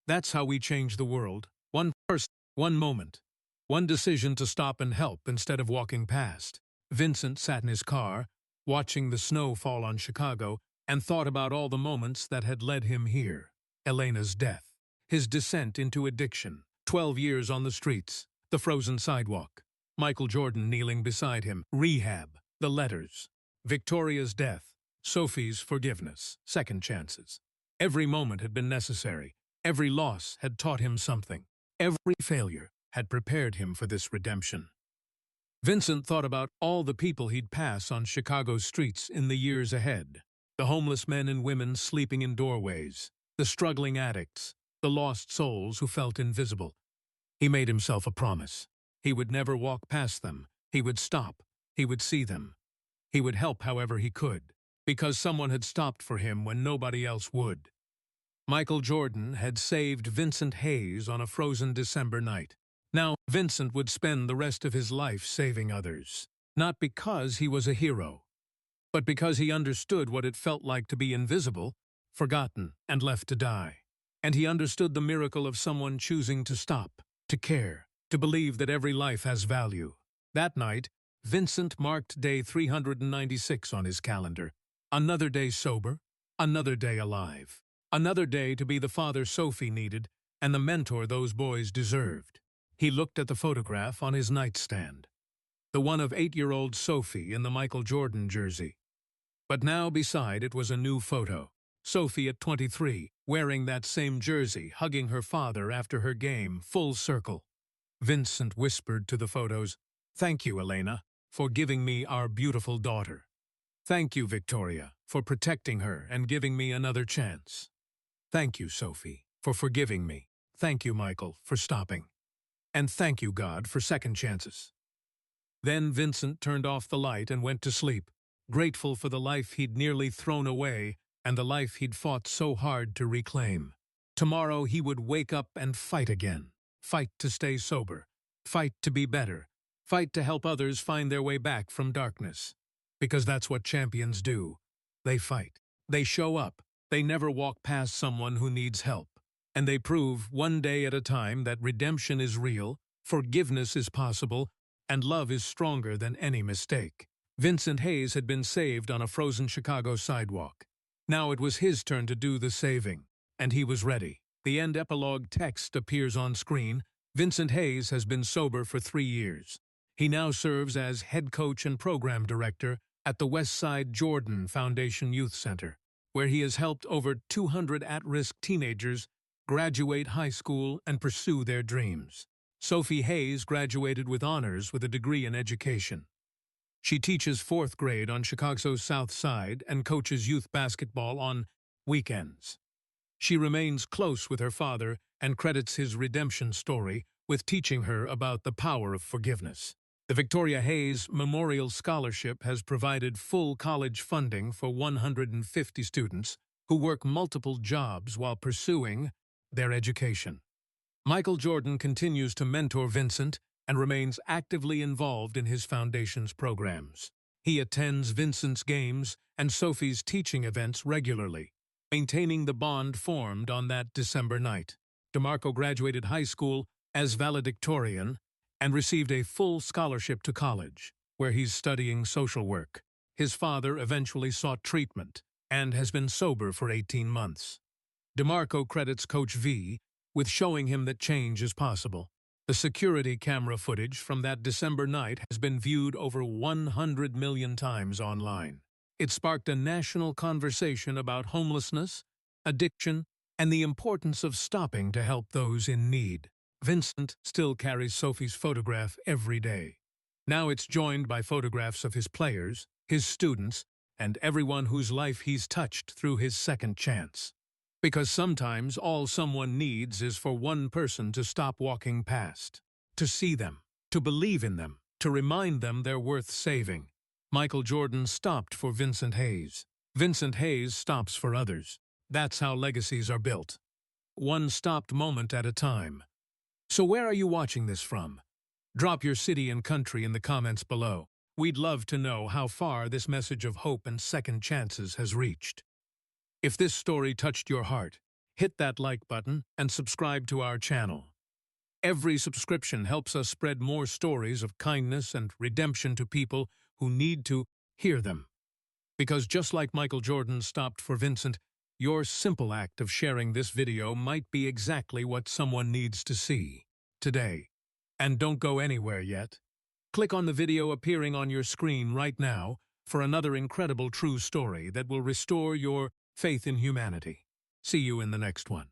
Speaker 1: That's how we change the world. One person, one moment. One decision to stop and help instead of walking past." Vincent sat in his car, watching the snow fall on Chicago, and thought about all the moments that had led him here. Elena's death, his descent into addiction, 12 years on the streets, the frozen sidewalk, Michael Jordan kneeling beside him, rehab, the letters, Victoria's death, Sophie's forgiveness, second chances. Every moment had been necessary. Every loss had taught him something. Every failure had prepared him for this redemption. Vincent thought about all the people he'd pass on Chicago's streets in the years ahead. The homeless men and women sleeping in doorways, the struggling addicts, the lost souls who felt invisible. He made himself a promise. He would never walk past them. He would stop. He would see them. He would help however he could, because someone had stopped for him when nobody else would. Michael Jordan had saved Vincent Hayes on a frozen December night. Now, Vincent would spend the rest of his life saving others, not because he was a hero, but because he understood what it felt like to be invisible, forgotten, and left to die. And he understood the miracle of someone choosing to stop, to care, to believe that every life has value, That night, Vincent marked day 396 on his calendar. Another day sober, another day alive. Another day to be the father Sophie needed and the mentor those boys deserved. He looked at the photograph on his nightstand, the one of 8-year-old Sophie in the Michael Jordan jersey. But now beside it was a new photo. Sophie at 23, wearing that same jersey, hugging her father after her game, full circle. Vincent whispered to the photos, "Thank you, Elena, for giving me our beautiful daughter. Thank you, Victoria, for protecting her and giving me another chance. Thank you, Sophie, for forgiving me. Thank you, Michael, for stopping. And thank you, God, for second chances." Then Vincent turned off the light and went to sleep, grateful for the life he'd nearly thrown away and the life he'd fought so hard to reclaim. Tomorrow he would wake up and fight again. Fight to stay sober. Fight to be better. Fight to help others find their way back from darkness. Because that's what champions do. They fight. They show up. They never walk past someone who needs help. And they prove, one day at a time, that redemption is real, forgiveness is possible, and love is stronger than any mistake. Vincent Hayes had been saved on a frozen Chicago sidewalk. Now it was his turn to do the saving, and he was ready. The end epilogue text appears on screen. Vincent Hayes has been sober for 3 years. He now serves as head coach and program director at the Westside Jordan Foundation Youth Center, where he has helped over 200 at-risk teenagers graduate high school and pursue their dreams. Sophie Hayes graduated with honors with a degree in education. She teaches 4th grade on Chicago's South Side and coaches youth basketball on weekends. She remains close with her father and credits his redemption story with teaching her about the power of forgiveness. The Victoria Hayes Memorial Scholarship has provided full college funding for 150 students who work multiple jobs while pursuing their education. Michael Jordan continues to mentor Vincent and remains actively involved in his foundation's programs. He attends Vincent's games and Sophie's teaching events regularly, maintaining the bond formed on that December night. DeMarco graduated high school as valedictorian and received a full scholarship to college, where he's studying social work. His father eventually sought treatment and has been sober for 18 months. DeMarco credits Coach V with showing him that change is possible. The security camera footage from that December night has been viewed over 100 million times online. It sparked a national conversation about homelessness, addiction, and the importance of stopping to help those in need. Vincent still carries Sophie's photograph every day. Now it's joined by photographs of his players, his students, and everyone whose life he's touched through his second chance. Because sometimes all someone needs is for one person to stop walking past, to see them, to believe in them, to remind them they're worth saving. Michael Jordan stopped for Vincent Hayes. Vincent Hayes stops for others. That's how legacies are built. One stopped moment at a time. So where are you watching this from? Drop your city and country in the comments below. We'd love to know how far this message of hope and second chances has reached. If this story touched your heart, hit that like button and subscribe to our channel. Every subscription helps us spread more stories of kindness and redemption to people who need to hear them. Because just like Michael Jordan stopped for Vincent, your simple act of sharing this video might be exactly what someone needs to see today. And don't go anywhere yet. Click on the video appearing on your screen right now for another incredible true story that will restore your faith in humanity. See you in the next one.